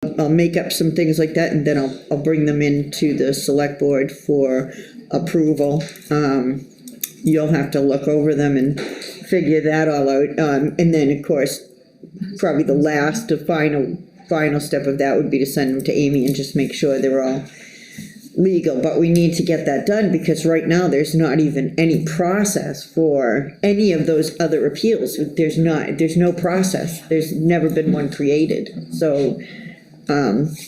I'll make up some things like that, and then I'll bring them into the select board for approval. You'll have to look over them and figure that all out. And then, of course, probably the last, the final step of that would be to send them to Amy and just make sure they're all legal. But we need to get that done, because right now there's not even any process for any of those other appeals. There's no process. There's never been one created. So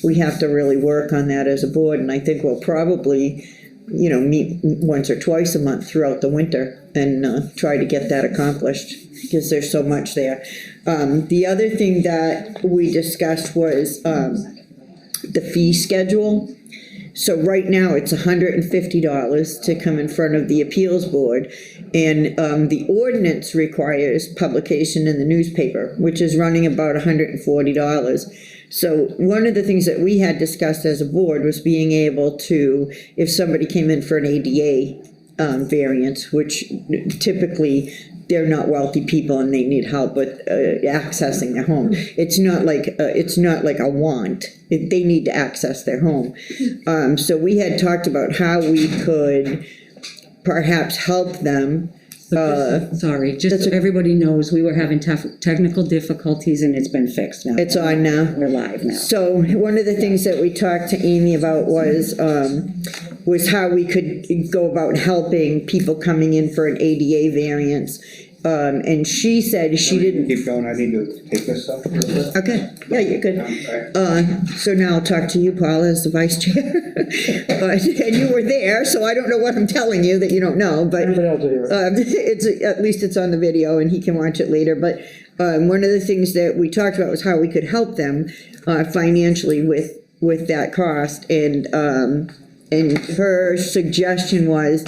we have to really work on that as a board, and I think we'll probably, meet once or twice a month throughout the winter and try to get that accomplished, because there's so much there. The other thing that we discussed was the fee schedule. So right now it's $150 to come in front of the appeals board, and the ordinance requires publication in the newspaper, which is running about $140. So one of the things that we had discussed as a board was being able to, if somebody came in for an ADA variance, which typically they're not wealthy people and they need help with accessing their home. It's not like a want. They need to access their home. So we had talked about how we could perhaps help them. Sorry, just so everybody knows, we were having technical difficulties, and it's been fixed now. It's on now. We're live now. So one of the things that we talked to Amy about was how we could go about helping people coming in for an ADA variance. And she said she didn't. Keep going. I need to take this stuff. Okay. Yeah, you're good. So now I'll talk to you, Paul, as the vice chair. And you were there, so I don't know what I'm telling you that you don't know. But at least it's on the video, and he can watch it later. But one of the things that we talked about was how we could help them financially with that cost, and her suggestion was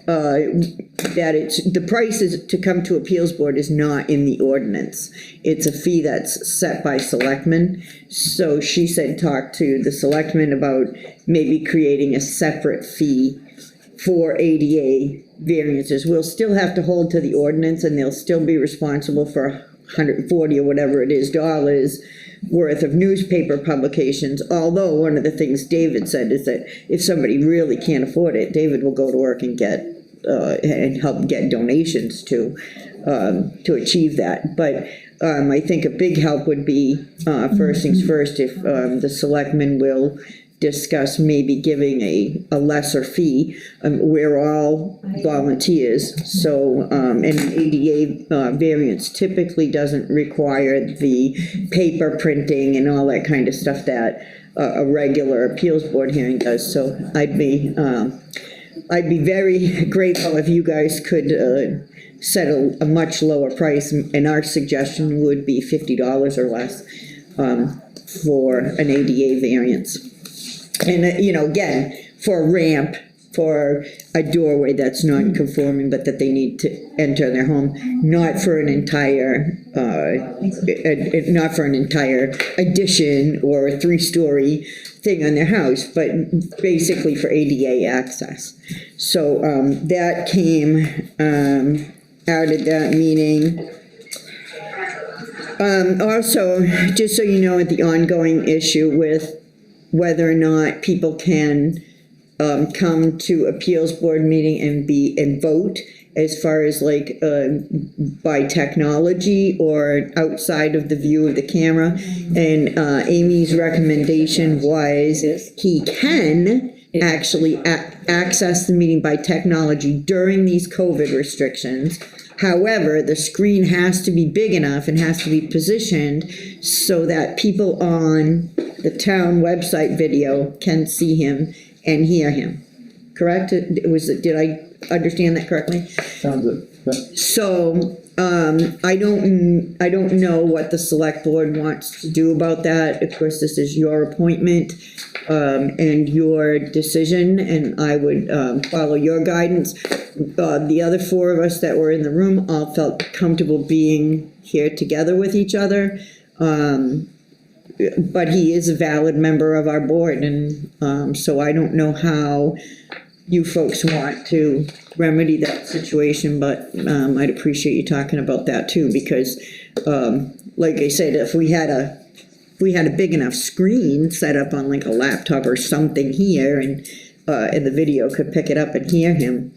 that the price is to come to appeals board is not in the ordinance. It's a fee that's set by selectmen. So she said talk to the selectmen about maybe creating a separate fee for ADA variances. We'll still have to hold to the ordinance, and they'll still be responsible for $140 or whatever it is dollars worth of newspaper publications. Although one of the things David said is that if somebody really can't afford it, David will go to work and get and help get donations to achieve that. But I think a big help would be first things first, if the selectmen will discuss maybe giving a lesser fee. We're all volunteers, so an ADA variance typically doesn't require the paper printing and all that kind of stuff that a regular appeals board hearing does. So I'd be very grateful if you guys could set a much lower price, and our suggestion would be $50 or less for an ADA variance. And, again, for a ramp, for a doorway that's non-conforming, but that they need to enter their home, not for an entire addition or a 3-story thing on their house, but basically for ADA access. So that came out of that meeting. Also, just so you know, the ongoing issue with whether or not people can come to appeals board meeting and vote, as far as like by technology or outside of the view of the camera. And Amy's recommendation was he can actually access the meeting by technology during these COVID restrictions. However, the screen has to be big enough and has to be positioned so that people on the town website video can see him and hear him. Correct? Did I understand that correctly? Sounds good. So I don't know what the select board wants to do about that. Of course, this is your appointment and your decision, and I would follow your guidance. The other 4 of us that were in the room all felt comfortable being here together with each other. But he is a valid member of our board, and so I don't know how you folks want to remedy that situation, but I'd appreciate you talking about that too, because like I said, if we had a we had a big enough screen set up on like a laptop or something here, and the video could pick it up and hear him,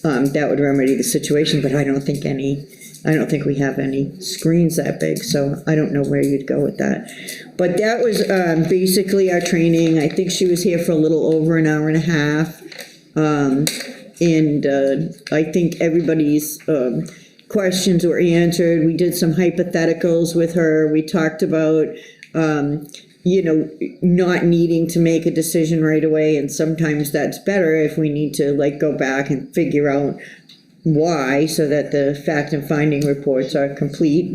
that would remedy the situation, but I don't think we have any screens that big, so I don't know where you'd go with that. But that was basically our training. I think she was here for a little over an hour and a half. And I think everybody's questions were answered. We did some hypotheticals with her. We talked about, not needing to make a decision right away, and sometimes that's better if we need to like go back and figure out why, so that the fact and finding reports are complete.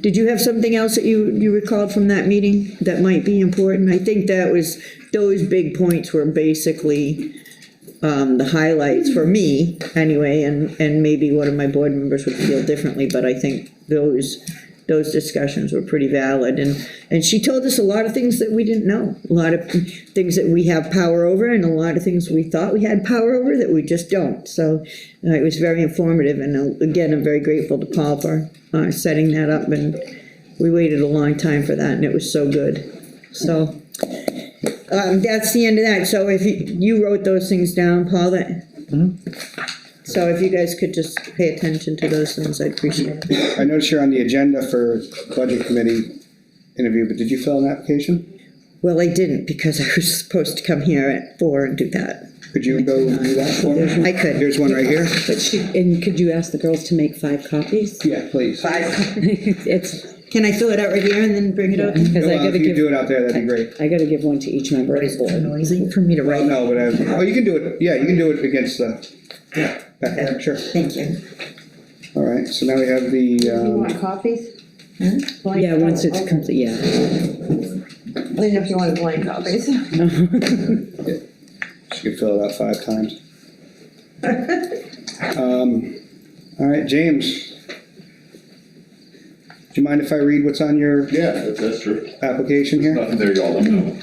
Did you have something else that you recalled from that meeting that might be important? I think that was, those big points were basically the highlights for me anyway, and maybe one of my board members would feel differently, but I think those discussions were pretty valid, and she told us a lot of things that we didn't know, a lot of things that we have power over, and a lot of things we thought we had power over that we just don't. So it was very informative, and again, I'm very grateful to Paul for setting that up, and we waited a long time for that, and it was so good. So that's the end of that. So if you wrote those things down, Paul, so if you guys could just pay attention to those things, I'd appreciate it. I noticed you're on the agenda for budget committee interview, but did you fill an application? Well, I didn't, because I was supposed to come here at 4 and do that. Could you go do that for me? I could. Here's one right here. And could you ask the girls to make 5 copies? Yeah, please. 5. It's, Can I fill it out right here and then bring it up? because I Well, gotta if you give, do it out there, that'd be great. I gotta give one to each member of the It's board. noisy for me to write. No, but you can do it, yeah, you can do it against the, back there, sure. Thank you. All right, so now we have You the, want copies? Yeah, once it's complete, yeah. I didn't know if you wanted blank copies. you can fill it out 5 times. All right, James. Do you mind if I read what's on your Yeah, that's true. application here? Nothing there y'all don't know.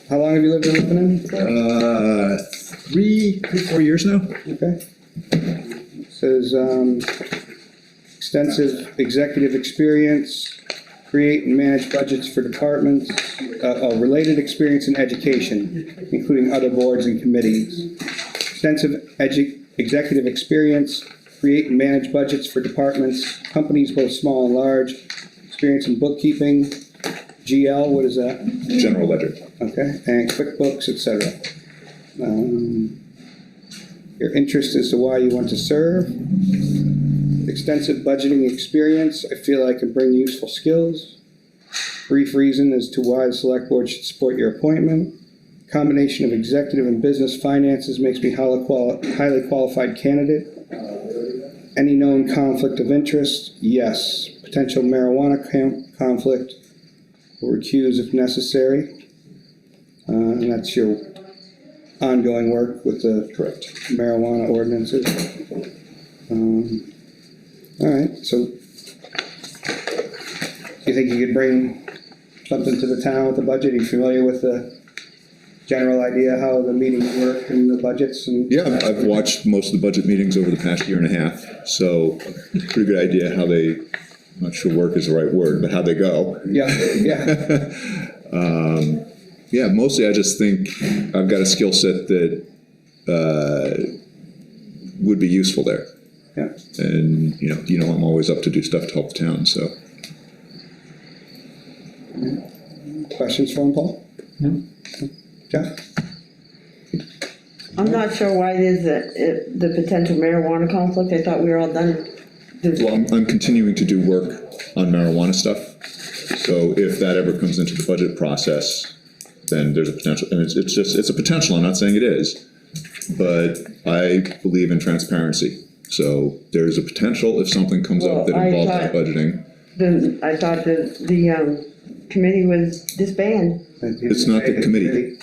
How long have you lived in Lebanon? 3-4 years now. Okay. Says, extensive executive experience, create and manage budgets for departments, related experience in education, including other boards and committees. Extensive executive experience, create and manage budgets for departments, companies both small and large, experience in bookkeeping, GL, what is that? General ledger. Okay, and QuickBooks, etc. Your interest as to why you want to serve. Extensive budgeting experience, I feel I can bring useful skills. Brief reason as to why the select board should support your appointment. Combination of executive and business finances makes me highly qualified candidate. Any known conflict of interest? Yes. Potential marijuana conflict. Will recuse if necessary. And that's your ongoing work with the Correct. marijuana ordinances. All right, so you think you could bring something to the town with the budget? Are you familiar with the general idea how the meetings work and the budgets? And Yeah, I've watched most of the budget meetings over the past year and a half, so pretty good idea how they, I'm not sure work is the right word, but how they go. Yeah. Yeah, mostly I just think I've got a skill set that would be useful there. Yeah. And, I'm always up to do stuff to help the town, so. Questions for him, Paul? No. Jeff? I'm not sure why there's the potential marijuana conflict. I thought we were all done. Well, I'm continuing to do work on marijuana stuff, so if that ever comes into the budget process, then there's a potential, and it's a potential, I'm not saying it is, but I believe in transparency. So there's a potential if something comes up that Well, involves I thought- budgeting. I thought that the committee was disbanded. It's not the committee.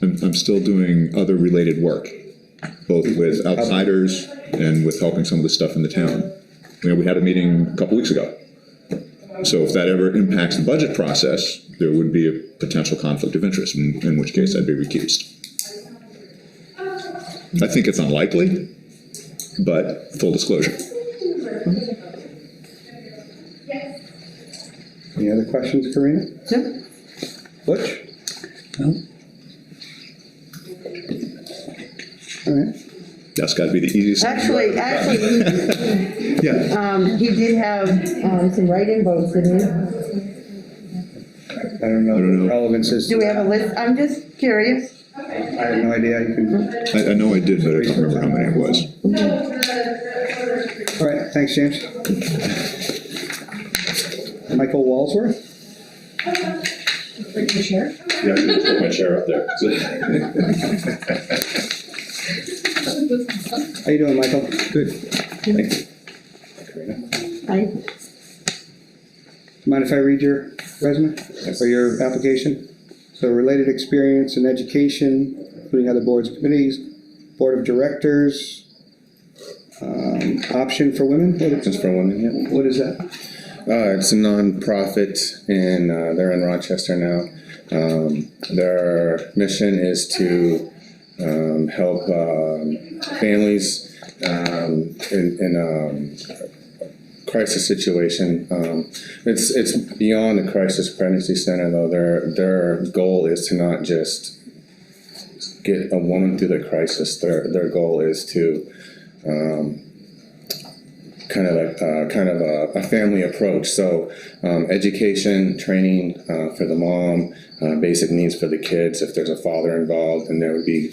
I'm still doing other related work, both with outsiders and with helping some of the stuff in the town. We had a meeting a couple weeks ago. So if that ever impacts the budget process, there would be a potential conflict of interest, in which case I'd be recused. I think it's unlikely, but full disclosure. Any other questions, Karina? No? Butch? No. All right. That's gotta be the easiest. Actually, Yeah. he did have, some write-in votes, didn't he? I don't know I don't what know. relevance is to Do we have a that. list? I'm just curious. I have no idea. You can. I know I did, but I don't remember how many it was. All right, thanks, James. Michael Walsworth? Yeah, I can put my chair up there. How you doing, Michael? Good. Thank you. Karina. Hi. Mind if I read your resume or your application? So related experience in education, including other boards and committees, board of directors, option for women? Just for women, yeah. What is that? It's a non-profit, and they're in Rochester now. Their mission is to help families in crisis situation. It's beyond a crisis pregnancy center, though. Their goal is to not just get a woman through the crisis. Their goal is to kind of a family approach. So education, training for the mom, basic needs for the kids. If there's a father involved, then there would be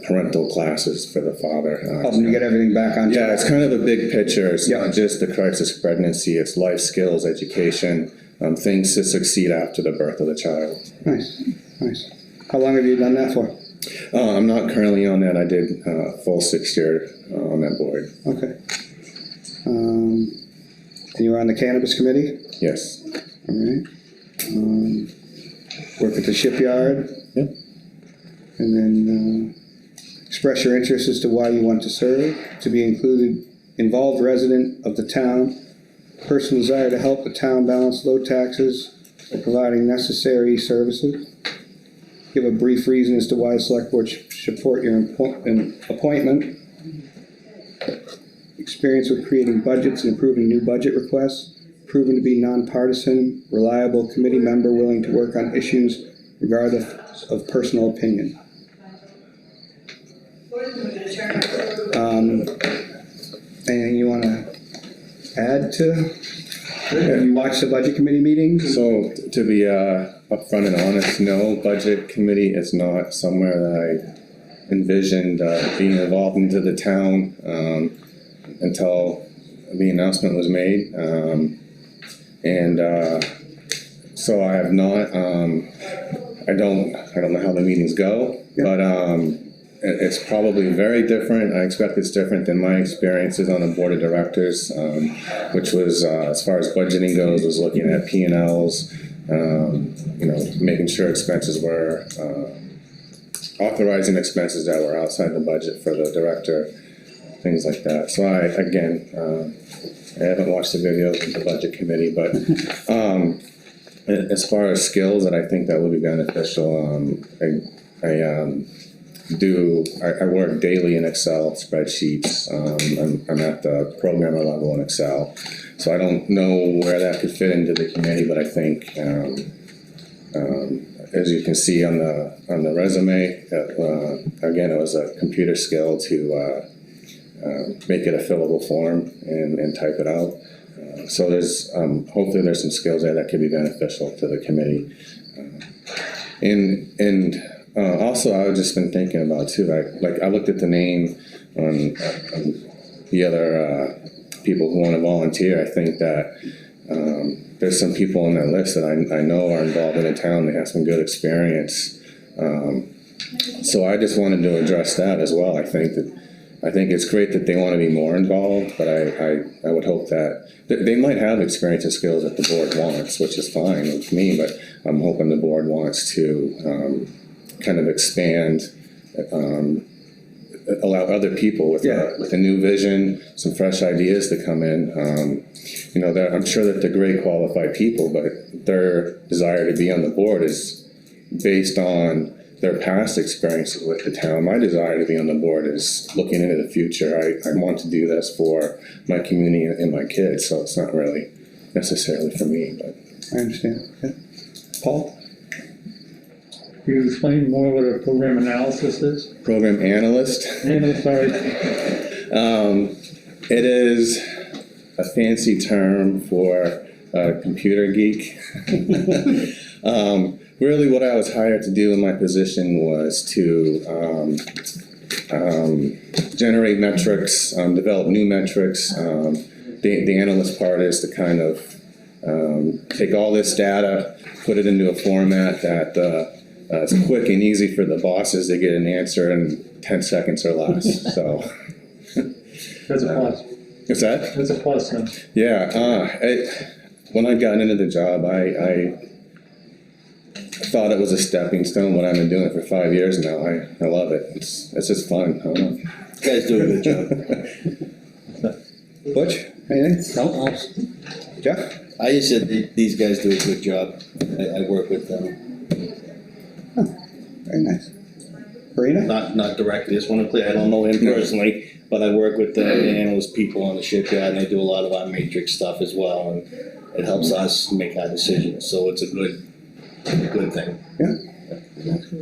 parental classes for the father. Helping to get everything back on track. Yeah, it's kind of a big picture. It's Yeah. not just the crisis pregnancy. It's life skills, education, things to succeed after the birth of the child. Nice, nice. How long have you done that for? I'm not currently on that. I did a full 6 year on that board. Okay. And you were on the cannabis committee? Yes. All right. Work at the shipyard? Yep. And then express your interest as to why you want to serve, to be included, involved resident of the town, personal desire to help the town balance low taxes by providing necessary services. Give a brief reason as to why the select board should support your appointment. Experience with creating budgets and approving new budget requests. Proven to be nonpartisan, reliable committee member willing to work on issues regardless of personal opinion. Anything you want to add to? Have you watched the budget committee meetings? So to be upfront and honest, no, budget committee is not somewhere that I envisioned being involved into the town until the announcement was made. So I have not, I don't know how the meetings go, but it's probably very different. I expect it's different than my experiences on the board of directors, which was, as far as budgeting goes, was looking at P&Ls, making sure expenses were, authorizing expenses that were outside the budget for the director, things like that. So I haven't watched the videos of the budget committee, but as far as skills that I think that would be beneficial, I work daily in Excel spreadsheets. I'm at the programmer level in Excel, so I don't know where that could fit into the committee, but I think as you can see on the resume, again, it was a computer skill to make it a fillable form and type it out. So there's hopefully there's some skills there that could be beneficial to the committee. Also, I've just been thinking about too. I looked at the name on the other people who want to volunteer. I think that there's some people on that list that I know are involved in the town. They have some good experience. So I just wanted to address that as well. I think it's great that they want to be more involved, but I would hope that they might have experience and skills that the board wants, which is fine with me, but I'm hoping the board wants to kind of expand, allow other people with a new vision, some fresh ideas to come in. I'm sure that they're great qualified people, but their desire to be on the board is based on their past experiences with the town. My desire to be on the board is looking into the future. I want to do this for my community and my kids, so it's not really necessarily for me, but. I understand. Okay. Paul? Can you explain more what a program analysis is? Program analyst. Sorry. It is a fancy term for a computer geek. Really what I was hired to do in my position was to generate metrics, develop new metrics. The analyst part is to kind of take all this data, put it into a format that it's quick and easy for the bosses to get an answer in 10 seconds or less. So That's a plus. what's that? That's a plus then. Yeah, when I got into the job, I thought it was a stepping stone. What I've been doing for 5 years now, I love it. It's just fun. I don't know. You guys do a good job. Butch, anything? No. Jeff? I just said these guys do a good job. I work with them, Very nice. Karina? not directly, just want to clear, I don't know him personally, but I work with the analyst people on the shipyard, and they do a lot of our matrix stuff as well, and it helps us make our decisions, so it's a good thing.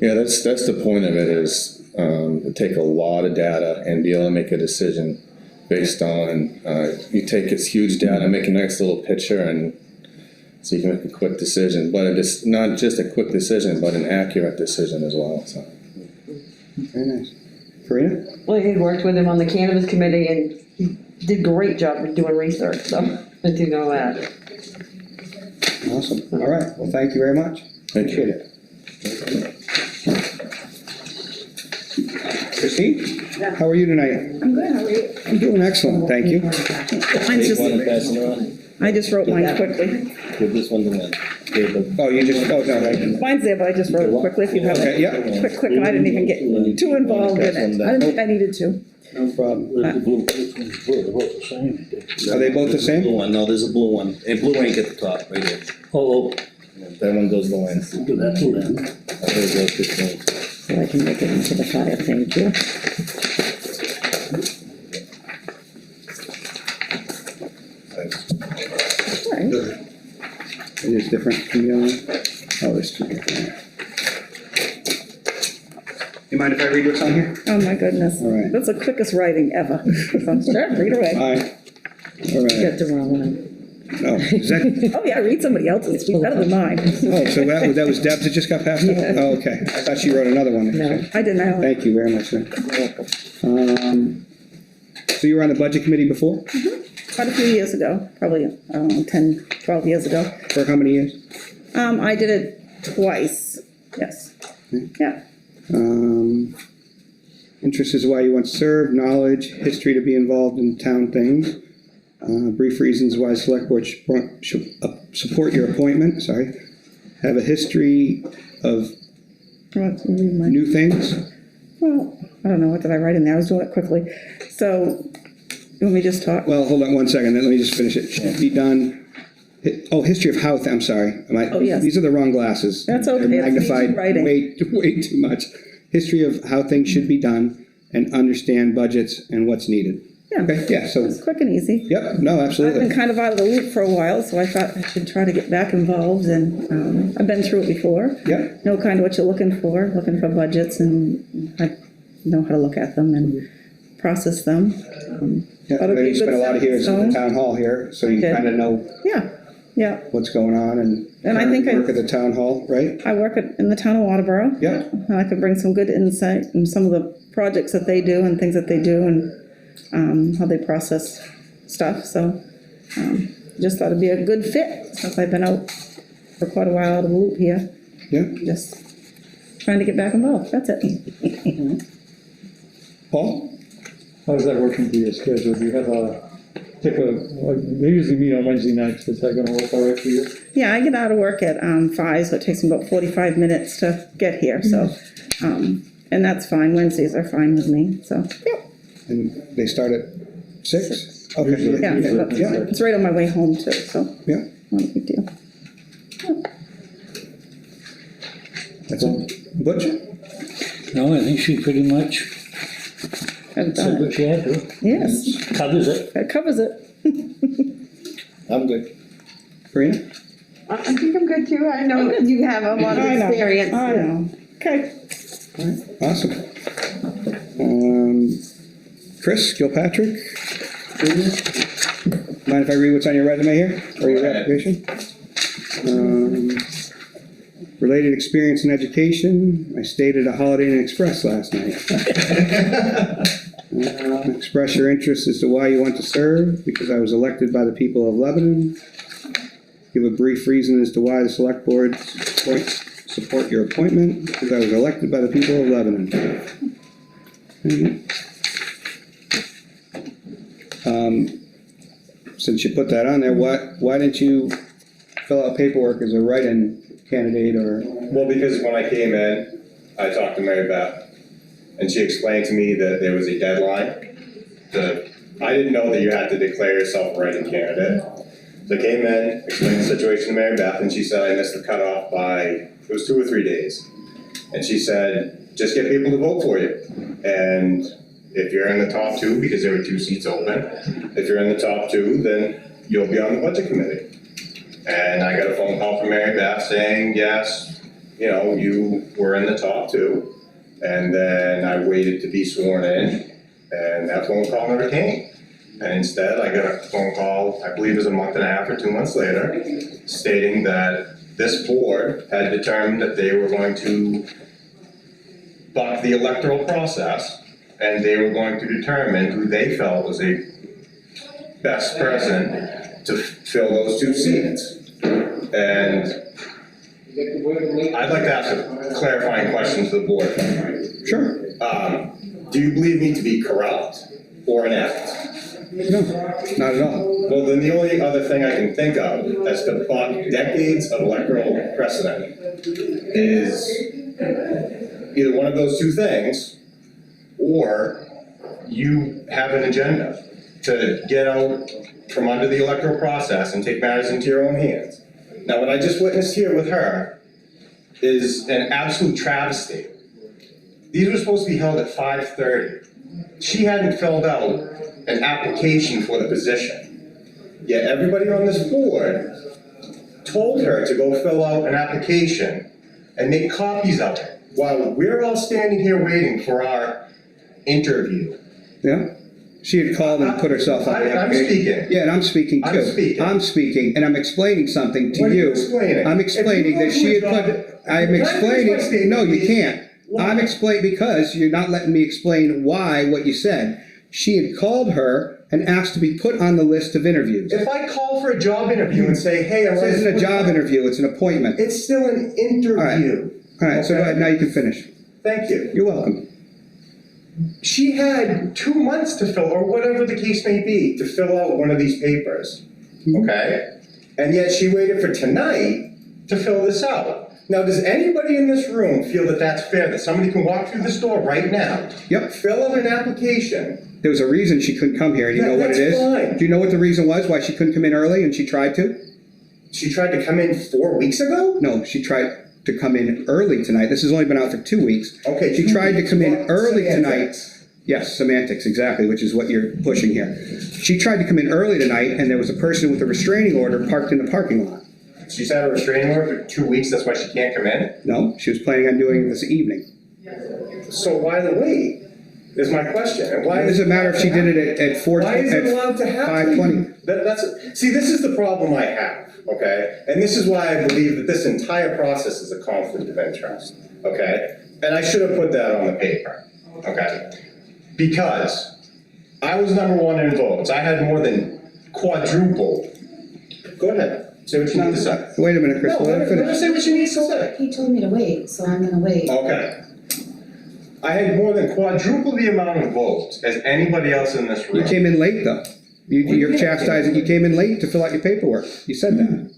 Yeah, that's the point of it is to take a lot of data and be able to make a decision based on you take this huge data, make a nice little picture, and so you can make a quick decision. But it's not just a quick decision, but an accurate decision as well. So. Very nice. Karina? Well, he worked with him on the cannabis committee and he did a great job of doing research, so I do know that. Awesome. All right. Well, thank you very much. Thank you. Appreciate it. Christine? How are you tonight? I'm good, how are you? I'm doing excellent, thank you. Mine's Take one and pass just, it on. I just wrote mine quickly. Give this one to Lynn. Give the- Oh, you just, oh, no, right. Mine's there, but I just wrote it quickly if you have Okay, it. yeah, Quick, and I didn't even get too involved in it. I didn't think I needed to. no problem. Where's the blue? They're both the same. Are they both the same? Blue one, no, there's a blue one. Hey, blue ain't at the top, right here. Oh. That one goes to Lynn. Do that to Lynn. There you go, 15. So I can make it into the file, thank you. All right. It is different from the other one? Oh, there's two different. You mind if I read what's on here? Oh, my goodness. All right. That's the quickest writing ever. So, sure, read away. Aye. All right. Get the wrong one. Oh, is that, Oh, yeah, read somebody else's, it's better than mine. oh, so that was Deb that just got passed out? Yeah. Oh, okay. I thought she wrote another one. No. I didn't know. Thank you very much, sir. So you were on the budget committee before? Quite a few years ago, probably, I don't know, 10, 12 years ago. For how many years? I did it twice, yes. Yeah, Interest is why you want to serve, knowledge, history to be involved in town things. Brief reasons why select board should support your appointment, sorry. Have a history of Well, read mine. new things. Well, I don't know, what did I write in there? I was doing it quickly. So, you want me to just talk? Well, hold on one second, then let me just finish it. Should be done. Oh, history of how, I'm sorry. Oh, yes. These are the wrong glasses. That's okay, They're it's me magnified writing. way too much. History of how things should be done and understand budgets and what's needed. Yeah. Okay, yeah, so, It's quick and easy. yep, no, I've absolutely. been kind of out of the loop for a while, so I thought I should try to get back involved, and I've been through it before. Yep, Know kind of what you're looking for budgets, and I know how to look at them and process them. yeah, That'd be a you spent a good lot of years in the stone. town hall here, so you did. kind of know Yeah, what's going on and I think work at the town hall, right? I work in the town of Waterboro. Yeah, And I could bring some good insight in some of the projects that they do and things that they do and how they process stuff, so just thought it'd be a good fit since I've been out for quite a while out of the loop here, yeah. just trying to get back involved, that's it. Paul? How does that work into your schedule? Do you have they usually meet on Wednesday nights, is that gonna work all right for you? Yeah, I get out of work at 5, so it takes me about 45 minutes to get here, so, and that's fine, Wednesdays are fine with me, so, yeah. And they start at 6? Okay, Yeah, yeah, it's right on my way home too, so, yeah, not a big deal. that's it. Butch? No, I think she pretty much I've said done it. what she had to. Yes, Covers it. that covers it. I'm good. Karina? I think I'm good too. I know you have a lot of I know, experience. I know. Okay. Alright, awesome. Chris Gilpatrick? Mind if I read what's on your resume here, or your application? Related experience in education, I stayed at a Holiday Inn Express last night. Express your interest as to why you want to serve, because I was elected by the people of Lebanon. Give a brief reason as to why the select board support your appointment, because I was elected by the people of Lebanon. Since you put that on there, why didn't you fill out paperwork as a write-in candidate or? Well, because when I came in, I talked to Mary Beth, and she explained to me that there was a deadline. I didn't know that you had to declare yourself a write-in candidate. So I came in, explained the situation to Mary Beth, and she said I missed the cutoff by, it was 2 or 3 days. And she said, just get people to vote for you. And if you're in the top 2, because there were 2 seats open, if you're in the top 2, then you'll be on the budget committee. And I got a phone call from Mary Beth saying, yes, you were in the top 2. And then I waited to be sworn in, and that phone call never came. And instead, I got a phone call, I believe it was a month and a half or 2 months later, stating that this board had determined that they were going to buck the electoral process, and they were going to determine who they felt was a best person to fill those 2 seats. And I'd like to ask a clarifying question to the board. Sure. Do you believe me to be corrupt or inept? No, not at all. Well, then the only other thing I can think of that's to buck decades of electoral precedent is either one of those 2 things, or you have an agenda to get out from under the electoral process and take matters into your own hands. Now, what I just witnessed here with her is an absolute travesty. These were supposed to be held at 5:30. She hadn't filled out an application for the position. Yet everybody on this board told her to go fill out an application and make copies of it while we're all standing here waiting for our interview. Yeah? She had called and put herself on the I'm application. speaking. Yeah, and I'm speaking too. I'm speaking, and I'm explaining something to you. I'm explaining that she had put, I'm explaining, no, you can't. I'm explaining, because you're not letting me explain what you said. She had called her and asked to be put on the list of interviews. If I call for a job interview and say, hey, I'm This isn't a job interview, it's an appointment. it's still an interview. All right, so go ahead, now you can finish. Thank you. You're welcome. She had 2 months to fill, or whatever the case may be, to fill out one of these papers, okay? And yet she waited for tonight to fill this out. Now, does anybody in this room feel that that's fair, that somebody can walk through this door right now? Yep. Fill out an application. There was a reason she couldn't come here, and you know what it is? That's fine. Do you know what the reason was, why she couldn't come in early, and she tried to? She tried to come in 4 weeks ago? No, she tried to come in early tonight. This has only been out for 2 weeks. Okay. She tried to come in early tonight. Semantics. Yes, semantics, exactly, which is what you're pushing here. She tried to come in early tonight, and there was a person with a restraining order parked in the parking lot. She's had a restraining order for 2 weeks, that's why she can't come in? No, she was planning on doing it this evening. So why the wait, is my question. And why It doesn't matter if she did it at 4, Why is it allowed to happen? 5:20. See, this is the problem I have, okay? And this is why I believe that this entire process is a conflict of interest, okay? And I should have put that on the paper, okay? Because I was number 1 in votes. I had more than quadruple. Go ahead, say what you need to say. Wait a minute, Chris, No, let her let her finish. say what she needs to say. He told me to wait, so I'm gonna wait. Okay. I had more than quadruple the amount of votes as anybody else in this room. You came in late, though. You're chastising, you came in late to fill out your paperwork. You said that.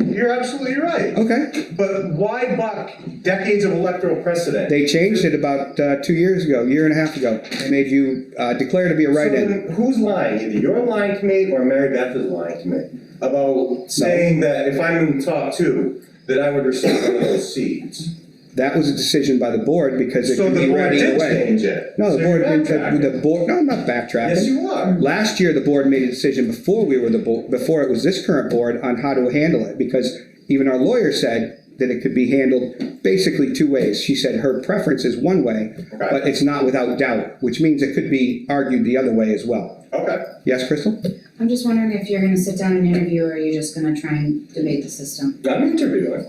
You're absolutely right. Okay. But why buck decades of electoral precedent? They changed it about 2 years ago, year and a half ago. They made you declare to be a So write-in. then who's lying? Either you're lying to me or Mary Beth is lying to me about saying that if I'm in the top 2, that I would receive one of those seats. that was a decision by the board because it So could the be board read either did way. change it. No, So the you're board, backtracking. the board, no, I'm not backtracking. Yes, you are. Last year, the board made a decision before we were the board, before it was this current board on how to handle it, because even our lawyer said that it could be handled basically two ways. She said her preference is one way, Okay. but it's not without doubt, which means it could be argued the other way as well. Okay. Yes, Crystal? I'm just wondering if you're gonna sit down and interview, or are you just gonna try and debate the system? I'm interviewing,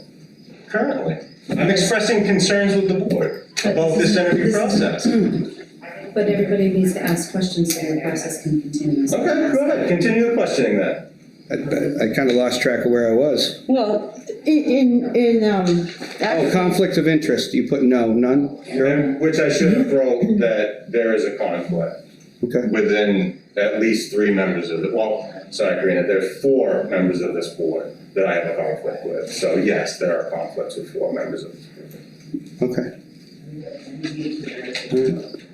currently. I'm expressing concerns with the board about this interview process. But everybody needs to ask questions so the process can continue. Okay, go ahead, continue the questioning then. I kind of lost track of where I was. Well, Oh, conflict of interest, you put no, none? And which I should have wrote that there is a conflict Okay. within at least 3 members of the, well, sorry, Karina, there's 4 members of this board that I have a conflict with. So yes, there are conflicts with 4 members of this board. Okay.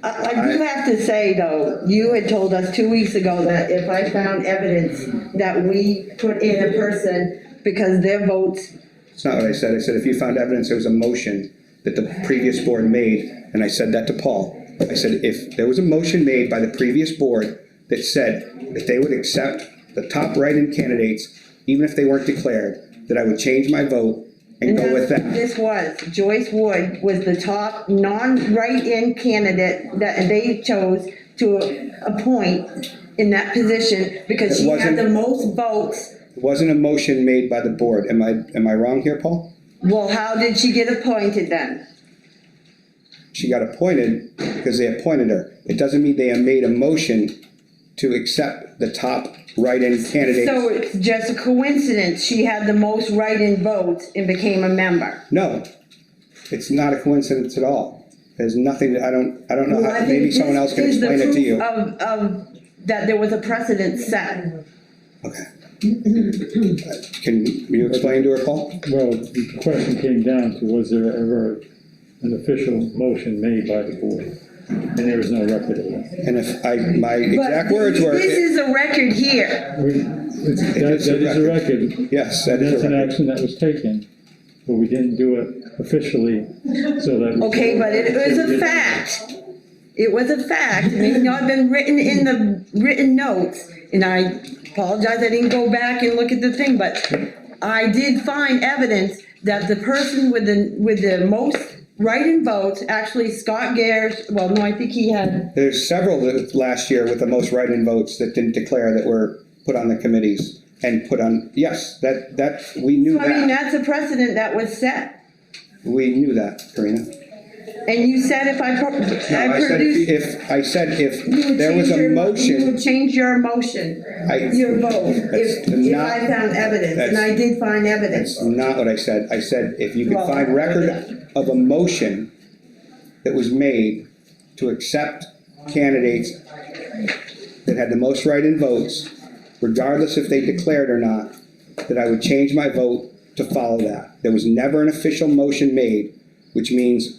I do have to say, though, you had told us 2 weeks ago that if I found evidence that we put in a person because their votes, It's not what I said. I said if you found evidence there was a motion that the previous board made, and I said that to Paul. I said if there was a motion made by the previous board that said that they would accept the top write-in candidates, even if they weren't declared, that I would change my vote and go with that. this was, Joyce Wood was the top non-write-in candidate that they chose to appoint in that position because she had the most votes. It wasn't a motion made by the board. Am I wrong here, Paul? Well, how did she get appointed then? She got appointed because they appointed her. It doesn't mean they have made a motion to accept the top write-in candidate. So it's just a coincidence she had the most write-in votes and became a member. No, it's not a coincidence at all. There's nothing, I don't know Well, how, I think maybe someone this else can is the explain it to you. proof Of that there was a precedent set. Okay. Can you explain to her, Paul? Well, the question came down to, was there ever an official motion made by the board? And there was no record of that. And if my exact But words were. this is a record here. That is a record. Yes, that And is that's a an record. action that was taken, but we didn't do it officially, so that. Okay, but it was a fact. It was a fact. It may not have been written in the written notes, and I apologize, I didn't go back and look at the thing, but I did find evidence that the person with the most write-in votes, actually Scott Gares, well, no, I think he had, There's several that last year with the most write-in votes that didn't declare that were put on the committees and put on, yes, that, we knew I mean, that. that's a precedent that was set. We knew that, Karina. And you said if I No, I said if you would there was change a your, you motion, would change your motion, your vote, if not- I found evidence, and I did find evidence. that's not what I said. I said if you could Well, find record of a motion that was made to accept candidates that had the most write-in votes, regardless if they declared or not, that I would change my vote to follow that. There was never an official motion made, which means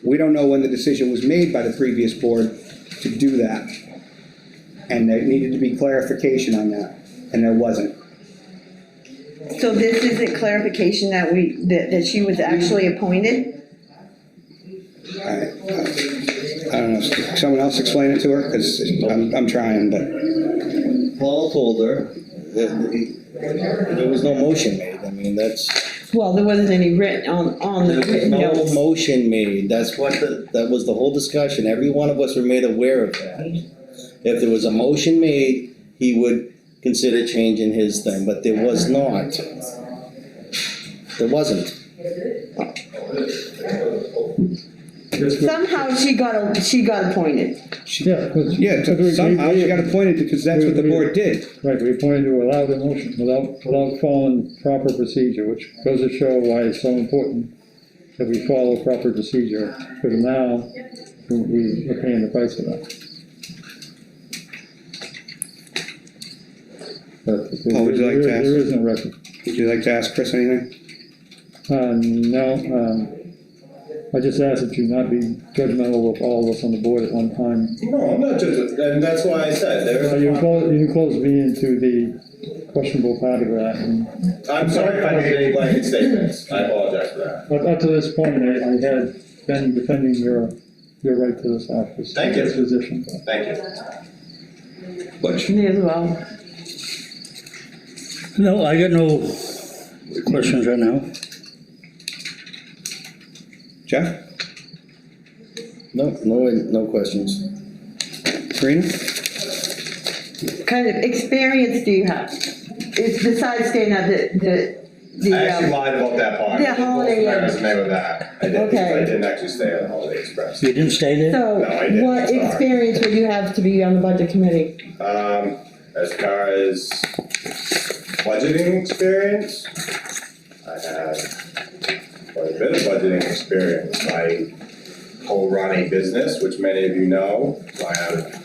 we don't know when the decision was made by the previous board to do that. And there needed to be clarification on that, and there wasn't. So this isn't clarification that that she was actually appointed? I don't know, someone else explain it to her, because I'm trying, but. Paul told her that there was no motion made. I mean, that's. Well, there wasn't any written on the There was written no notes. motion made, that's what that was the whole discussion, every one of us were made aware of that. If there was a motion made, he would consider changing his thing, but there was not. There wasn't. Somehow she got appointed. Yeah, somehow she got appointed because that's what the board did. Right, we appointed to allow the motion without following proper procedure, which goes to show why it's so important that we follow proper procedure, because now we are paying the price for that. But Paul, would you like to ask? There is no record. Would you like to ask Chris anything? No, I just ask that you not be judgmental of all of us on the board at one time. No, I'm not judging, and that's why I said there. You close me into the questionable part of that, and I'm sorry if I made any blanket statements, I apologize for that. but up to this point, I had been defending your right to this office. Thank you. This position. Thank you. Butch? Me as well. No, I got no questions right now. Jeff? No questions. Karina? Kind of experience do you have? It's besides staying at the I actually lied about that part. Yeah, Holiday My Inn. resume with that. I Okay. didn't actually stay at Holiday Express. You didn't stay there? So, No, I didn't, what sorry. experience would you have to be on the budget committee? As far as budgeting experience, I have quite a bit of budgeting experience. I co-run a business, which many of you know. So I have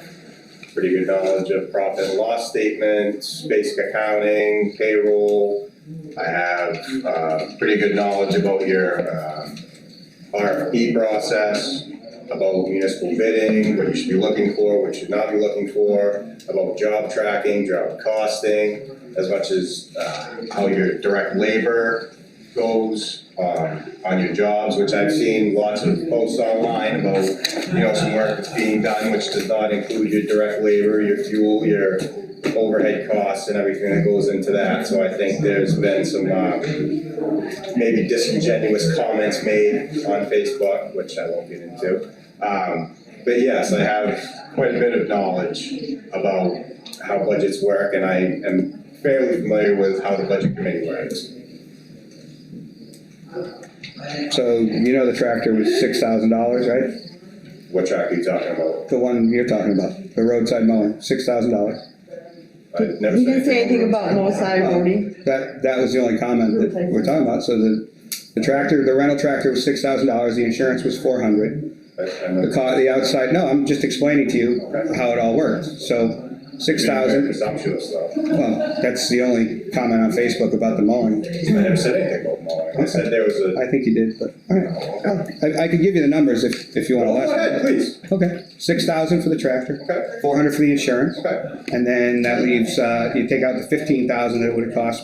pretty good knowledge of profit and loss statements, basic accounting, payroll. I have pretty good knowledge about your RFP process, about municipal bidding, what you should be looking for, what you should not be looking for, about job tracking, job costing, as much as how your direct labor goes on your jobs, which I've seen lots of posts online about, some work that's being done, which does not include your direct labor, your fuel, your overhead costs and everything that goes into that. So I think there's been some maybe disingenuous comments made on Facebook, which I won't get into. But yes, I have quite a bit of knowledge about how budgets work, and I am fairly familiar with how the budget committee works. So, the tractor was $6,000, right? What track are you talking about? The one you're talking about, the roadside mowing, $6,000. I never You didn't say anything about about Mosai Roadie. That was the only comment that we're talking about. So the tractor, the rental tractor was $6,000, the insurance was $400. The outside, no, I'm just explaining to you how it all works. So $6,000. Presumptuous though. Well, that's the only comment on Facebook about the mowing. I never said anything about mowing. I said there was a. I think you did, but, all right. I could give you the numbers if you want to Go listen. ahead, please. Okay, $6,000 for the tractor. Okay. $400 for the insurance. Okay. And then that leaves, you take out the $15,000 that it would have cost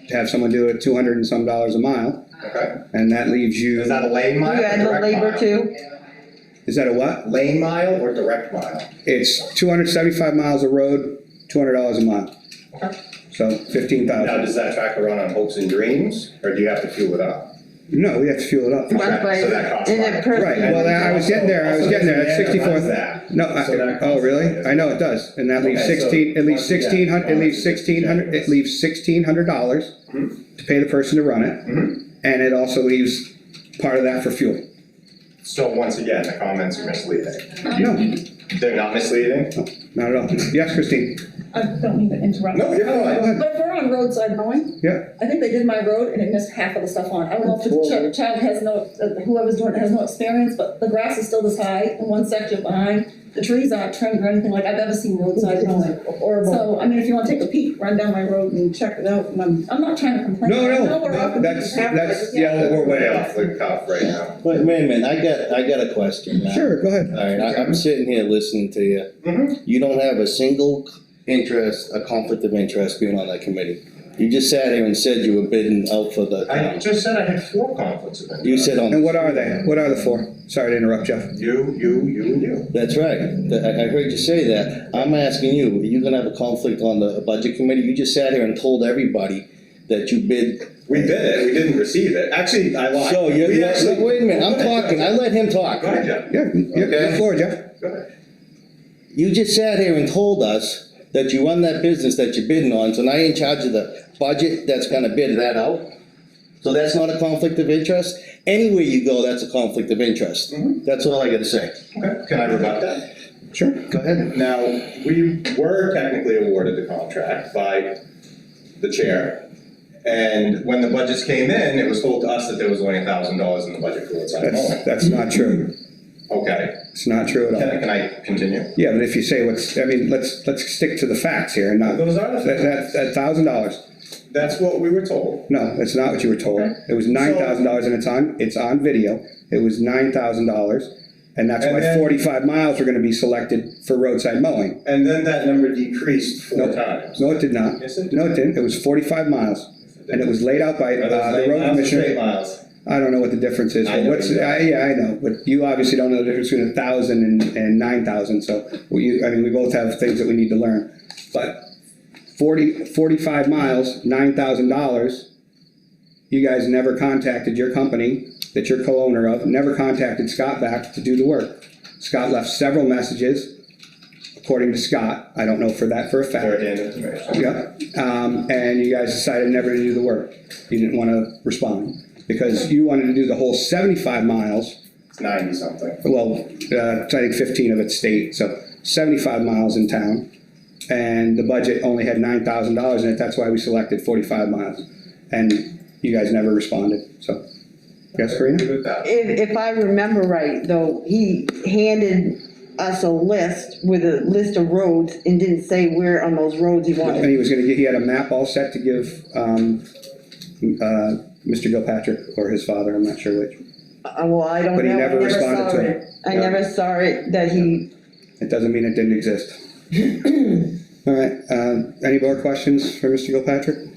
to have someone do it, $200 and some a mile. Okay. And that leaves you. Is that a lane mile? You or add the direct labor mile? too? Is that a what? Lane mile or direct mile? It's 275 miles of road, $200 a mile. Okay. So Now, 15,000. does that tractor run on hopes and dreams, or do you have to fuel it up? No, we have to fuel it up. Okay, so that costs And money. it per- Right, well, I was getting there, that's Also, 64. that. No, So that oh, costs really? money as I know well. it does, and that leaves Okay, so 16, it leaves once again, 1,600, it leaves 1,600, it leaves $1,600 to pay the person to run it, and it also leaves part of that for fuel. So once again, the comments are misleading. No, They're not misleading? not at all. Yes, Christine? I don't mean to interrupt. No, you're fine. But if we're on roadside mowing, Yeah. I think they did my road and it missed half of the stuff on. I don't know if the child has no, whoever's doing it has no experience, but the grass is still this high in one section behind. The trees aren't trimmed or anything like I've ever seen roadside mowing. Horrible. So, I mean, if you wanna take a peek, run down my road and check it out, and I'm not trying to complain. I know we're off the that's, beaten path, but yeah, We're way off the cuff right now. Wait a minute, I got a question now. sure, go ahead. All right, I'm sitting here listening to you. You don't have a single a conflict of interest being on that committee. You just sat here and said you were bidding out for the. I just said I had 4 conflicts of interest. You said on. And what are they? What are the 4? Sorry to interrupt, Jeff. You, and you. That's right. I heard you say that. I'm asking you, are you gonna have a conflict on the budget committee? You just sat here and told everybody that you bid. We bid it, we didn't receive it. Actually, I lied. So We actually- wait a minute, I'm talking, I let him talk. Go ahead, Jeff. Yeah, the floor, Jeff. Go ahead. You just sat here and told us that you run that business that you're bidding on, so now you're in charge of the budget that's gonna bid that out? So that's not a conflict of interest? Anywhere you go, that's a conflict of interest. That's all I gotta say. Okay, can I rebut that? Sure. Go ahead. Now, we were technically awarded the contract by the chair. And when the budgets came in, it was told to us that there was only $1,000 in the budget for roadside mowing. That's not true. Okay, It's not true at all. can I continue? Yeah, but if you say let's stick to the facts here and not, Those are the facts. that $1,000. That's what we were told. No, that's not what you were told. Okay. It was $9,000 and it's on video. It was $9,000 And that's why And then- 45 miles were gonna be selected for roadside mowing. And then that number decreased 4 Nope. times. No, it did not. Yes, it did. No, it didn't. It was 45 miles. And it was laid out by the road commissioner. Straight miles. I don't know what the difference is, I but know what's, you don't. yeah, I know, but you obviously don't know the difference between 1,000 and 9,000, so we both have things that we need to learn. But 45 miles, $9,000, you guys never contacted your company that you're co-owner of, never contacted Scott back to do the work. Scott left several messages, according to Scott, I don't know for a fact. Third-hand information. Yeah, and you guys decided never to do the work. You didn't want to respond, because you wanted to do the whole 75 miles, It's 90 something. well, I think 15 of it's state, so 75 miles in town, and the budget only had $9,000 in it, that's why we selected 45 miles. And you guys never responded, so, yes, Karina? Good with that. If I remember right, though, he handed us a list with a list of roads and didn't say where on those roads he And wanted. he had a map all set to give Mr. Gilpatrick or his father, I'm not sure which. Well, I don't know. But he never I never responded saw to it. it. I Yeah. never saw it that he, It doesn't mean it didn't exist. All right, any more questions for Mr. Gilpatrick?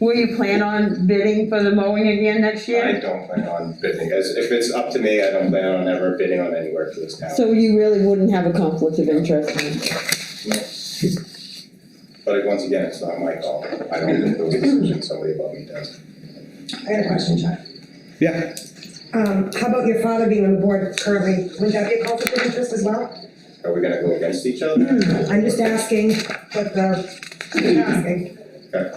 will you plan on bidding for the mowing again next I year? don't plan on bidding. If it's up to me, I don't plan on ever bidding on any work for this town. So you really wouldn't have a conflict of interest? No. But once again, it's not my call. I don't make those decisions, somebody above me does. I got a question, Chuck. Yeah, How about your father being on the board currently? Wouldn't that be a conflict of interest as well? Are we gonna go against each other? I'm just asking what I'm asking. Okay.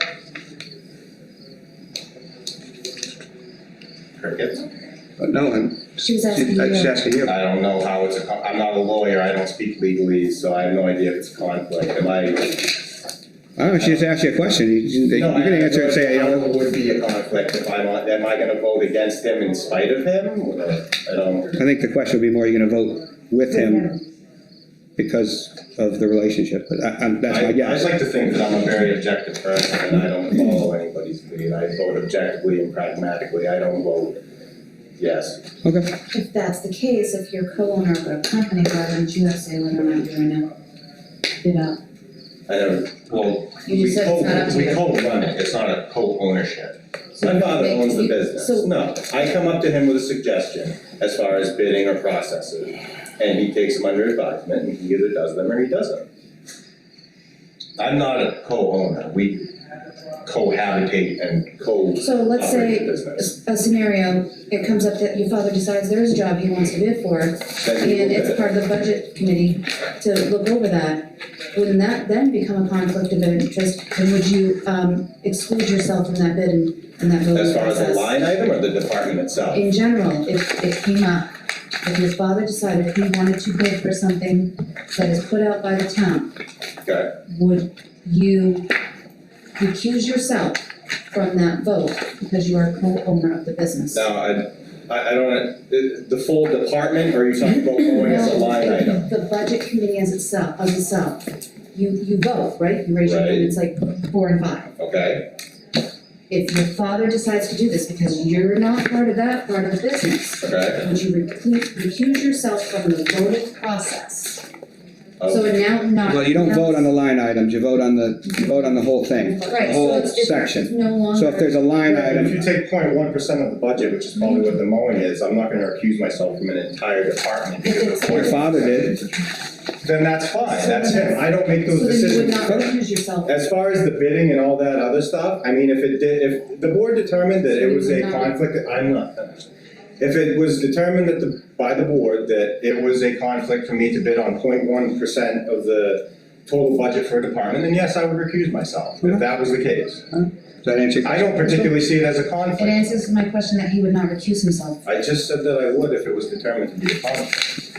Crickets? no, She was asking she's you. asking you. I don't know how it's I'm not a lawyer, I don't speak legalese, so I have no idea if it's a conflict. Am I? I don't know, she just asked you a question, you No, can answer and say, how it would be a conflict if I'm on, am I gonna vote against him in spite of him? Or I don't. I think the question would be more, are you gonna vote with him because of the relationship, but that's my I'd guess. like to think that I'm a very objective person and I don't follow anybody's lead. I vote objectively and pragmatically. I don't vote yes. Okay, If that's the case, if you're co-owner of a company, why wouldn't you have say whether or not you're gonna bid out? I never, well, You just said it's not up to we you. co-run it. It's not a co-ownership. So My father wait, owns the you- business. so- No, I come up to him with a suggestion as far as bidding or processing. And he takes them under advisement and he either does them or he doesn't. I'm not a co-owner. We cohabitate and So let's co-operate say the business. a scenario, it comes up that your father decides there's a job he wants to bid for, and Then he will it's bid. part of the budget committee to look over that. Wouldn't that then become a conflict of interest, and would you exclude yourself from that bid and that voting As far as process? the line item or the department itself? In general, if it came up, if your father decided he wanted to bid for something that is put out by the town, Okay. would you recuse yourself from that vote because you are co-owner of the business? Now, I don't, the full department, or are you talking about going as a line No, item? the budget committee as itself, you vote, right? You raise your hand, Right. it's like 4 and 5. Okay, If your father decides to do this because you're not part of that part of the business, okay. would you recuse yourself from the voting process? So Okay. now not. well, you don't vote on the line items, you vote on the whole thing, Right, the so whole it's section. no longer. So if there's a line If item, you take 0.1% of the budget, which is probably what the mowing is, I'm not gonna recuse myself from an entire department because of your father did, Then that's fine, that's him, I don't make those So then you would decisions. not recuse yourself. As far as the bidding and all that other stuff, I mean, if the board determined that it was a conflict, I'm not finished. If it was determined by the board that it was a conflict for me to bid on 0.1% of the total budget for a department, then yes, I would recuse myself, if that was the case. does that answer your I question? don't particularly see it as a It conflict. answers my question that he would not recuse himself. I just said that I would if it was determined to be a conflict.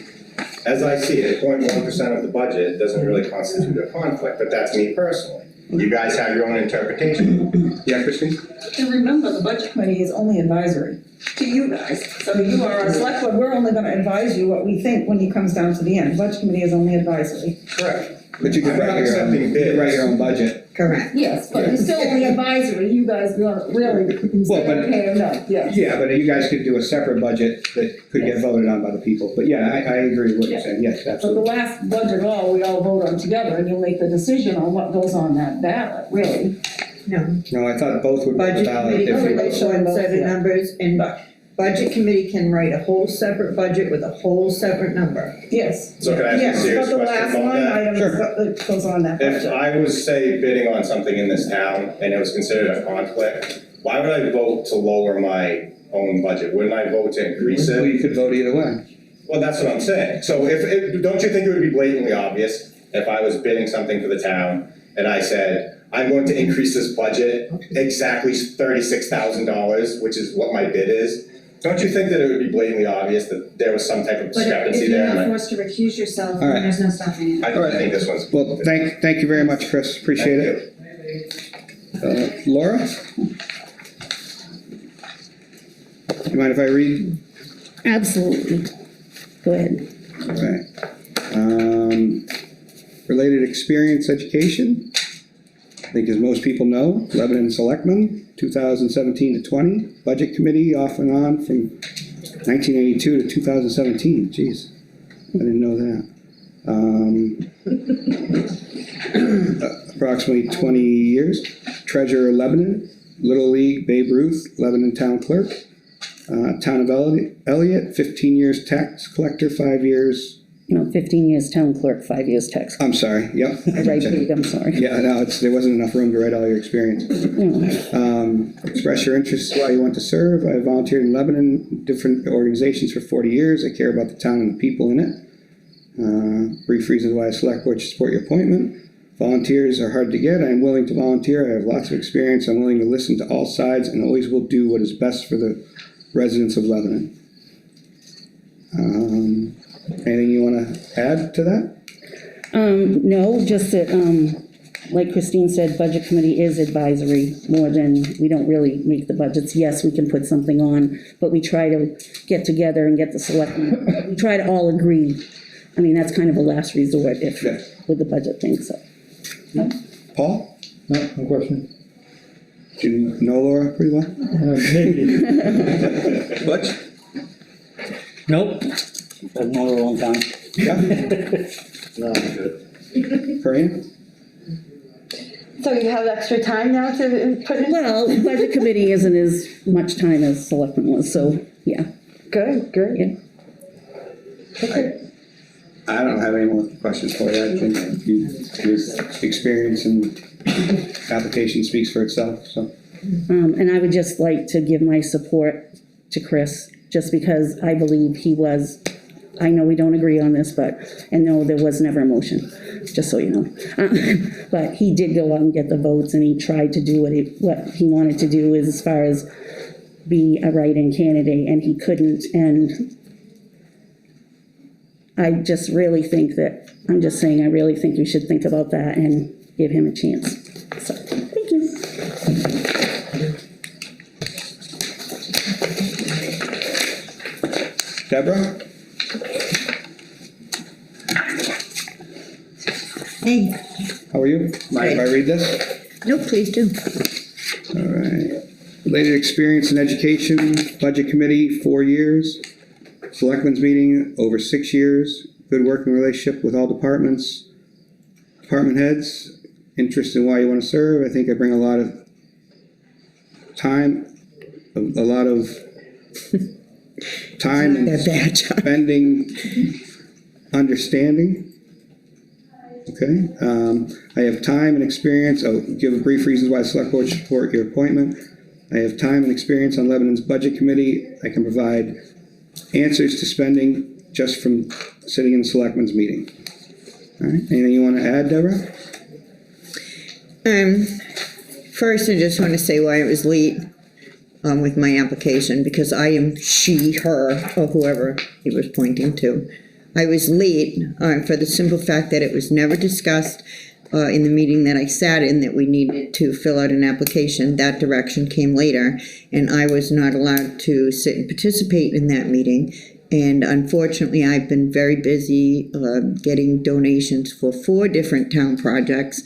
As I see it, 0.1% of the budget doesn't really constitute a conflict, but that's me personally. You guys have your own interpretation. Yeah, Christine? And remember, the budget committee is only advisory to you guys. So you are our select board, we're only gonna advise you what we think when it comes down to the end. Budget committee is only advisory. Correct. But you could I'm not write your own, accepting you could bids. write your own budget. Correct. Yes, but you're still on the advisory, you guys really, Well, but- okay, enough, yes. Yeah, but you guys could do a separate budget that could get voted on by the people. But yeah, I agree with what you're saying, yes, But the absolutely. last budget, we all vote on together, and you'll make the decision on what goes on that ballot, really. No, No, I thought both would go to budget ballot committee can differently. write one set of numbers, and budget committee can write a whole separate budget with a whole separate number. Yes. So can I ask you a Yes, serious but the question last about line that? item is Sure. what goes on that If budget. I was, say, bidding on something in this town and it was considered a conflict, why would I vote to lower my own budget? Wouldn't I vote to increase Well, it? you could vote either way. Well, that's what I'm saying. So if, don't you think it would be blatantly obvious if I was bidding something for the town and I said, I'm going to increase this budget exactly $36,000, which is what my bid is? Don't you think that it would be blatantly obvious that there was some type of But if discrepancy you're there? not forced to recuse yourself, All right. then there's no stopping it. I think this one's. Well, thank you very much, Chris, appreciate it. Laura? You mind if I read? Absolutely. Go ahead. Okay. Related experience education. I think as most people know, Lebanon Selectmen, 2017 to 20. Budget Committee off and on from 1982 to 2017. Jeez, I didn't know that. Approximately 20 years. Treasurer Lebanon, Little League, Babe Ruth, Lebanon Town Clerk. Town of Elliott, 15 years tax collector, 5 years. No, 15 years town clerk, 5 years tax. I'm sorry, yep. I write big, I'm sorry. Yeah, no, there wasn't enough room to write all your experience. Express your interest why you want to serve. I volunteered in Lebanon, different organizations for 40 years. I care about the town and the people in it. Brief reasons why a select board should support your appointment. Volunteers are hard to get. I am willing to volunteer. I have lots of experience. I'm willing to listen to all sides and always will do what is best for the residents of Lebanon. Anything you want to add to that? No, just that, like Christine said, budget committee is advisory more than, we don't really make the budgets. Yes, we can put something on, but we try to get together and get the selectmen, we try to all agree. I mean, that's kind of a last resort if, with the budget thing, so. Paul? No question. Do you know Laura pretty well? Maybe. Butch? Nope. I've known her a long time. Yeah. No, I'm good. Corinne? So you have extra time now to put in? Well, budget committee isn't as much time as selectmen was, so, yeah. Good, good. Yeah. I don't have any more questions for you. I think your experience and application speaks for itself, so. And I would just like to give my support to Chris, just because I believe he was, I know we don't agree on this, but, and no, there was never a motion, just so you know. But he did go out and get the votes, and he tried to do what he wanted to do as far as be a write-in candidate, and he couldn't, and I just really think that, I'm just saying, I really think you should think about that and give him a chance. So, thank you. Deborah? Hey, How are you? Mind if I read this? no, please do. All right. Related experience in education, budget committee, 4 years. Selectmen's meeting, over 6 years. Good working relationship with all departments. Department heads, interest in why you want to serve. I think I bring a lot of time, a lot of time and That bad, John. spending, understanding. Okay, I have time and experience. I'll give a brief reasons why the select board should support your appointment. I have time and experience on Lebanon's budget committee. I can provide answers to spending just from sitting in the selectmen's meeting. All right, anything you want to add, Deborah? First, I just want to say why I was late with my application, because I am she, her, or whoever he was pointing to. I was late for the simple fact that it was never discussed in the meeting that I sat in that we needed to fill out an application. That direction came later, and I was not allowed to sit and participate in that meeting. And unfortunately, I've been very busy getting donations for 4 different town projects.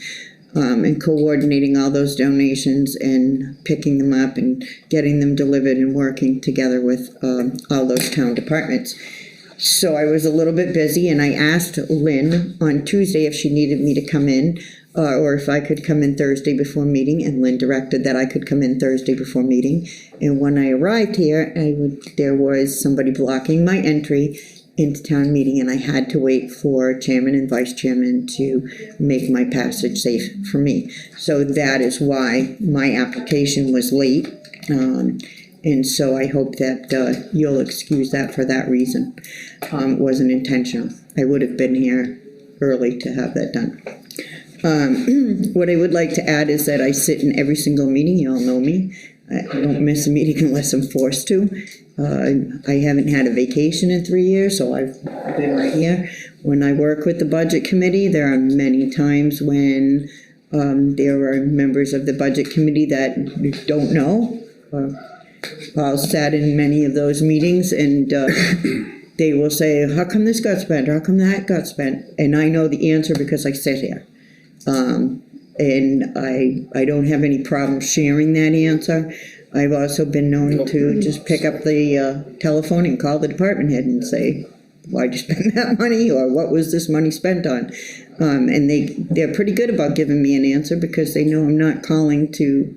and coordinating all those donations and picking them up and getting them delivered and working together with all those town departments. So I was a little bit busy, and I asked Lynn on Tuesday if she needed me to come in, or if I could come in Thursday before meeting, and Lynn directed that I could come in Thursday before meeting. And when I arrived here, there was somebody blocking my entry into town meeting, and I had to wait for chairman and vice chairman to make my passage safe for me. So that is why my application was late. And so I hope that you'll excuse that for that reason. It wasn't intentional. I would have been here early to have that done. What I would like to add is that I sit in every single meeting. You all know me. I don't miss a meeting unless I'm forced to. I haven't had a vacation in 3 years, so I've been right here. When I work with the budget committee, there are many times when there are members of the budget committee that don't know. I'll sat in many of those meetings, and they will say, how come this got spent? How come that got spent? And I know the answer because I sit here. And I don't have any problem sharing that answer. I've also been known to just pick up the telephone and call the department head and say, why'd you spend that money, or what was this money spent on? And they're pretty good about giving me an answer because they know I'm not calling to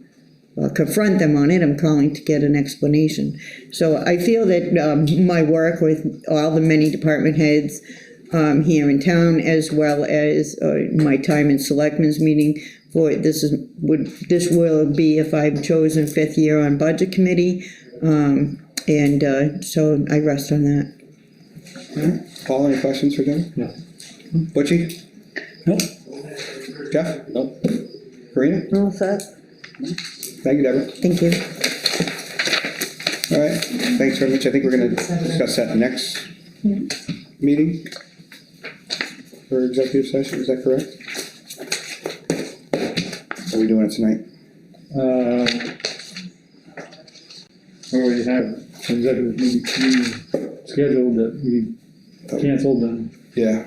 confront them on it. I'm calling to get an explanation. So I feel that my work with all the many department heads here in town, as well as my time in Selectmen's meeting, this will be if I'm chosen 5th year on budget committee, and so I rest on that. All right. Paul, any questions for Devin? No. Butchie? Nope. Jeff? Nope. Karina? All set. Thank you, Devin. Thank you. All right, thanks very much. I think we're gonna discuss that next meeting for executive session, is that correct? Or are we doing it tonight? We have an executive meeting scheduled that we canceled and. Yeah.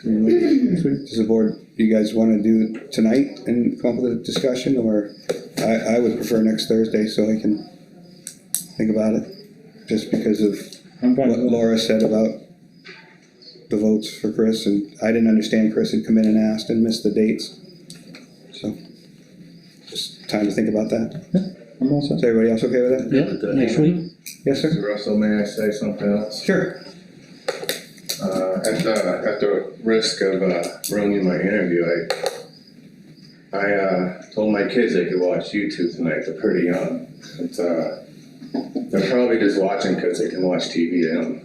Does the board, do you guys wanna do it tonight and come up with a discussion, or I would prefer next Thursday so I can think about it, just because of what Laura said about the votes for Chris, and I didn't understand Chris had come in and asked and missed the dates. So, just time to think about that. Yeah, I'm all set. Is everybody else okay with that? Yeah, next week. Yes, sir? Mr. Russell, may I say something else? Sure. At the risk of ruining my interview, I told my kids they could watch YouTube tonight. They're pretty young. They're probably just watching because they can watch TV. They don't.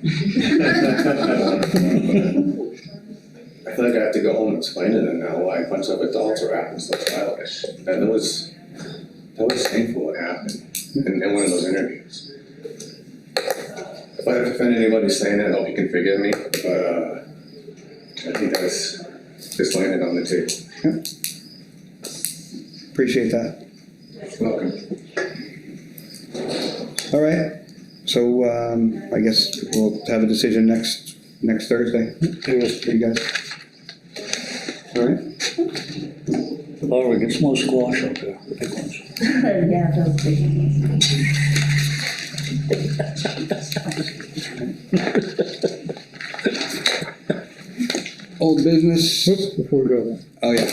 I feel like I have to go home and explain to them now why a bunch of adults are acting so childish. And that was painful what happened in one of those interviews. If I offend anybody saying that, I hope you can forgive me, but I think that's just laying it on the table. Yeah. Appreciate that. You're welcome. All right, so I guess we'll have a decision next Thursday for you guys. All right? Laura, get some more squash up there, the big ones. Yeah, those big ones. Old business. Oops, before we go there. Oh, yeah.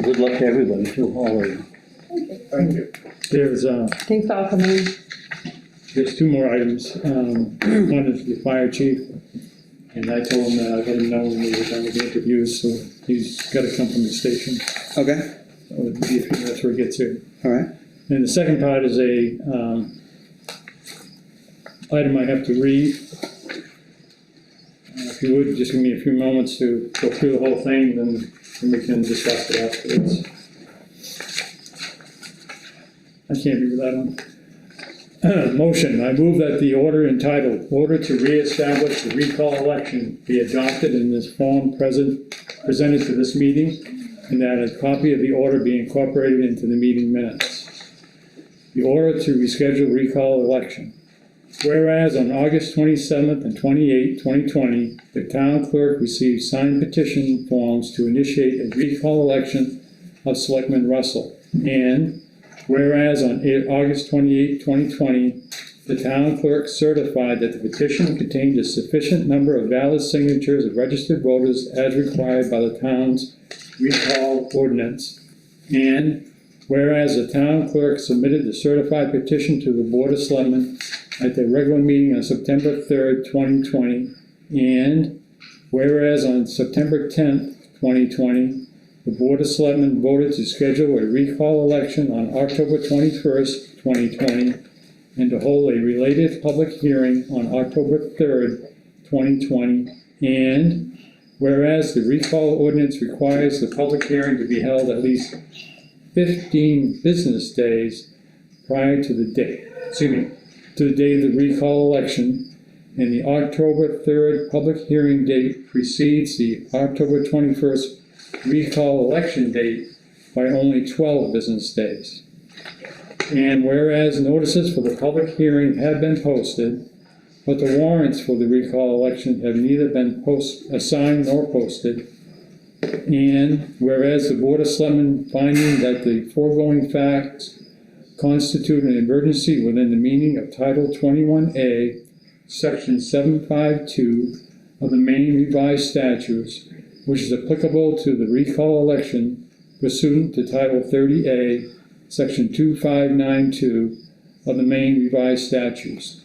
Good luck to everybody, too, all of you. Thank you. There's, Thanks for all coming in. there's 2 more items. One is the fire chief, and I told him that I'd let him know when we were done with the interviews, so he's gotta come from the station. Okay, So it'd be a few minutes where he gets here. all right. And the second part is a item I have to read. If you would, just give me a few moments to go through the whole thing, then we can discuss it afterwards. I can't read that one. Motion, I move that the order entitled, Order to Reestablish the Recall Election be adopted in this form presented to this meeting, and that a copy of the order be incorporated into the meeting minutes. The order to reschedule recall election. Whereas on August 27th and 28th, 2020, the town clerk received signed petition forms to initiate a recall election of Selectman Russell. And whereas on August 28th, 2020, the town clerk certified that the petition contained a sufficient number of valid signatures of registered voters as required by the town's recall ordinance. And whereas the town clerk submitted the certified petition to the Board of Selectmen at their regular meeting on September 3rd, 2020, and whereas on September 10th, 2020, the Board of Selectmen voted to schedule a recall election on October 21st, 2020, and to hold a related public hearing on October 3rd, 2020, and whereas the recall ordinance requires the public hearing to be held at least 15 business days prior to the date, to the date of the recall election, and the October 3rd public hearing date precedes the October 21st recall election date by only 12 business days. And whereas notices for the public hearing have been posted, but the warrants for the recall election have neither been assigned nor posted, and whereas the Board of Selectmen finding that the foregoing facts constitute an emergency within the meaning of Title 21A, Section 752 of the Maine Revised Statutes, which is applicable to the recall election pursuant to Title 30A, Section 2592 of the Maine Revised Statutes.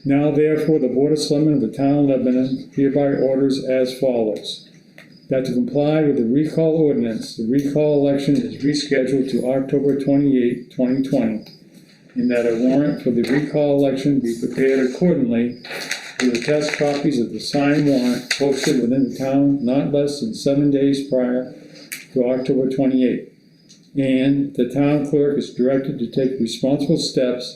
Now therefore, the Board of Selectmen of the Town of Lebanon hereby orders as follows: that to comply with the recall ordinance, the recall election is rescheduled to October 28, 2020, and that a warrant for the recall election be prepared accordingly, with the test copies of the signed warrant posted within the town not less than 7 days prior to October 28. And the town clerk is directed to take responsible steps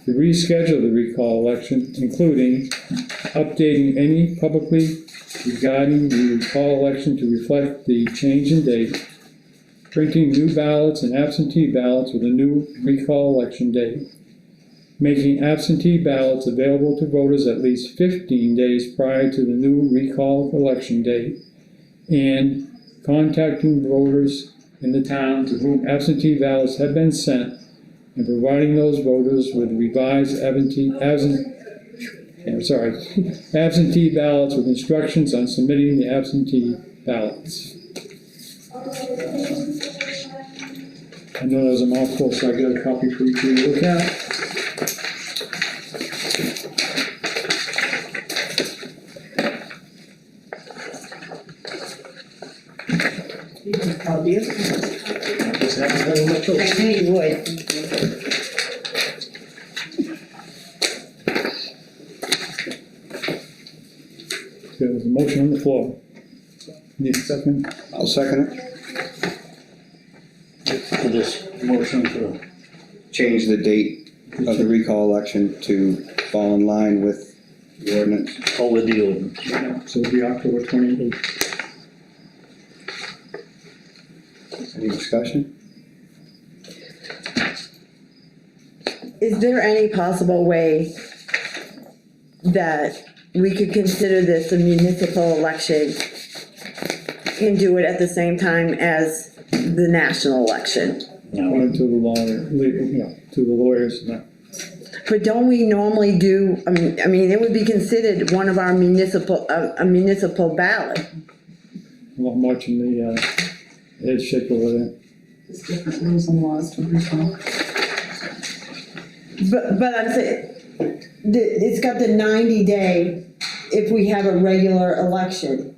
to reschedule the recall election, including updating any publicly regarding the recall election to reflect the change in date, printing new ballots and absentee ballots with a new recall election date, making absentee ballots available to voters at least 15 days prior to the new recall election date, and contacting voters in the town to whom absentee ballots have been sent and providing those voters with revised absentee ballots with instructions on submitting the absentee ballots. I know that was a mouthful, so I got a copy for you to look at. I knew you would. There's a motion on the floor. Need a second? I'll second it. For this motion to, Change the date of the recall election to fall in line with the ordinance. over the ordinance. So it'll be October 28th. Any discussion? Is there any possible way that we could consider this a municipal election and do it at the same time as the national election? According to the lawyers, no. But don't we normally do, I mean, it would be considered one of our municipal, a municipal ballot. I'm not watching the head shake over there. There's different rules and laws to recall. But I'm saying, it's got the 90-day if we have a regular election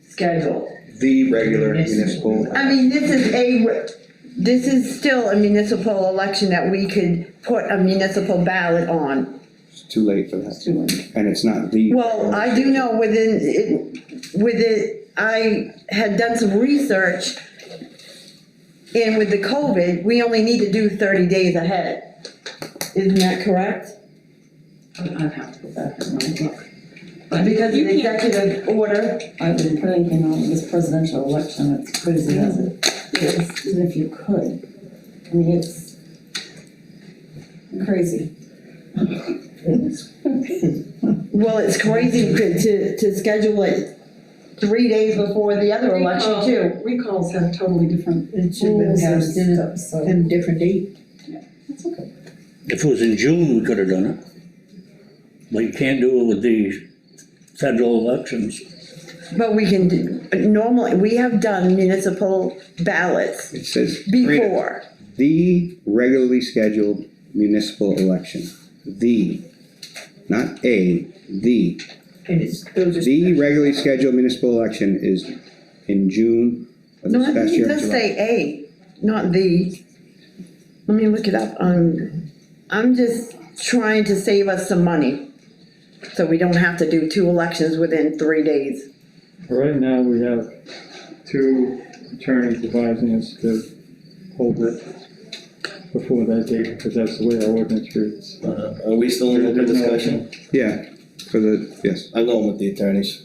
scheduled. The regular municipal. I mean, this is still a municipal election that we could put a municipal ballot on. It's too late for that. And it's not the. Well, I do know with it, I had done some research, and with the COVID, we only need to do 30 days ahead. Isn't that correct? I'd have to go back and look. Because of the executive order. I wouldn't put anything on this presidential election, it's crazy as it is, even if you could. I mean, it's crazy. Well, it's crazy to schedule it 3 days before the other election too. Recalls have totally different It should have been rules and passed in stuff, so. a different date. It's okay. If it was in June, we could have done it. But you can't do it with the federal elections. But we can, normally, we have done municipal ballots It says. before. The regularly scheduled municipal election. The, not a, the. And it's, those are. The regularly scheduled municipal election is in June of No, this it past year. does say A, not the. Let me look it up. I'm just trying to save us some money. So we don't have to do 2 elections within 3 days. Right now, we have 2 attorneys advising us to hold it before that date, because that's the way our ordinance reads. Are we still in open discussion? Yeah, yes. I'm going with the attorneys.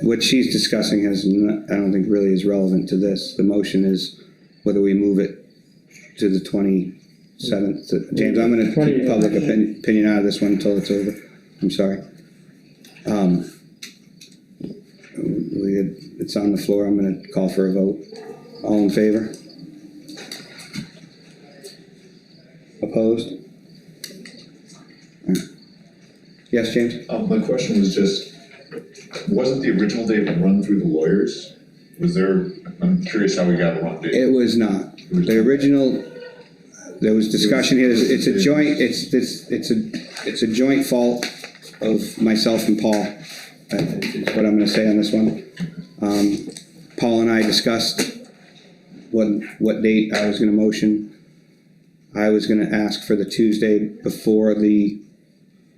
What she's discussing has, I don't think really is relevant to this. The motion is whether we move it to the 27th. James, I'm gonna keep public opinion out of this one until it's over. I'm sorry. It's on the floor. I'm gonna call for a vote. All in favor? Opposed? Yes, James? My question was just, wasn't the original date run through the lawyers? Was there, I'm curious how we got a wrong date. It was not. The original, there was discussion here, it's a joint, it's a joint fault of myself and Paul. Is what I'm gonna say on this one. Paul and I discussed what date I was gonna motion. I was gonna ask for the Tuesday before the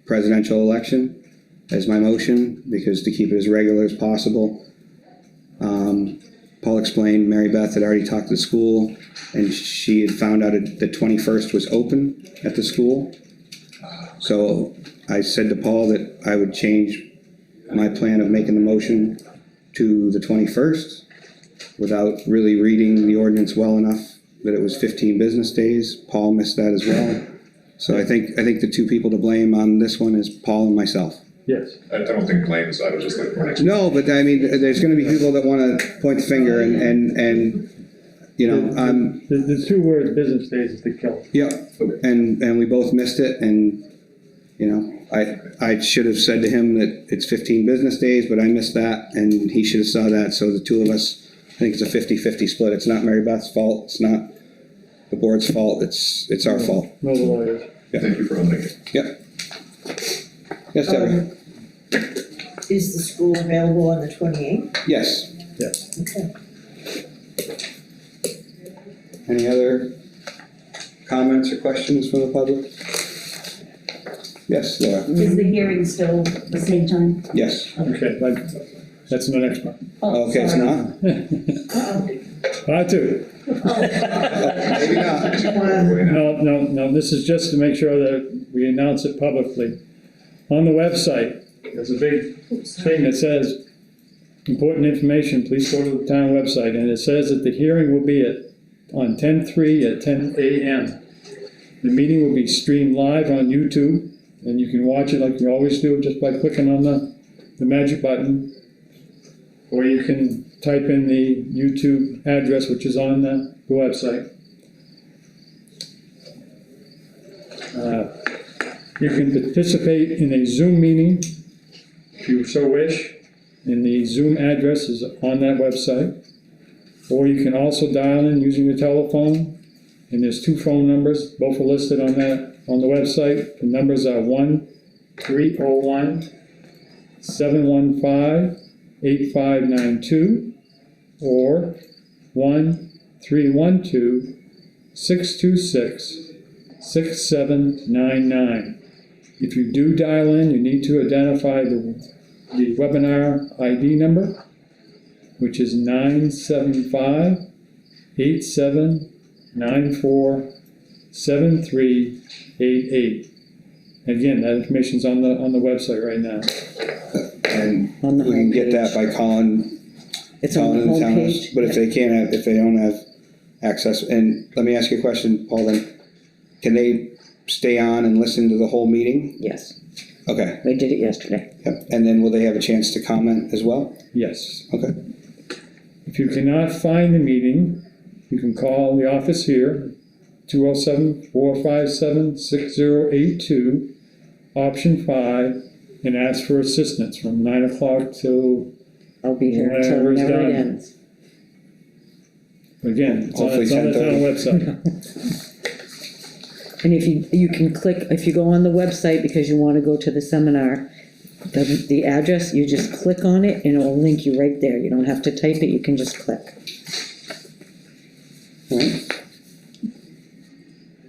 presidential election as my motion, because to keep it as regular as possible. Paul explained Mary Beth had already talked to the school, and she had found out the 21st was open at the school. So I said to Paul that I would change my plan of making the motion to the 21st without really reading the ordinance well enough that it was 15 business days. Paul missed that as well. So I think the 2 people to blame on this one is Paul and myself. Yes. I don't think blame is, I was just looking for an explanation. No, but I mean, there's gonna be people that wanna point the finger and, you know, The 2 words business days is the kill. yeah, and we both missed it, and, you know, I should have said to him that it's 15 business days, but I missed that, and he should have saw that, so the 2 of us, I think it's a 50-50 split. It's not Mary Beth's fault, it's not the board's fault, it's our fault. No, the lawyers. Yeah. Thank you for owning it. Yep. Yes, Deborah? Is the school available on the 28th? Yes. Yes. Okay. Any other comments or questions from the public? Yes, Laura? Is the hearing still the same time? Yes. Okay, that's the next one. Oh, Okay, it's sorry. not? I too. Maybe not. No, this is just to make sure that we announce it publicly. On the website, there's a big thing that says, important information, please go to the town website, and it says that the hearing will be on 10/3 at 10 a.m. The meeting will be streamed live on YouTube, and you can watch it like you always do, just by clicking on the magic button, or you can type in the YouTube address, which is on the website. You can participate in a Zoom meeting if you so wish, and the Zoom address is on that website. Or you can also dial in using your telephone, and there's 2 phone numbers, both are listed on the website. The numbers are 1-301-715-8592 or 1-312-626-6799. If you do dial in, you need to identify the webinar ID number, which is 975-8794-7388. Again, that information's on the website right now. And we can get that by calling. It's on the homepage. But if they don't have access, and let me ask you a question, Paul, then, can they stay on and listen to the whole meeting? Yes, Okay, we did it yesterday. yep, and then will they have a chance to comment as well? Yes. Okay, If you cannot find the meeting, you can call the office here, 207-457-6082, option 5, and ask for assistance from 9 o'clock till, I'll be here until Whenever it's whenever it done. ends. again, it's on Hopefully it's on the town 10:30. website. And if you can click, if you go on the website because you wanna go to the seminar, the address, you just click on it and it'll link you right there. You don't have to type it, you can just click. all right.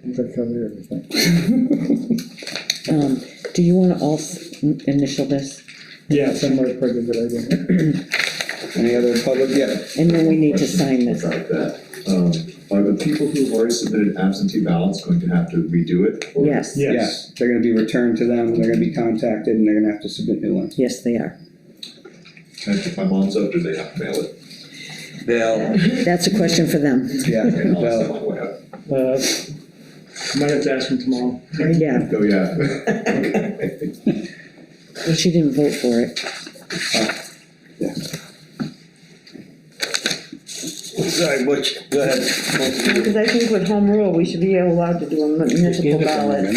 I think I covered everything. Do you wanna also initial this? Yeah, somebody probably did a good idea. Any other public, yeah, And then we need to sign this. About that, are the people who have already submitted absentee ballots going to have to redo it? or- Yes, yeah, they're gonna be returned to them, they're gonna be contacted, and they're gonna have to submit new ones. yes, they are. Can I pick my mom's up, or do they have to mail it? That's a question for them. Yeah, Okay, I'll well, send my way up. Might have to ask him tomorrow. Yeah, Oh, yeah. well, she didn't vote for it. yeah. Sorry, Butch, go ahead. Because I think with home rule, we should be allowed to do a municipal ballot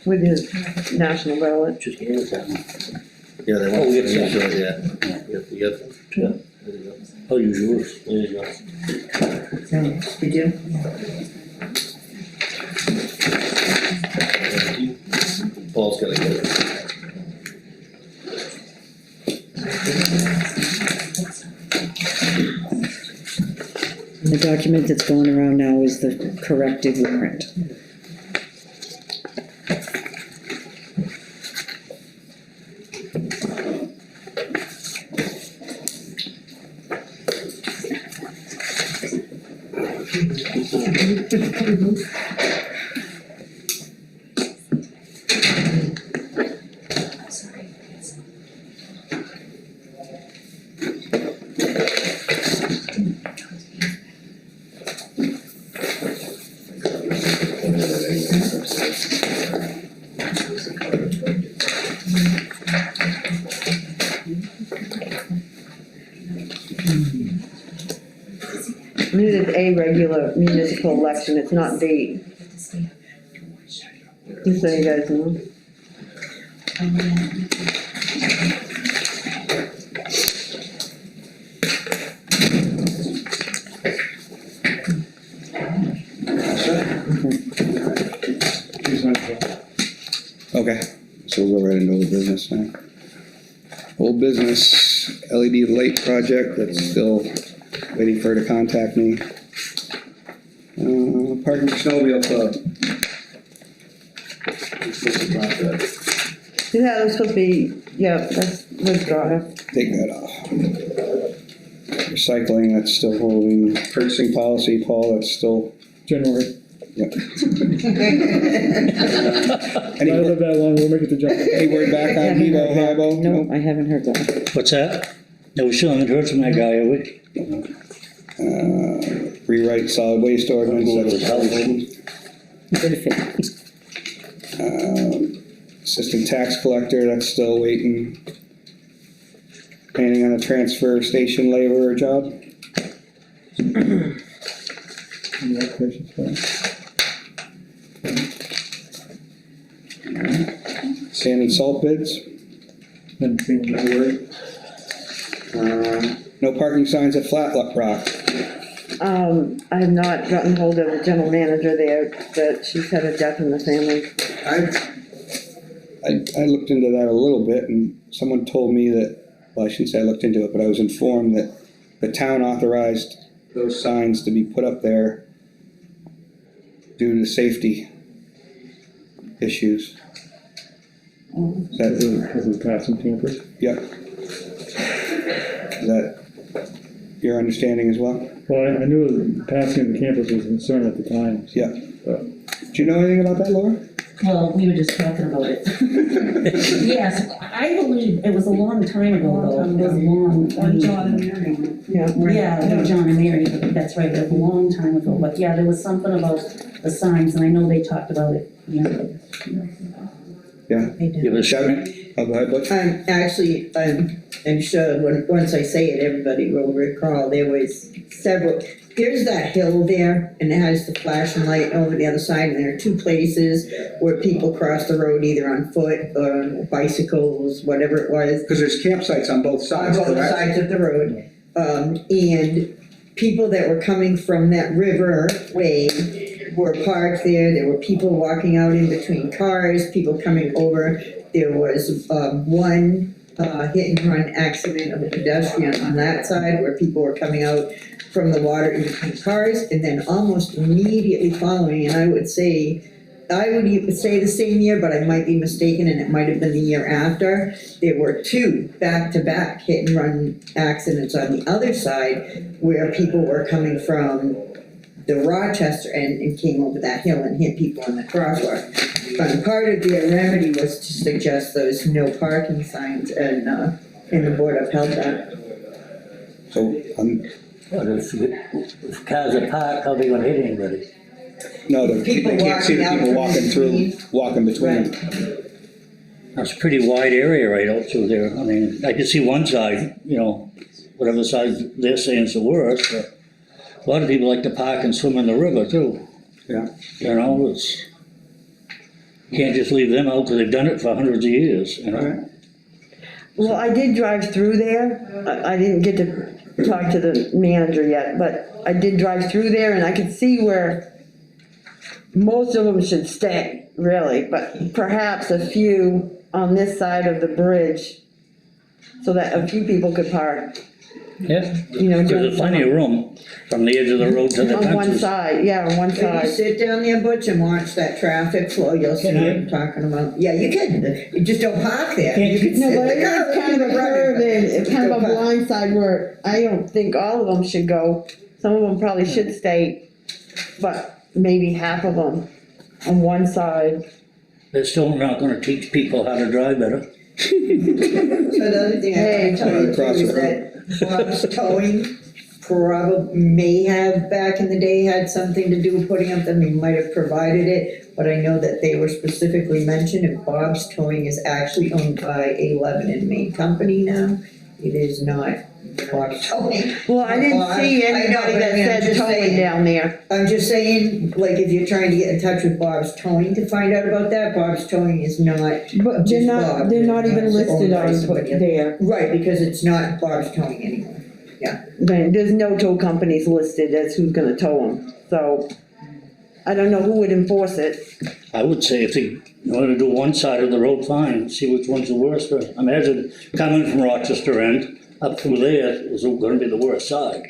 with his national ballot. Just hand it to me. Yeah, they want. Oh, yes, yeah. Sure, yeah. You got them? Yeah. There you go. I'll use yours. There you go. Did you? Paul's gonna get it. The document that's going around now is the corrected warrant. I mean, it's a regular municipal election, it's not the, just so you guys know. Okay, so we'll go right into old business now. Old business, LED light project, that's still waiting for her to contact me. Parking snowmobile club. Yeah, it was supposed to be, yeah, that's withdraw. Take that off. Recycling, that's still holding. Purchasing policy, Paul, that's still, January. yep. Not live that long, we'll make it to January. Any word back on Hebo, Hibo? No, I haven't heard that. What's that? No, we still haven't heard from that guy, have we? Rewrite solid waste ordinance. Go to his house. Good fit. Assistant tax collector, that's still waiting. Anything on the transfer station laborer job? Any other questions for him? Sand and salt bids? Then between the word. No parking signs at Flat Rock. I have not gotten hold of the general manager there, but she's had a death in the family. I looked into that a little bit, and someone told me that, well, I shouldn't say I looked into it, but I was informed that the town authorized those signs to be put up there due to safety issues. Is that, Because of passing campers. yep. Is that your understanding as well? Well, I knew the passing of the campers was a concern at the time. Yeah. But Do you know anything about that, Laura? Well, we were just talking about it. Yes, I believe it was a long time ago, though. It was long. John and Mary. Yeah, John and Mary, that's right, it was a long time ago, but yeah, there was something about the signs, and I know they talked about it, yeah. Yeah. Give us Oh, go ahead, Butch. I'm sure once I say it, everybody will recall, there was there's that hill there, and it has the flashing light over the other side, and there are two places where people cross the road either on foot or on bicycles, whatever it was. Because there's campsites on both sides, On both correct? sides of the road. And people that were coming from that river way were parked there. There were people walking out in between cars, people coming over. There was one hit and run accident of a pedestrian on that side where people were coming out from the water in between cars. And then almost immediately following, and I would even say the same year, but I might be mistaken, and it might have been the year after, there were two back-to-back hit and run accidents on the other side where people were coming from the Rochester end and came over that hill and hit people in the crosswalk. But part of their remedy was to suggest those no parking signs, and the board upheld that. So, But if cars are parked, how are they gonna hit anybody? no, they can't see the people walking between them. That's a pretty wide area right out through there. I mean, I can see one side, whatever side they're saying is the worst, but a lot of people like to park and swim in the river too. Yeah. You can't just leave them out because they've done it for hundreds of years, Well, I did drive through there. I didn't get to talk to the manager yet, but I did drive through there, and I could see where most of them should stay, really, but perhaps a few on this side of the bridge so that a few people could park. Yeah, because there's plenty of room from the edge of the road to the fences. On one side, yeah, on one If side. you sit down there, Butch, and watch that traffic flow, you'll see what I'm talking about. Yeah, you can, you just don't park there. You can No, sit but in it the car is kind of a curve and it's kind of a Just don't blind side where I don't think all of them should go. Some of them probably should stay, but maybe half of them on one side. They're still not gonna teach people how to drive better. Another thing I can tell you too is that Bob's Towing may have back in the day had something to do with putting up them, he might have provided it, but I know that they were specifically mentioned, and Bob's Towing is actually owned by a Lebanon made company now. It is not Bob's Towing. Well, I didn't see anybody that said towing down there. I'm just saying, like, if you're trying to get in touch with Bob's Towing to find out about that, Bob's Towing is not But just Bob. they're not even It's listed owned by on somebody else. there. Right, because it's not Bob's Towing anymore. There's no tow companies listed as who's gonna tow them, so I don't know who would enforce it. I would say if they want to do one side of the road, fine, see which one's the worst. But imagine coming from Rochester end, up through there is gonna be the worst side.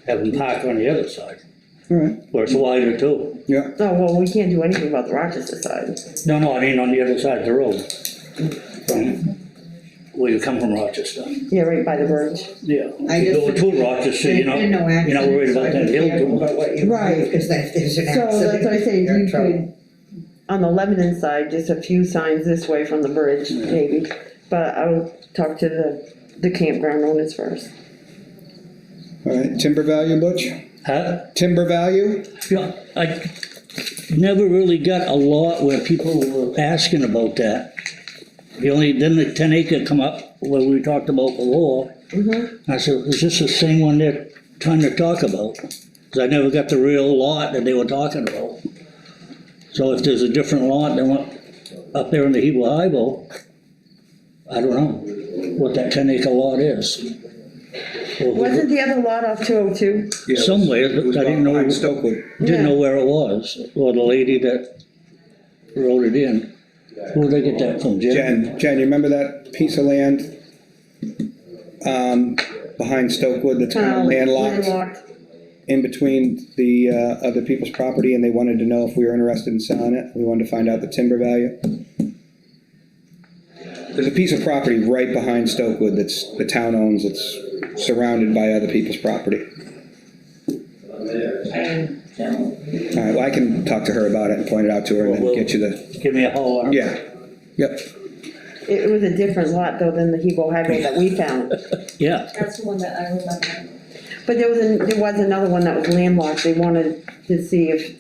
Have them park on the other side, Alright, where it's wider too. yeah. Oh, well, we can't do anything about the Rochester side. No, I mean on the other side of the road. From where you come from Rochester. Yeah, right by the bridge. Yeah. I You just- go to Rochester, you're not worried about that hill too much. About what you Right. because if there's an So accident. that's what I say, you're in you trouble. could, on the Lebanon side, just a few signs this way from the bridge, maybe. But I'll talk to the campground owners first. Alright, timber value, Butch? Huh? Timber value? Yeah, I never really got a lot where people were asking about that. Then the 10 acre come up where we talked about before. I said, is this the same one they're trying to talk about? Because I never got the real lot that they were talking about. So if there's a different lot than what up there in the Hebo, I don't know what that 10 acre lot is. Wasn't the other lot off 202? Yeah, Somewhere, it was I didn't know. behind Stokewood. Didn't know where it was, or the lady that wrote it in. Who did I get that from, Jen? Jen, you remember that piece of land, behind Stokewood that's kind of landlocked? In between the, other people's property, and they wanted to know if we were interested in selling it, we wanted to find out the timber value. There's a piece of property right behind Stokewood that's, the town owns, it's surrounded by other people's property. Yeah. Alright, well, I can talk to her about it and point it out to her and then Well, get you the, Give me a holler. yeah, yep. It was a different lot though than the Hebo Highway that we found. Yeah, That's the one that I remember. But there was another one that was landlocked, they wanted to see if,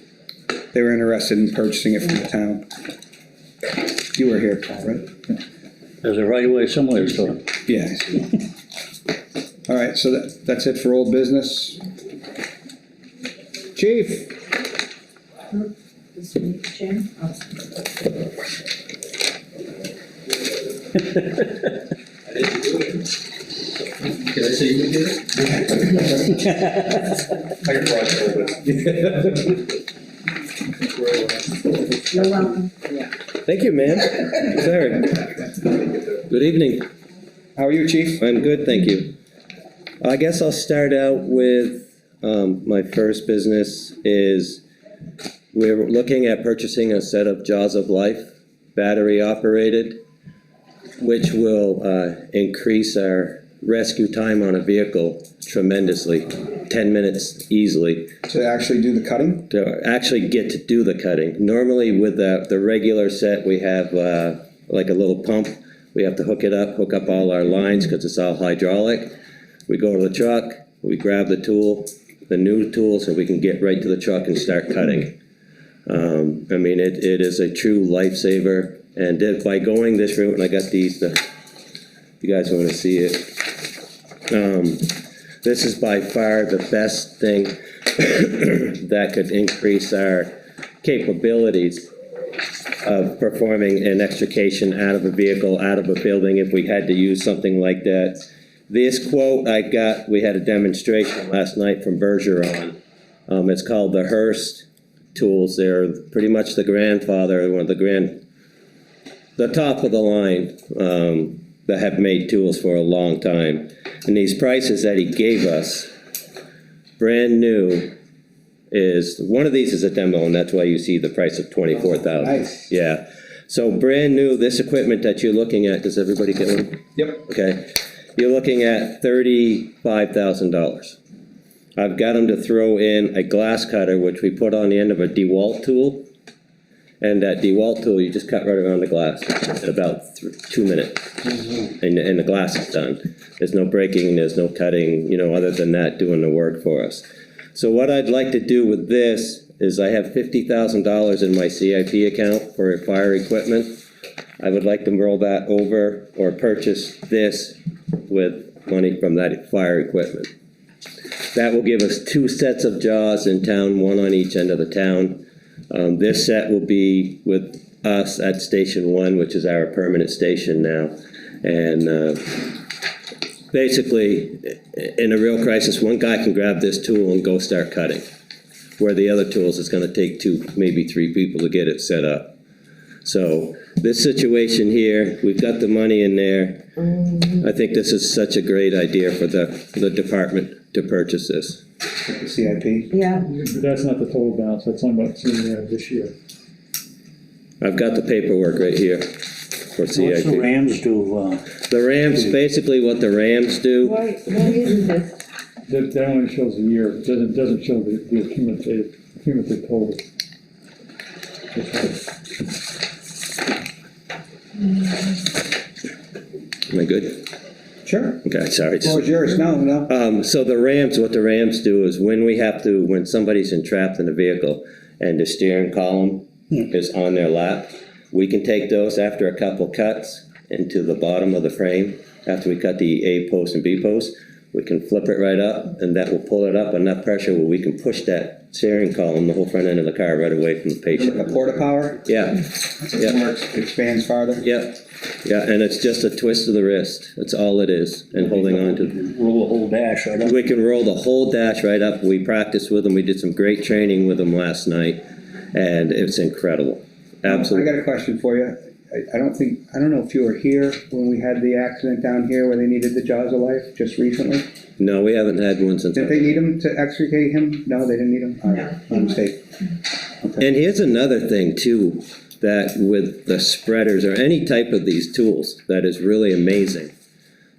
They were interested in purchasing it from the town. You were here, Paul, right? there's a right of way somewhere, so. Yeah. Alright, so that's it for old business. Chief? Jim? Can I say you did it? I can watch it. You're welcome. Thank you, ma'am. Sir. Good evening. How are you, Chief? I'm good, thank you. I guess I'll start out with, my first business is we're looking at purchasing a set of Jaws of Life, battery operated, which will, increase our rescue time on a vehicle tremendously, 10 minutes easily. To actually do the cutting? To actually get to do the cutting. Normally with the regular set, we have like a little pump. We have to hook up all our lines because it's all hydraulic. We go to the truck, we grab the tool, the new tool, so we can get right to the truck and start cutting. I mean, it is a true lifesaver. And by going this route, and I got these, you guys want to see it. This is by far the best thing that could increase our capabilities of performing an extrication out of a vehicle, out of a building, if we had to use something like that. This quote I got, we had a demonstration last night from Bergeron. It's called the Hearst tools. They're pretty much the grandfather, one of the top of the line that have made tools for a long time. And these prices that he gave us, brand new, is, one of these is a demo, and that's why you see the price of $24,000. Nice. Yeah. So brand new, this equipment that you're looking at, does everybody get one? Yep. Okay. You're looking at $35,000. I've got them to throw in a glass cutter, which we put on the end of a DeWalt tool. And that DeWalt tool, you just cut right around the glass in about 2 minutes. And the glass is done. There's no breaking, there's no cutting, other than that, doing the work for us. So what I'd like to do with this is I have $50,000 in my CIP account for fire equipment. I would like to roll that over or purchase this with money from that fire equipment. That will give us 2 sets of jaws in town, 1 on each end of the town. This set will be with us at Station 1, which is our permanent station now. And basically, in a real crisis, one guy can grab this tool and go start cutting, where the other tools, it's going to take 2, maybe 3 people to get it set up. So this situation here, we've got the money in there. I think this is such a great idea for the department to purchase this. The CIP? yeah. But that's not the total balance, that's only what's in there this year. I've got the paperwork right here for CIP. What's the Rams do? The Rams, basically what the Rams do, Why isn't this? That only shows a year, it doesn't show the cumulative total. am I good? Sure. Okay, sorry. The floor is yours. No. So the Rams, what the Rams do is when somebody's entrapped in a vehicle and the steering column is on their lap, we can take those after a couple cuts into the bottom of the frame. After we cut the A post and B post, we can flip it right up, and that will pull it up enough pressure where we can push that steering column, the whole front end of the car, right away from the patient. A porta power? Yeah. Yeah. Expands farther? Yep. Yeah, and it's just a twist of the wrist. That's all it is, and holding on to. Roll the whole dash right up. We can roll the whole dash right up. We practiced with them. We did some great training with them last night, and it's incredible. Absolutely. I got a question for you. I don't know if you were here when we had the accident down here where they needed the Jaws of Life just recently? No, we haven't had one since. Did they need him to extricate him? No, they didn't need him? All right, my mistake. Okay. And here's another thing too, that with the spreaders or any type of these tools, that is really amazing.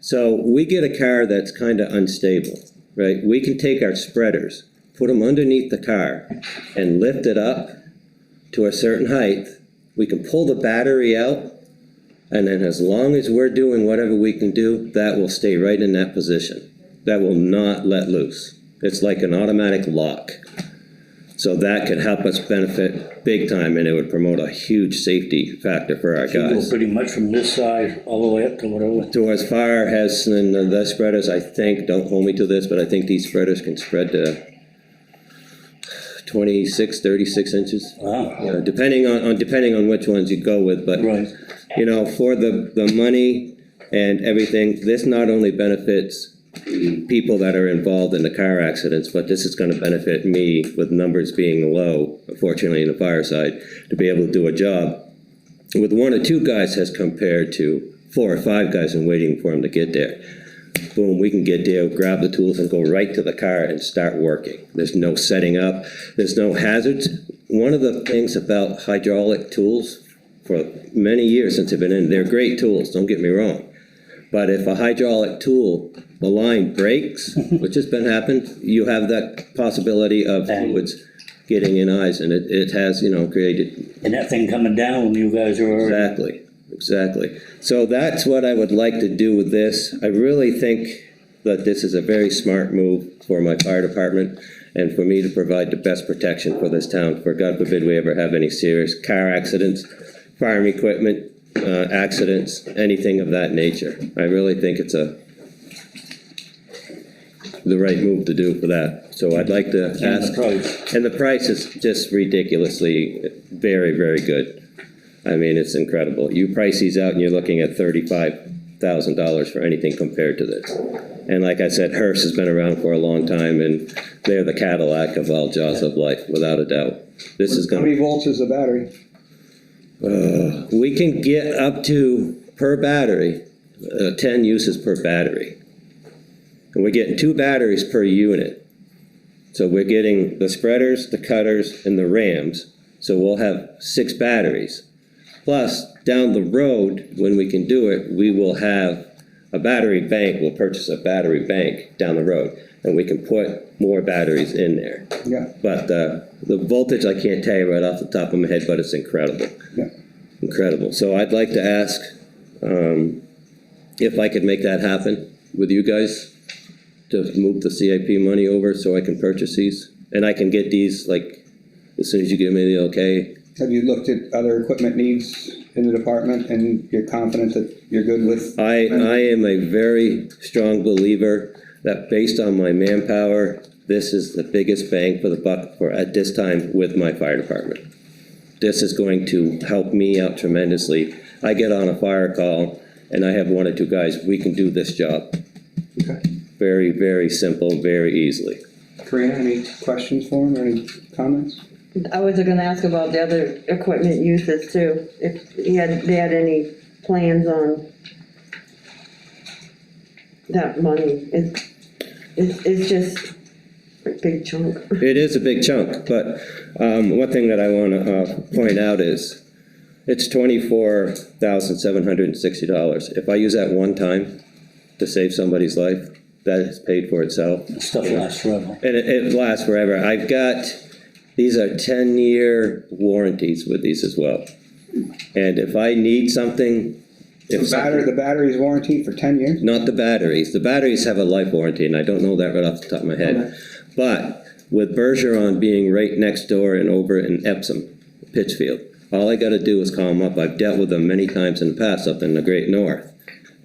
So we get a car that's kind of unstable, right? We can take our spreaders, put them underneath the car and lift it up to a certain height, we can pull the battery out, and then as long as we're doing whatever we can do, that will stay right in that position. That will not let loose. It's like an automatic lock. So that could help us benefit big time, and it would promote a huge safety factor for our So you go guys. pretty much from this side all the way up to whatever. To as far as, and the spreaders, I think, don't hold me to this, but I think these spreaders can spread to 26, 36 inches. Wow. Depending on which ones you go with, but, Right. you know, for the money and everything, this not only benefits the people that are involved in the car accidents, but this is gonna benefit me with numbers being low, unfortunately, in the fire side, to be able to do a job with 1 or 2 guys as compared to 4 or 5 guys and waiting for them to get there. Boom, we can get there, grab the tools and go right to the car and start working. There's no setting up, there's no hazards. One of the things about hydraulic tools, for many years since I've been in, they're great tools, don't get me wrong. But if a hydraulic tool, the line breaks, which has been happened, you have that possibility of fluids getting in eyes, and it has, created. And that thing coming down when you guys are already. Exactly. So that's what I would like to do with this. I really think that this is a very smart move for my fire department and for me to provide the best protection for this town, for God forbid we ever have any serious car accidents, farm equipment, accidents, anything of that nature. I really think it's the right move to do for that. So I'd like to ask. And the price is just ridiculously very, very good. I mean, it's incredible. You price these out and you're looking at $35,000 for anything compared to this. And like I said, Hearst has been around for a long time, and they're the Cadillac of all jaws of life, without a doubt. This is How gonna. many volts is the battery? We can get up to, per battery, 10 uses per battery. And we're getting 2 batteries per unit. So we're getting the spreaders, the cutters, and the rams. So we'll have 6 batteries. Plus, down the road, when we can do it, we will have a battery bank. We'll purchase a battery bank down the road, and we can put more batteries in there. Yeah. But the voltage, I can't tell you right off the top of my head, but it's incredible. Yeah. Incredible. So I'd like to ask if I could make that happen with you guys, to move the CIP money over so I can purchase these. And I can get these, like, as soon as you give me the okay. Have you looked at other equipment needs in the department, and you're confident that you're good with? I am a very strong believer that based on my manpower, this is the biggest bang for the buck for at this time with my fire department. This is going to help me out tremendously. I get on a fire call and I have 1 or 2 guys, we can do this job. Okay. Very, very simple, very easily. Karina, any questions for him, or any comments? I was gonna ask about the other equipment uses too, if they had any plans on that money. It's just a big chunk. It is a big chunk, but one thing that I want to point out is it's $24,760. If I use that one time to save somebody's life, that is paid for itself. Stuff lasts forever. And it lasts forever. I've got, these are 10-year warranties with these as well. And if I need something, The battery's warranted for 10 years? Not the batteries. The batteries have a life warranty, and I don't know that right off the top of my head. Okay. But with Bergeron being right next door and over in Epsom, Pittsfield, all I gotta do is call them up. I've dealt with them many times in the past up in the Great North.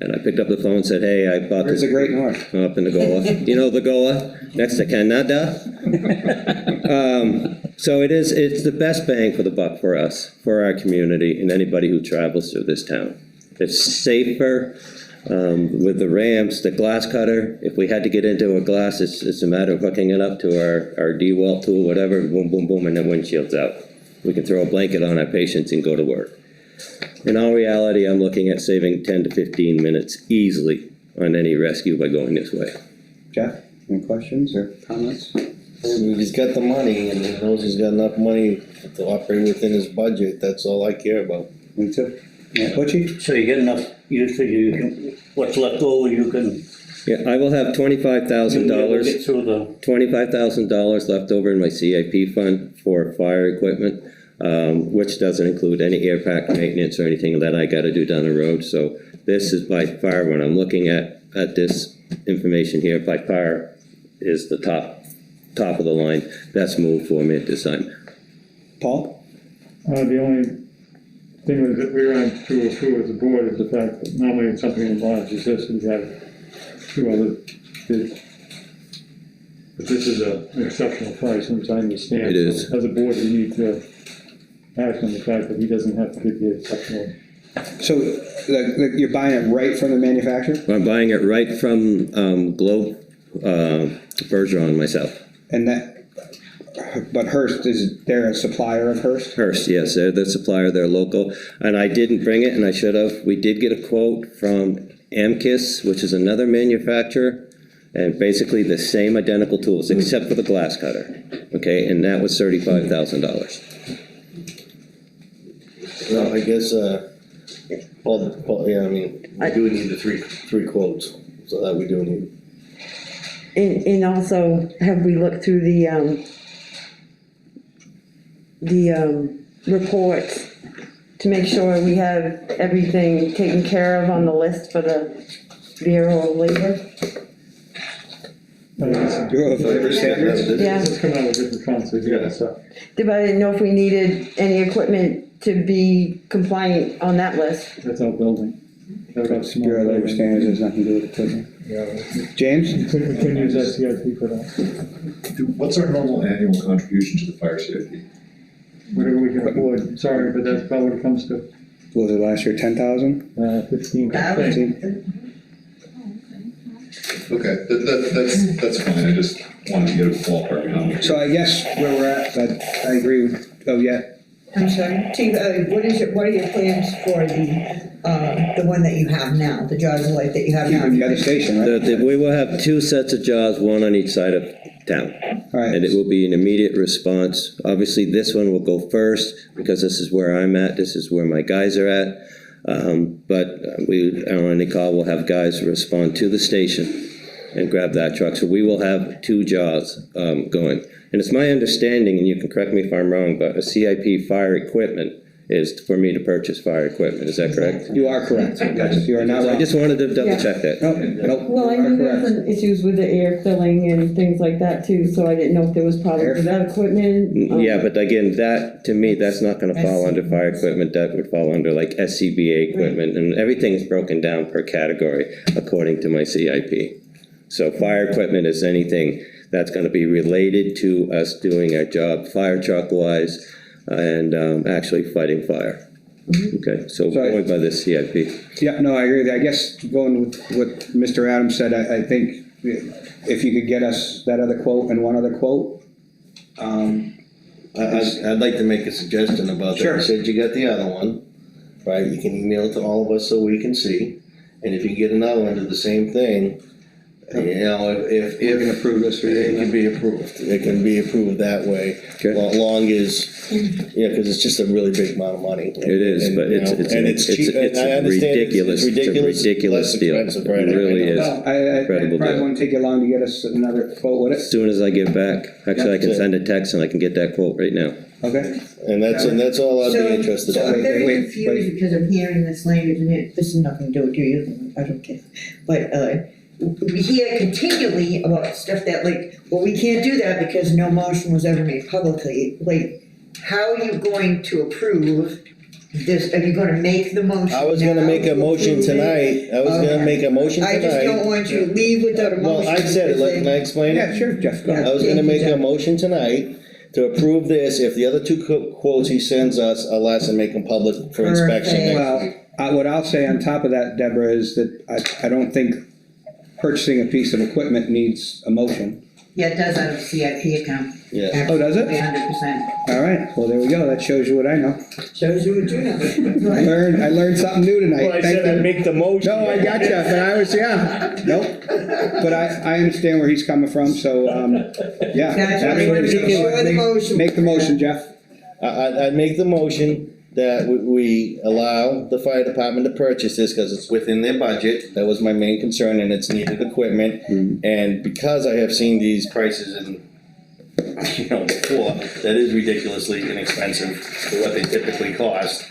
And I picked up the phone and said, hey, I bought Where's this. the Great North? Up in the Goa. You know the Goa, next to Canada? So it's the best bang for the buck for us, for our community, and anybody who travels through this town. It's safer, with the ramps, the glass cutter. If we had to get into a glass, it's a matter of hooking it up to our DeWalt tool, whatever, boom, boom, boom, and the windshield's out. We can throw a blanket on our patients and go to work. In all reality, I'm looking at saving 10 to 15 minutes easily on any rescue by going this way. Jeff, any questions or comments? If he's got the money and he knows he's got enough money to operate within his budget, that's all I care about. Me too. Yeah, Butchie? So you get enough, you figure you can, what's left over, you can Yeah, I will have $25,000. Get through the, $25,000 left over in my CIP fund for fire equipment, which doesn't include any air pack maintenance or anything that I gotta do down the road. So this is by far, when I'm looking at this information here, by far is the top of the line. Best move for me at this time. Paul? The only thing that we ran to approve as a board is the fact that normally when something in large as this, we have 2 other bids. But this is an exceptional price, which I understand. It is. As a board, we need to act on the fact that he doesn't have to give the exceptional. So, like, you're buying it right from the manufacturer? I'm buying it right from Globe Bergeron myself. And that, but Hearst, they're a supplier of Hearst? Hearst, yes, they're the supplier, they're local, and I didn't bring it, and I should have. We did get a quote from Amkis, which is another manufacturer, and basically the same identical tools, except for the glass cutter, okay, and that was $35,000. Well, I guess, Paul, yeah, I mean, we do need the three quotes, so that we do need. And also, have we looked through the reports to make sure we have everything taken care of on the list for the Bureau of Labor? Bureau of Labor Standards? Yeah. This is coming out of different funds, so yeah, so. But I didn't know if we needed any equipment to be compliant on that list. That's our building. Bureau of Labor Standards has nothing to do with equipment. James? We can use that CIP for that. What's our normal annual contribution to the fire CIP? Whatever we can afford, sorry, but that's about what it comes to. What was it last year, 10,000? 15. 15? Okay, that's fine, I just wanted to get a ballpark number. So I guess where we're at, I agree with, oh, yeah. I'm sorry, Chief, what are your plans for the one that you have now, the Jaws of Life that you have now? Keeping the other station, right? We will have 2 sets of jaws, one on each side of town. All right. And it will be an immediate response. Obviously, this one will go first, because this is where I'm at, this is where my guys are at. But on any call, we'll have guys respond to the station and grab that truck. So we will have 2 jaws going. And it's my understanding, and you can correct me if I'm wrong, but a CIP fire equipment is for me to purchase fire equipment. Is that correct? You are correct. You are not So I wrong. just wanted to double check that. Nope. Well, I you are knew there were correct. some issues with the air filling and things like that too, so I didn't know if there was problems with that equipment. Yeah, but again, that, to me, that's not gonna fall under fire equipment, that would fall under like SCBA equipment, and everything's broken down per category according to my CIP. So fire equipment is anything that's gonna be related to us doing our job, fire truck wise, and actually fighting fire. Okay, so going by the CIP. Yeah, no, I agree with that. I guess going with what Mr. Adams said, I think if you could get us that other quote and one other quote. I'd like to make a suggestion about that. Sure. You said you got the other one, right? You can email it to all of us so we can see. And if you get another one, do the same thing. You know, if We're gonna approve this for you. it can be approved, it can be approved that way. Okay. Long as, yeah, because it's just a really big amount of money. It is, but you it's know, and it's cheap. it's I understand ridiculous, it's it's a ridiculous less deal. expensive, It right? really is. No, I Incredible probably deal. won't take you long to get us another quote, would it? As soon as I get back, actually, I can Yeah. send a text and I can get that quote right now. Okay. And that's all I'd be interested So in. I'm very Wait, confused because I'm hearing this language, and this has nothing to do with you, I don't care. But, we hear continually about stuff that like, well, we can't do that because no motion was ever made publicly. Like, how are you going to approve this? Are you gonna make the motion? I was gonna now make a to motion approve it? tonight. I was gonna Okay. make a motion tonight. I just don't want you to leave without a motion. Well, I said it, because can I explain it? Yeah, sure, Jeff, go ahead. I was gonna Thank you, make a Jeff. motion tonight to approve this, if the other 2 quotes he sends us are less, and make them public for inspection Perfect. next week. Well, what I'll say on top of that, Deborah, is that I don't think purchasing a piece of equipment needs a motion. Yeah, it does out of CIP account. Yeah. Oh, does it? 100%. All right, well, there we go. That shows you what I know. Shows you what you know. I learned something new tonight. Well, I Thank said I'd you. make the motion. No, I got you, but I was, yeah, nope. But I understand where he's coming from, so, yeah. That's absolutely. what it is. Show the motion. Make the motion, Jeff. I'd make the motion that we allow the fire department to purchase this, cause it's within their budget, that was my main concern, and it's needed equipment. And because I have seen these prices in, before, that is ridiculously inexpensive for what they typically cost.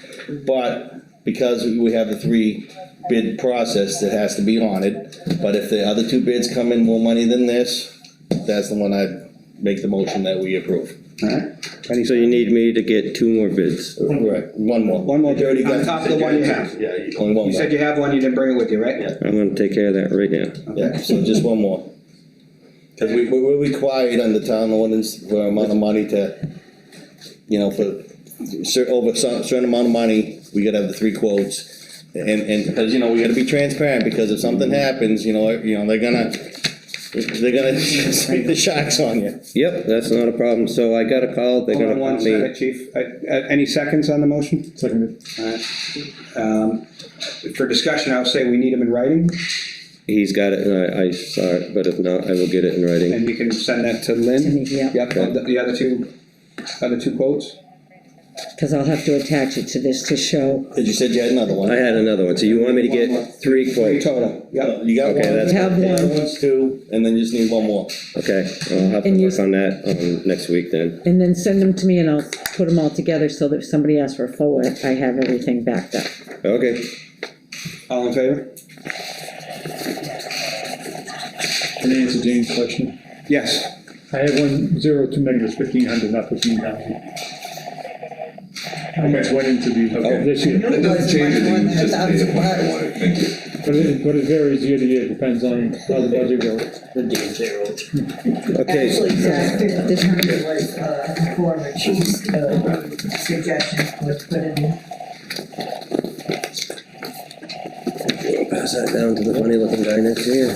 But because we have the 3 bid process that has to be honored, but if the other 2 bids come in more money than this, that's the one I'd make the motion that we approve. Alright. So you need me to get 2 more bids? Right, one more. One more, You already got- on top of the one you have. Yeah, only one You more. said you have one, you didn't bring it with you, right? Yeah. I'm gonna take care of that right now. Yeah, so just one more. Cause we're required under town ordinance for amount of money to, for over a certain amount of money, we gotta have the 3 quotes. And, cause we gotta be transparent, because if something happens, they're gonna stick the sharks on you. Yep, that's not a problem. So I got a call, they're Hold gonna on one call me. second, chief. Any seconds on the motion? Seconded. Alright. For discussion, I'll say we need them in writing, He's got it, and I saw it, but if not, I will get it in writing. and you can send that to Lynn? To me, yeah. Yep, the other two quotes? Because I'll have to attach it to this to show. Cause you said you had another one. I had another one, so you want me to get 3 Three quotes? total, yep. You got Okay, one, that's- You have the other one, one's 2, and then you just need one more. Okay, I'll have to And you- work on that next week then. and then send them to me and I'll put them all together so that if somebody asks for a forward, I have everything backed up. Okay. All in favor? Can I answer James' question? Yes. I had 102 megawatts, 1,500, not 15,000. How much went into these this year? It doesn't change anything, it's just the thank you. But it varies year to year, depends on how the budget goes. Okay, Actually, this number was, for the chief's, suggestion was put in. pass that down to the funny looking guy next to you.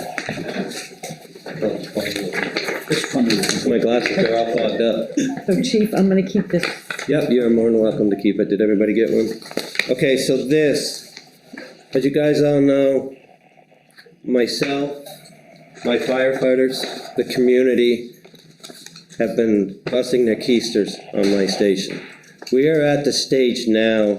My glasses are all fogged up. So chief, I'm gonna keep this. Yep, you're more than welcome to keep it. Did everybody get one? Okay, so this, as you guys all know, myself, my firefighters, the community have been busting their keisters on my station. We are at the stage now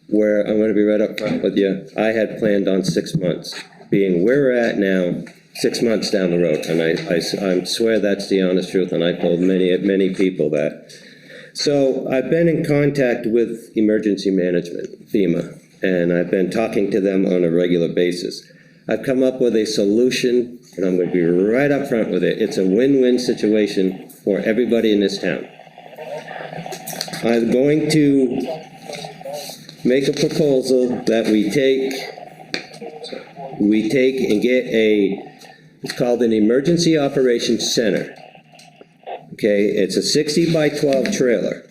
where I'm gonna be right up front with you. I had planned on 6 months, being where we're at now, 6 months down the road. And I swear that's the honest truth, and I told many people that. So I've been in contact with emergency management, FEMA, and I've been talking to them on a regular basis. I've come up with a solution, and I'm gonna be right up front with it. It's a win-win situation for everybody in this town. I'm going to make a proposal that we take and get it's called an Emergency Operations Center. Okay, it's a 60 by 12 trailer.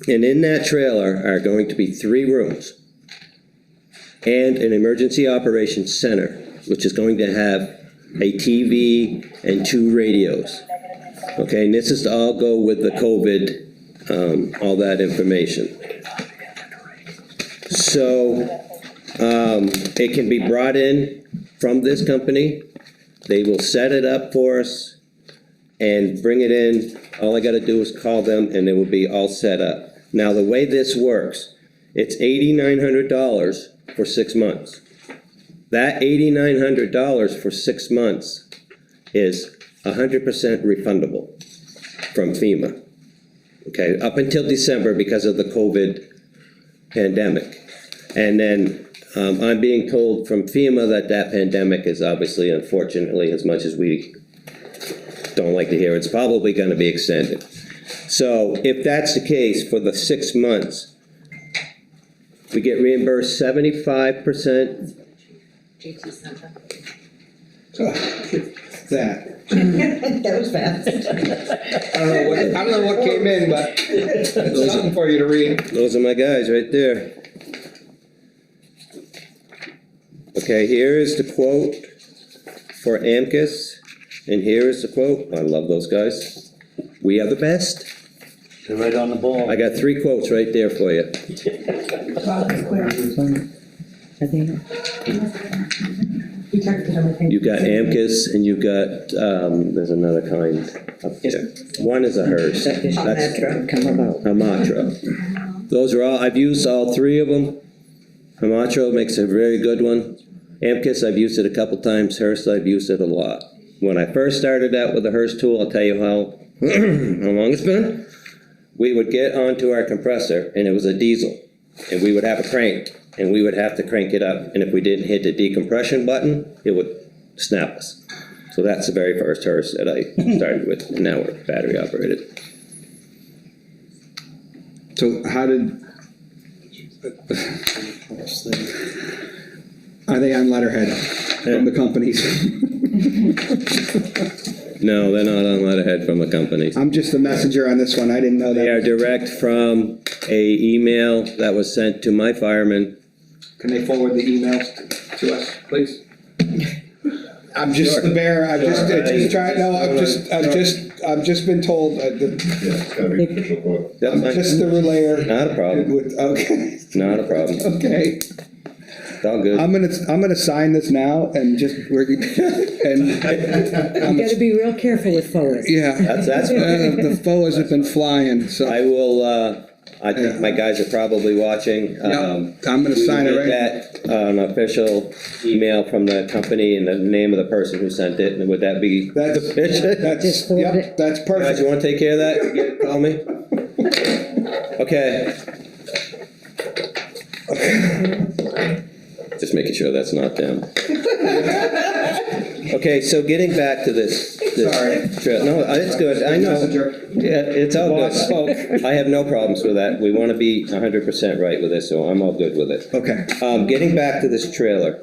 And in that trailer are going to be 3 rooms and an Emergency Operations Center, which is going to have a TV and 2 radios. Okay, and this is to all go with the COVID, all that information. So, it can be brought in from this company. They will set it up for us and bring it in. All I gotta do is call them and it will be all set up. Now, the way this works, it's $8,900 for 6 months. That $8,900 for 6 months is 100% refundable from FEMA. Okay, up until December because of the COVID pandemic. And then I'm being told from FEMA that pandemic is obviously, unfortunately, as much as we don't like to hear, it's probably going to be extended. So if that's the case, for the 6 months, we get reimbursed 75%. That. That was fast. I don't know what came in, but it's something for you to read. Those are my guys right there. Okay, here is the quote for AMCUS, and here is the quote. I love those guys. We are the best. They're right on the ball. I got 3 quotes right there for you. You got AMCUS, and you got, there's another kind up there. One is a hearse. That's come about. a Matra. Those are all, I've used all three of them. Hamacho makes a very good one. Amkis, I've used it a couple times. Hearst, I've used it a lot. When I first started out with the Hearst tool, I'll tell you how long it's been. We would get onto our compressor, and it was a diesel, and we would have a crank, and we would have to crank it up, and if we didn't hit the decompression button, it would snap us. So that's the very first Hearst that I started with, and now we're battery operated. So how did, are they on letterhead from the companies? No, they're not on letterhead from the companies. I'm just the messenger on this one, I didn't know that. They are direct from a email that was sent to my fireman. Can they forward the emails to us, please? I'm just the bearer, I've just tried, no, I've just been told, Yeah, it's gotta be official quote. I'm just the relayer. Not a problem. Okay, Not a problem. okay. It's all good. I'm gonna sign this now and just, and. You gotta be real careful with FOAs. Yeah. That's The FOAs have been flying, so. I will, I think my guys are probably watching. I'm gonna sign it right. That, an official email from the company and the name of the person who sent it, and would that be? That's, yep, that's Guys, perfect. you wanna take care of that? Call me? Okay. Just making sure that's not them. Okay, so getting back to this. Sorry. No, it's good, I know. Yeah, it's all good. I have no problems with that. We want to be 100% right with this, so I'm all good with it. Okay. Getting back to this trailer.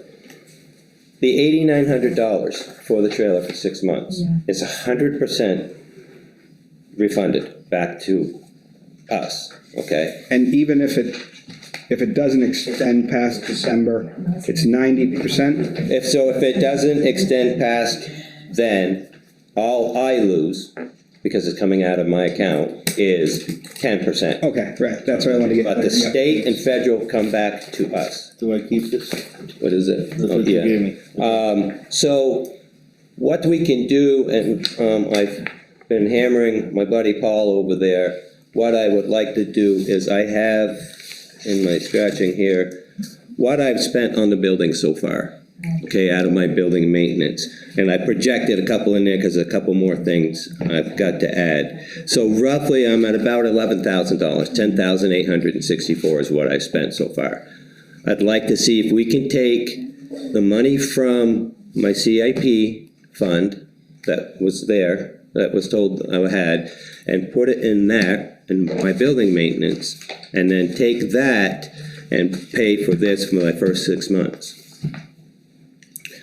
The $8,900 for the trailer for 6 months is 100% refunded back to us, okay? And even if it doesn't extend past December, it's 90%? If it doesn't extend past then, all I lose, because it's coming out of my account, is 10%. Okay, right, that's what I want to get. But the state and federal come back to us. Do I keep this? What is it? That's what you gave me. So what we can do, and I've been hammering my buddy Paul over there, what I would like to do is I have in my scratching here what I've spent on the building so far, okay, out of my building maintenance. And I projected a couple in there because a couple more things I've got to add. So roughly I'm at about $11,000, $10,864 is what I've spent so far. I'd like to see if we can take the money from my CIP fund that was there, that was told I had, and put it in there, in my building maintenance, and then take that and pay for this for my first 6 months.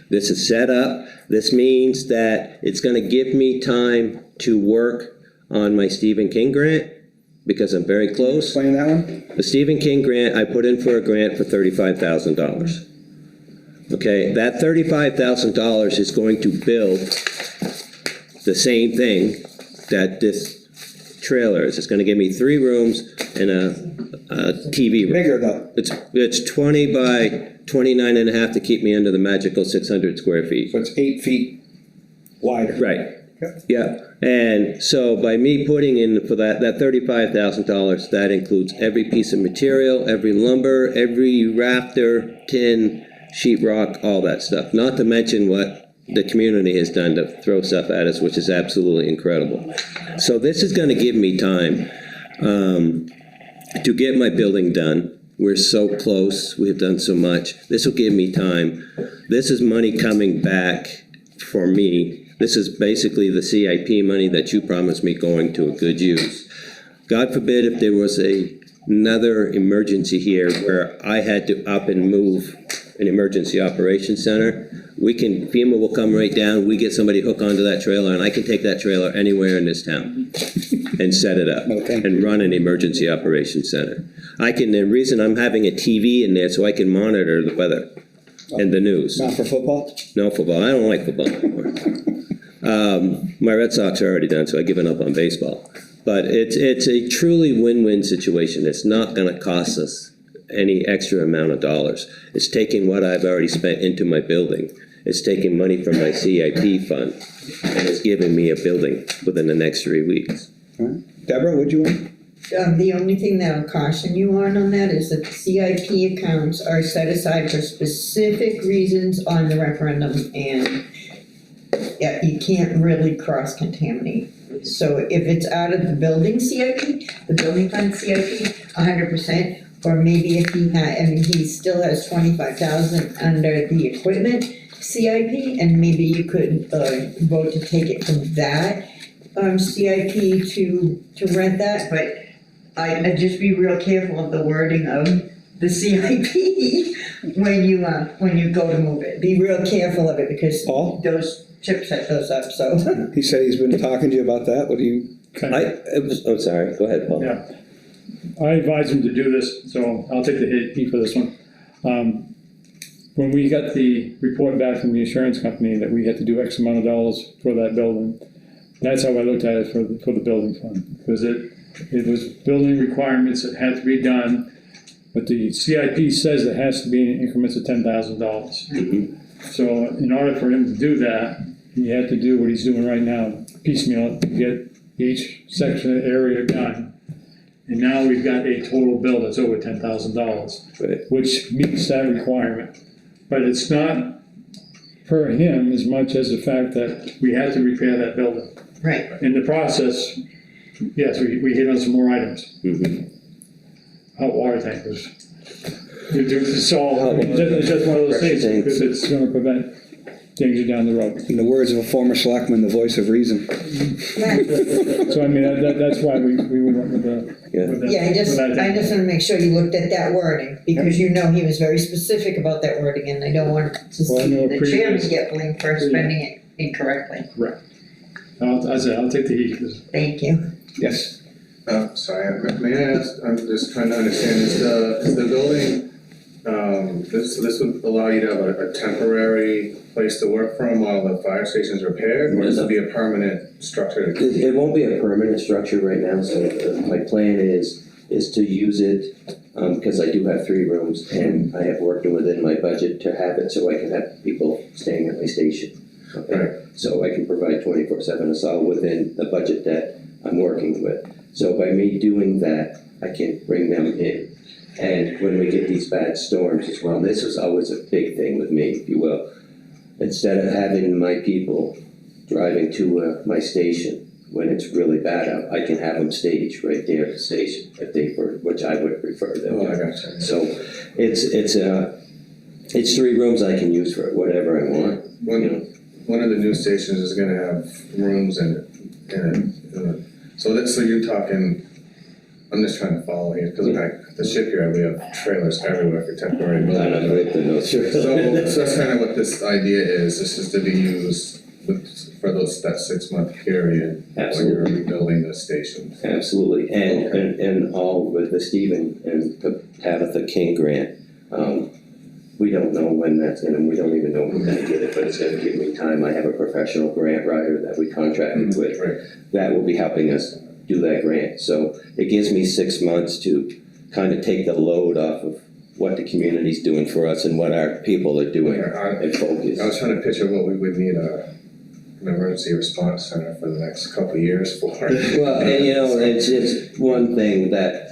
This is set up. This means that it's gonna give me time to work on my Stephen King grant, because I'm very close. Explain that one? The Stephen King grant, I put in for a grant for $35,000. Okay, that $35,000 is going to build the same thing that this trailer is. It's gonna give me 3 rooms and a TV room. Bigger though. It's 20 by 29 and a half to keep me under the magical 600 square feet. So it's 8 feet wider. Right. Yeah, and so by me putting in for that $35,000, that includes every piece of material, every lumber, every rafter, tin, sheetrock, all that stuff. Not to mention what the community has done to throw stuff at us, which is absolutely incredible. So this is gonna give me time to get my building done. We're so close, we've done so much. This will give me time. This is money coming back for me. This is basically the CIP money that you promised me going to a good use. God forbid if there was another emergency here where I had to up and move an emergency operations center, FEMA will come right down, we get somebody hook onto that trailer, and I can take that trailer anywhere in this town and set it up and run an emergency operations center. The reason I'm having a TV in there so I can monitor the weather and the news. Not for football? No football, I don't like football anymore. My Red Sox are already done, so I've given up on baseball. But it's a truly win-win situation. It's not gonna cost us any extra amount of dollars. It's taking what I've already spent into my building. It's taking money from my CIP fund, and it's giving me a building within the next 3 weeks. All right. Deborah, what'd you want? The only thing that I'll caution you on that is that the CIP accounts are set aside for specific reasons on the referendum, and yeah, you can't really cross-contaminate. So if it's out of the building CIP, the building fund CIP, 100%, or maybe if he had, I mean, he still has 25,000 under the equipment CIP, and maybe you could, vote to take it from that, CIP to rent that, but I'd just be real careful of the wording of the CIP when you go to move it. Be real careful of it, because Paul? those chips set those up, so. He said he's been talking to you about that, what do you? I'm sorry, go ahead, Paul. Yeah. I advised him to do this, so I'll take the heat for this one. When we got the report back from the insurance company that we had to do X amount of dollars for that building, that's how I looked at it for the building fund, because it was building requirements that had to be done, but the CIP says it has to be in increments of $10,000. So in order for him to do that, he had to do what he's doing right now, piecemeal it, to get each section area done. And now we've got a total bill that's over $10,000, which meets that requirement. But it's not for him as much as the fact that we had to repair that building. Right. In the process, yes, we hit on some more items. Hot water tankers. It's all, it's just one of those things, because it's gonna prevent danger down the road. In the words of a former selectman, the voice of reason. So I mean, that's why we went with the. Yeah, I just wanna make sure you looked at that wording, because you know he was very specific about that wording, and I don't want to see the chairman get blamed for spending it incorrectly. Correct. I'll take the heat. Thank you. Yes. Sorry, may I ask, I'm just trying to understand, is the building, this would allow you to have a temporary place to work from while the fire station's repaired, or does it be a permanent structure? It won't be a permanent structure right now, so my plan is to use it, because I do have 3 rooms, and I have worked within my budget to have it so I can have people staying at my station. Okay, right. So I can provide 24/7, it's all within the budget that I'm working with. So by me doing that, I can bring them in. And when we get these bad storms as well, this was always a big thing with me, if you will. Instead of having my people driving to my station when it's really bad out, I can have them stage right there at the station, which I would prefer them. Oh, I gotcha. So it's 3 rooms I can use for whatever I want. One of the new stations is gonna have rooms in it. So you're talking, I'm just trying to follow here, because at the shipyard, we have trailers everywhere for temporary buildings. So that's kind of what this idea is. This is to be used for that 6-month period when you're rebuilding the station. Absolutely, and all with the Stephen and the Tabitha King grant, we don't know when that's we don't even know when we're gonna get it, but it's gonna give me time. I have a professional grant writer that we contracted with. Right. That will be helping us do that grant. So it gives me 6 months to kind of take the load off of what the community's doing for us and what our people are doing and focus. I was trying to picture what we would need an emergency response center for the next couple of years for. Well, and it's one thing that,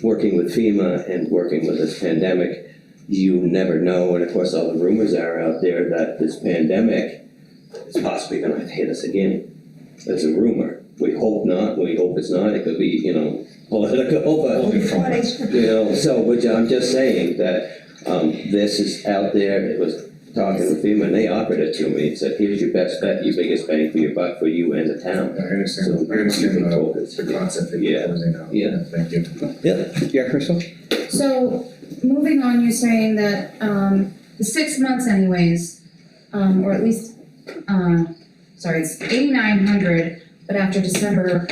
working with FEMA and working with this pandemic, you never know, and of course all the rumors are out there that this pandemic is possibly gonna hit us again. It's a rumor. We hope not, we hope it's not, it could be, political, but, so, which I'm just saying that, this is out there, it was talking with FEMA, and they offered it to me, and said, here's your best bet, your biggest bang for your buck for you and the town. I understand, the concept that you're using now. Yeah. Thank you. Yeah, Crystal? So, moving on, you're saying that, the 6 months anyways, or at least, it's 8,900, but after December,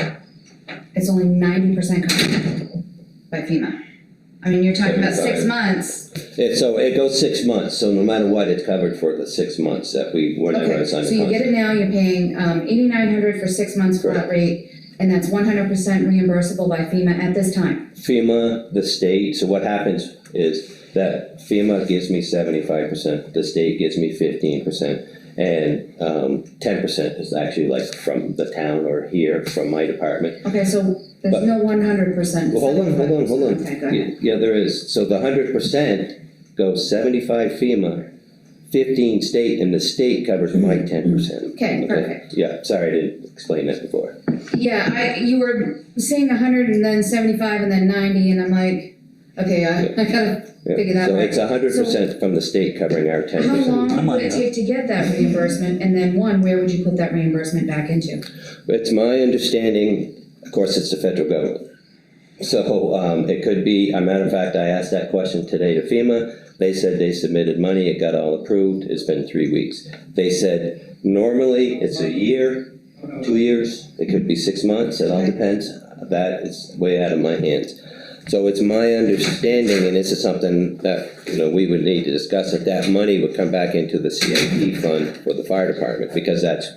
it's only 90% covered by FEMA. I mean, you're talking about 6 months. So it goes 6 months, so no matter what, it's covered for the 6 months that we're not gonna sign the contract. So you get it now, you're paying, 8,900 for 6 months flat rate, and that's 100% reimbursable by FEMA at this time. FEMA, the state, so what happens is that FEMA gives me 75%, the state gives me 15%, And 10% is actually like from the town or here from my department. Okay, so there's no 100%. Well, hold on. Okay, go ahead. Yeah, there is. So the 100% goes 75 FEMA, 15 state, and the state covers my 10%. Okay, perfect. Yeah, sorry, I didn't explain that before. Yeah, you were saying 100 and then 75 and then 90, and I'm like, okay, I gotta Yeah. figure that So right. it's 100% from the state covering our 10%. How long would it take to get that reimbursement, and then where would you put that reimbursement back into? It's my understanding, of course, it's the federal government. So it could be, a matter of fact, I asked that question today to FEMA. They said they submitted money, it got all approved, it's been 3 weeks. They said normally it's a year, 2 years, it could be 6 months, it all depends. That is way out of my hands. So it's my understanding, and this is something that, we would need to discuss, that money would come back into the CIP fund for the fire department, because that's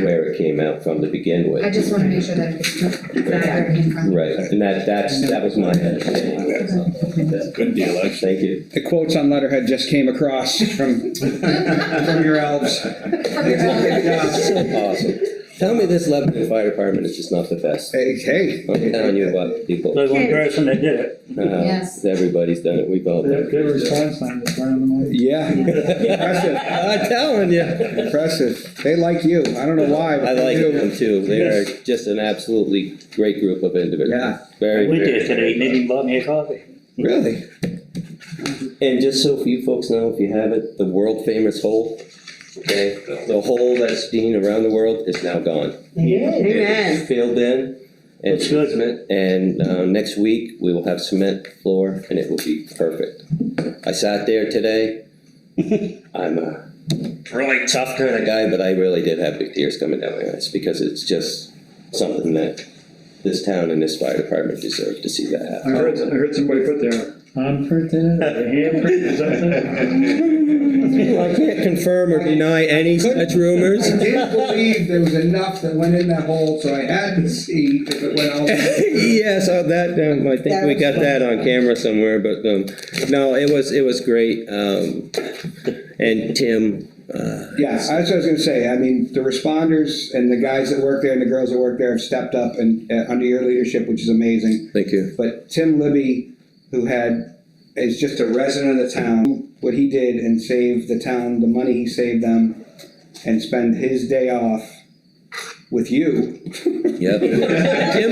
where it came out from to begin with. I just wanna make sure that it's exactly where it came from. Right, and that was my understanding. Good deal, actually. Thank you. The quotes on letterhead just came across from your elves. Awesome. Tell me this Lebanon Fire Department is just not the best. Hey. I'm telling you what, people. There's one person that did it. Yes. Everybody's done it, we've all done it. Their response time is running them away. Yeah. Impressive. I'm telling you. Impressive. They like you. I don't know why. But I like they do. them too. They are just an absolutely great group of individuals. Yeah. Very, We very. did today, and they even bought me a coffee. Really? And just so you folks know, if you have it, the world famous hole, okay, the hole that's seen around the world is now gone. Amen. It's filled in, and That's good. cement, and next week, we will have cement floor, and it will be perfect. I sat there today, I'm a really tough kind of guy, but I really did have big tears coming down my eyes, because it's just something that this town and this fire department deserve to see that I happen. heard somebody put their handprint in it, or handprint, is that it? I can't confirm or deny any such rumors. I didn't believe there was enough that went in that hole, so I had to see if it went all. Yeah, so that, I think we got that on camera somewhere, but, no, it was great, and Tim, Yeah, that's what I was gonna say. I mean, the responders and the guys that work there and the girls that work there have stepped up and, under your leadership, which is amazing. thank you. But Tim Libby, who is just a resident of the town, what he did and saved the town, the money he saved them, and spend his day off with you. Yep. Tim,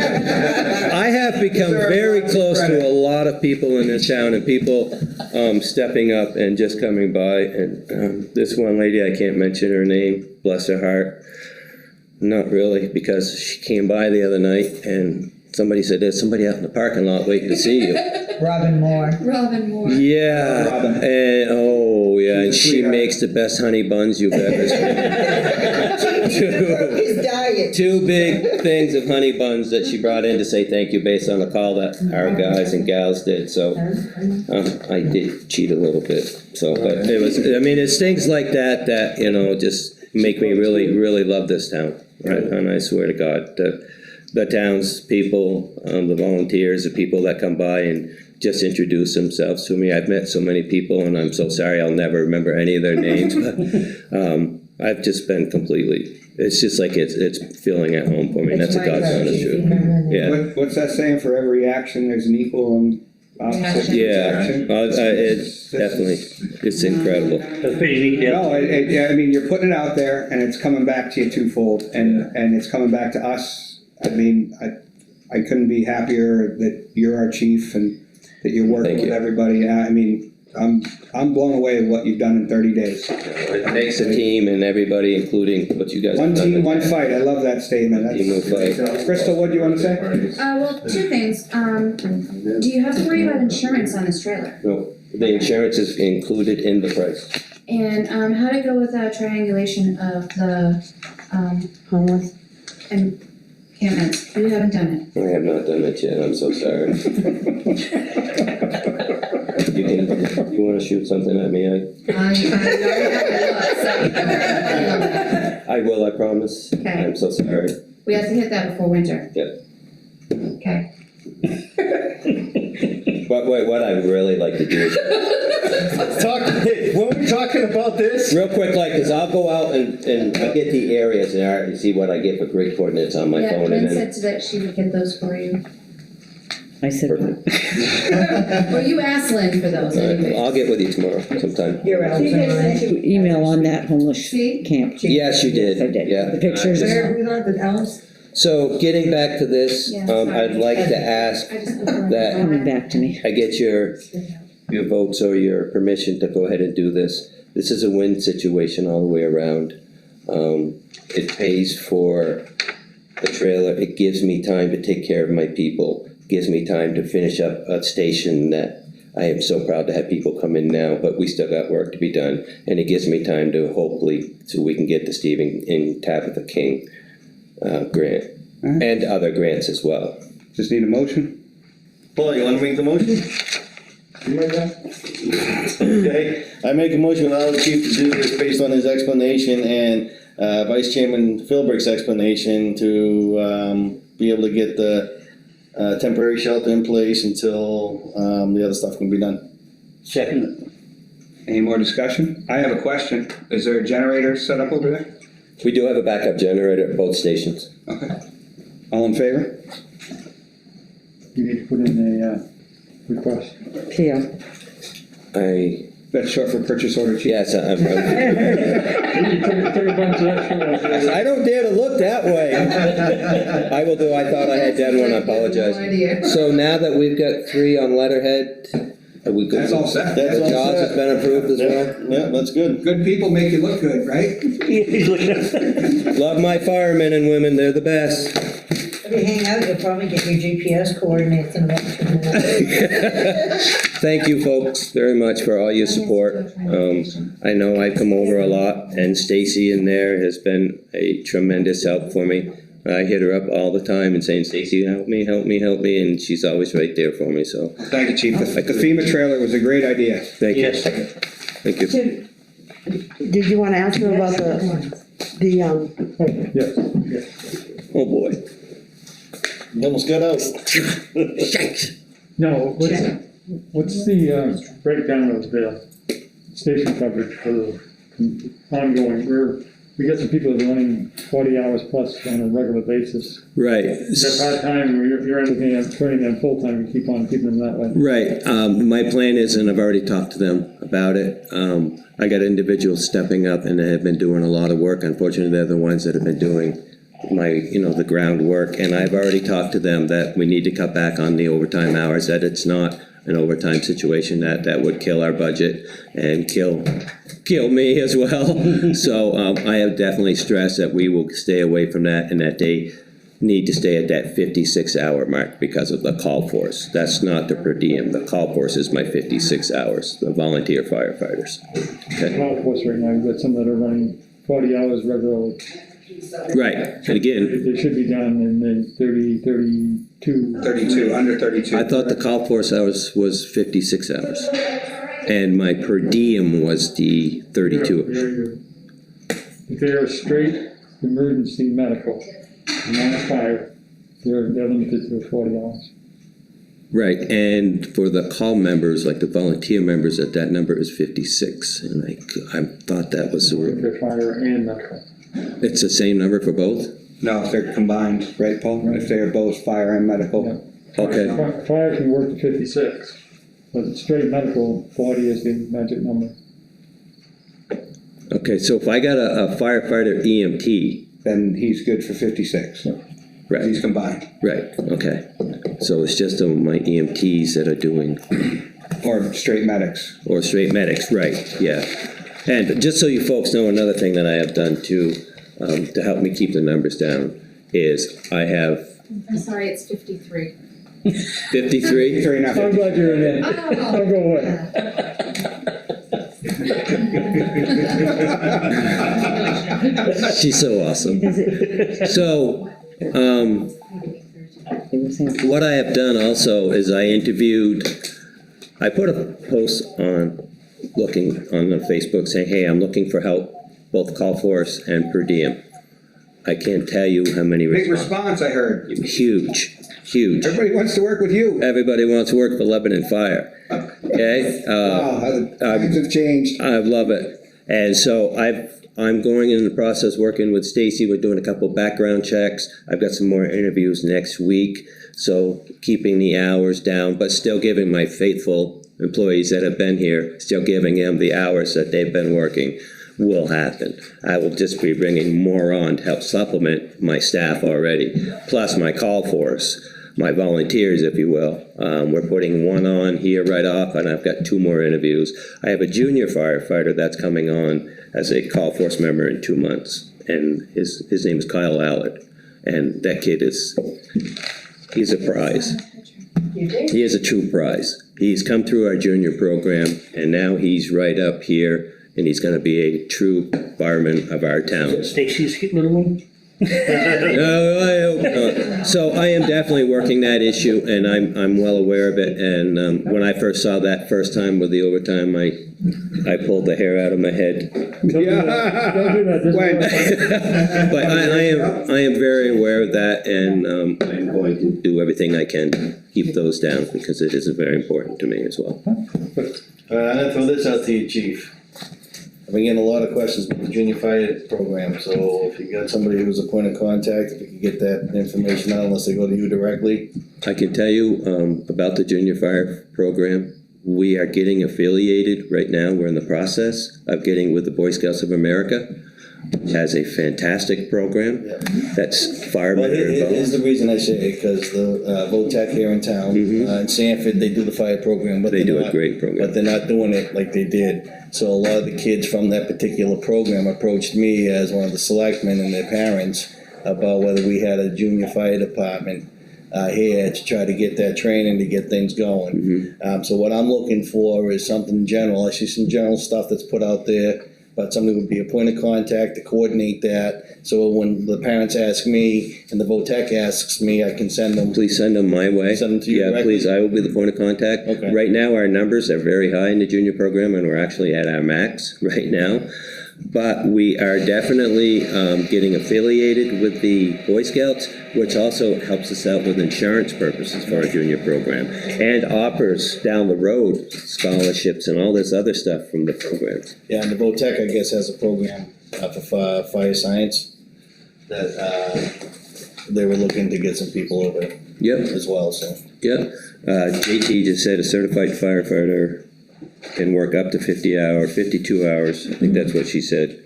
I have become very close to a lot of people in this town, and people stepping up and just coming by. And this one lady, I can't mention her name, bless her heart. Not really, because she came by the other night and somebody said, there's somebody out in the parking lot waiting to see you. Robin Moore. Robin Moore. Yeah, Robin. and and she makes the best honey buns you've ever seen. His diet. 2 big things of honey buns that she brought in to say thank you based on the call that our guys and gals did. So I did cheat a little bit. So, but it was, I mean, it's things like that just make me really, really love this town. Right? And I swear to God, the town's people, the volunteers, the people that come by and just introduce themselves to me. I've met so many people, and I'm so sorry I'll never remember any of their names, but I've just been completely, it's just like it's feeling at home for me. That's a God's honest truth. Yeah. What's that saying? For every action, there's an equal and opposite Yeah, action? it's definitely, it's incredible. That's pretty neat, yeah. No, yeah, I mean, you're putting it out there, and it's coming back to you twofold, and it's coming back to us. I mean, I couldn't be happier that you're our chief and that you're working with everybody. I mean, I'm blown away with what you've done in 30 days. It makes a team and everybody, including what you guys have One done. team, one fight. I love that statement. Team of fight. Crystal, what do you want to say? Well, 2 things. Do you have to worry about insurance on this trailer? No, the insurance is included in the price. And how to go with triangulation of the Homeless. encampments? You haven't done it. I have not done it yet, I'm so sorry. You wanna shoot something at me? I will, I promise. Okay. I'm so sorry. We have to hit that before winter. Yep. Okay. What I'd really like to do is, Hey, when we're talking about this, real quick, like, cause I'll go out and I get the areas and see what I get for grid coordinates on my Yeah, phone, Lynn and then. said that she would get those for you. I said, Well, you asked Lynn for those anyway. I'll get with you tomorrow sometime. You're out. email on that homeless See? camp. Yes, you did. I did. Yeah. The pictures. Where, who's on the Elms? So getting back to this, Yeah, sorry. I'd like to ask I just put that Coming back to me. I get your votes or your permission to go ahead and do this. This is a win situation all the way around. It pays for the trailer, it gives me time to take care of my people, gives me time to finish up a station that I am so proud to have people come in now, but we still got work to be done. And it gives me time to hopefully, so we can get the Stephen and Tabitha King grant, and other grants as well. just need a motion? Paul, you wanna make the motion? Okay, I make a motion to allow the chief to do this based on his explanation and Vice Chairman Philbrick's explanation to be able to get the temporary shelter in place until the other stuff can be done. Second. Any more discussion? I have a question. Is there a generator set up over there? We do have a backup generator at both stations. Okay. All in favor? You need to put in a, request. PO. That's short for purchase order, chief. Yes, Take a bunch of extra. I don't dare to look that way. I will do, I thought I had done one, I apologize. So now that we've got 3 on letterhead, are we good? That's all set. That's all Jaws set. has been approved as well? Yeah, that's good. Good people make you look good, right? Love my firemen and women, they're the best. If you hang out, you'll probably get your GPS coordinates and that. Thank you, folks, very much for all your support. I know I come over a lot, and Stacy in there has been a tremendous help for me. I hit her up all the time and saying, Stacy, help me, help me, help me, and she's always right there for me, so. Thank you, chief. The FEMA trailer was a great idea. Thank you. Yes. Thank you. Did you wanna ask her about the Yes. Oh, boy. You almost got out. No, what's the breakdown of the station coverage for the ongoing? We got some people that are running 40 hours plus on a regular basis. Right. Is that part-time, or you're looking at turning them full-time and keep on keeping them that way? Right, my plan is, and I've already talked to them about it, I got individuals stepping up and they have been doing a lot of work. Unfortunately, they're the ones that have been doing the groundwork, and I've already talked to them that we need to cut back on the overtime hours, that it's not an overtime situation, that would kill our budget and kill me as well. So I have definitely stressed that we will stay away from that, and that they need to stay at that 56-hour mark because of the call force. That's not the per diem. The call force is my 56 hours, the volunteer firefighters. Okay. Call force right now, you've got some that are running 40 hours regularly. Right, and again, They should be down in the 30, 32. 32, under 32. I thought the call force hours was 56 hours. And my per diem was the 32. If they are straight emergency medical, not fire, they're limited to 40 hours. Right, and for the call members, like the volunteer members, that number is 56. And I thought that was the rule. They're fire and medical. It's the same number for both? No, if they're combined, right, Paul? If they're both fire and medical. Okay. Fire can work to 56, but straight medical, 40 is the magic number. Okay, so if I got a firefighter EMT. Then he's good for 56. Right. He's combined. Right, okay. So it's just my EMTs that are doing. Or straight medics. Or straight medics, right, yeah. And just so you folks know, another thing that I have done too, to help me keep the numbers down, is I have I'm sorry, it's 53. 53. I'm glad you're in there. I'll go away. She's so awesome. So, what I have done also is I put a post on the Facebook saying, hey, I'm looking for help, both call force and per diem. I can't tell you how many Big response, I heard. Huge. Everybody wants to work with you. Everybody wants to work for Lebanon Fire. Okay? Wow, how the times have changed. I love it. And so I'm going in the process, working with Stacy. We're doing a couple background checks. I've got some more interviews next week. So keeping the hours down, but still giving my faithful employees that have been here, still giving them the hours that they've been working will happen. I will just be bringing more on to help supplement my staff already, plus my call force, my volunteers, if you will. We're putting one on here right off, and I've got 2 more interviews. I have a junior firefighter that's coming on as a call force member in 2 months, and his name is Kyle Allard, and that kid he's a prize. He is a true prize. He's come through our junior program, and now he's right up here, and he's going to be a true fireman of our town. Stacy's little one? No, I hope not. So I am definitely working that issue, and I'm well aware of it. And when I first saw that first time with the overtime, I pulled the hair out of my head. Don't do that. But I am very aware of that, and I'm going to do everything I can to keep those down, because it is very important to me as well. I'm gonna throw this out to you, Chief. I've been getting a lot of questions about the junior fire program, so if you got somebody who's a point of contact, if you can get that information out, unless they go to you directly. I can tell you about the junior fire program. We are getting affiliated right now. We're in the process of getting with the Boy Scouts of America, which has a fantastic program. That's firemen Well, are involved. here's the reason I say it, because the VOTEC here in town, in Sanford, they do the fire program, but They do a great program. But they're not doing it like they did. So a lot of the kids from that particular program approached me as one of the selectmen and their parents about whether we had a junior fire department here to try to get that training, to get things going. So what I'm looking for is something general. I see some general stuff that's put out there, but somebody would be a point of contact to coordinate that. So when the parents ask me and the VOTEC asks me, I can send them. Please send them my way. Send them to you Yeah, directly? please, I will be the point of contact. Okay. Right now, our numbers are very high in the junior program, and we're actually at our max right now. But we are definitely getting affiliated with the Boy Scouts, which also helps us out with insurance purposes for our junior program, and offers down the road scholarships and all this other stuff from the programs. Yeah, and the VOTEC, I guess, has a program for fire science that they were looking to get some people over as well, so. Yep. JT just said a certified firefighter can work up to 52 hours. I think that's what she said,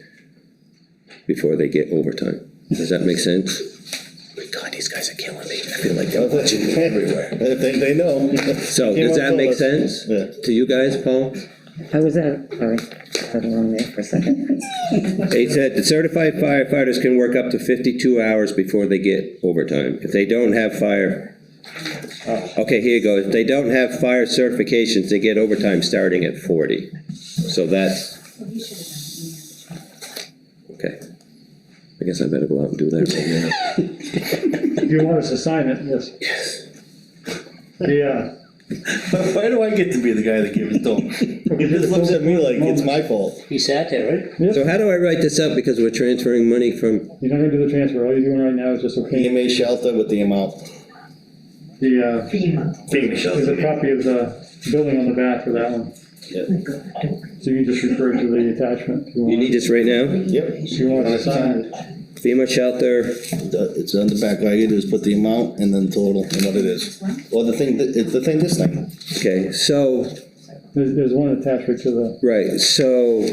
before they get overtime. Does that make sense? My God, these guys are killing me. I feel like they're watching me everywhere. They know. So does that make sense to you guys, Paul? I was at, sorry, I had it wrong there for a second. They said the certified firefighters can work up to 52 hours before they get overtime. If they don't have okay, here you go. If they don't have fire certifications, they get overtime starting at 40. So that's, okay. I guess I better go out and do that right now. If you want us to sign it, yes. Yeah. Why do I get to be the guy that gives it to him? He just looks at me like it's my fault. He sat there, right? So how do I write this up, because we're transferring money from? You're not gonna do the transfer, all you're doing right now is just okay. EMA shelter with the amount. The, FEMA shelter. there's a copy of the billing on the back for that one. So you can just refer to the attachment if you want. You need this right now? Yep. If you want to sign it. FEMA shelter. It's on the back. All you do is put the amount and then total and what it is. Well, the thing, it's the thing, this thing. Okay, so. There's one attachment to the. Right, so,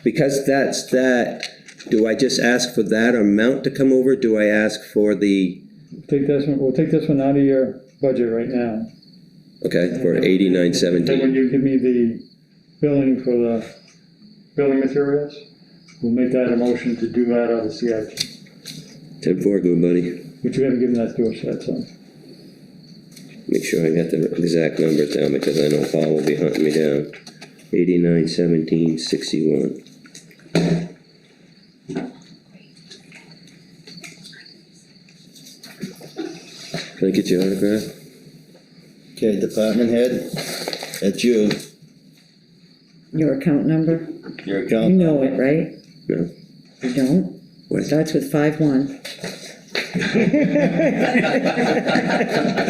because that's that, do I just ask for that amount to come over? Do I ask for the? Take this one, we'll take this one out of your budget right now. Okay, for Then 8917. when you give me the billing for the building materials, we'll make that a motion to do that out of CIP. 10-4, good buddy. But you haven't given that to us yet, so. Make sure I got the exact numbers down, because I know Paul will be hunting me down. 891761. Can I get your autograph? Okay, department head, that's you. Your account number? Your You account. know it, right? No. You don't? It starts with 5-1.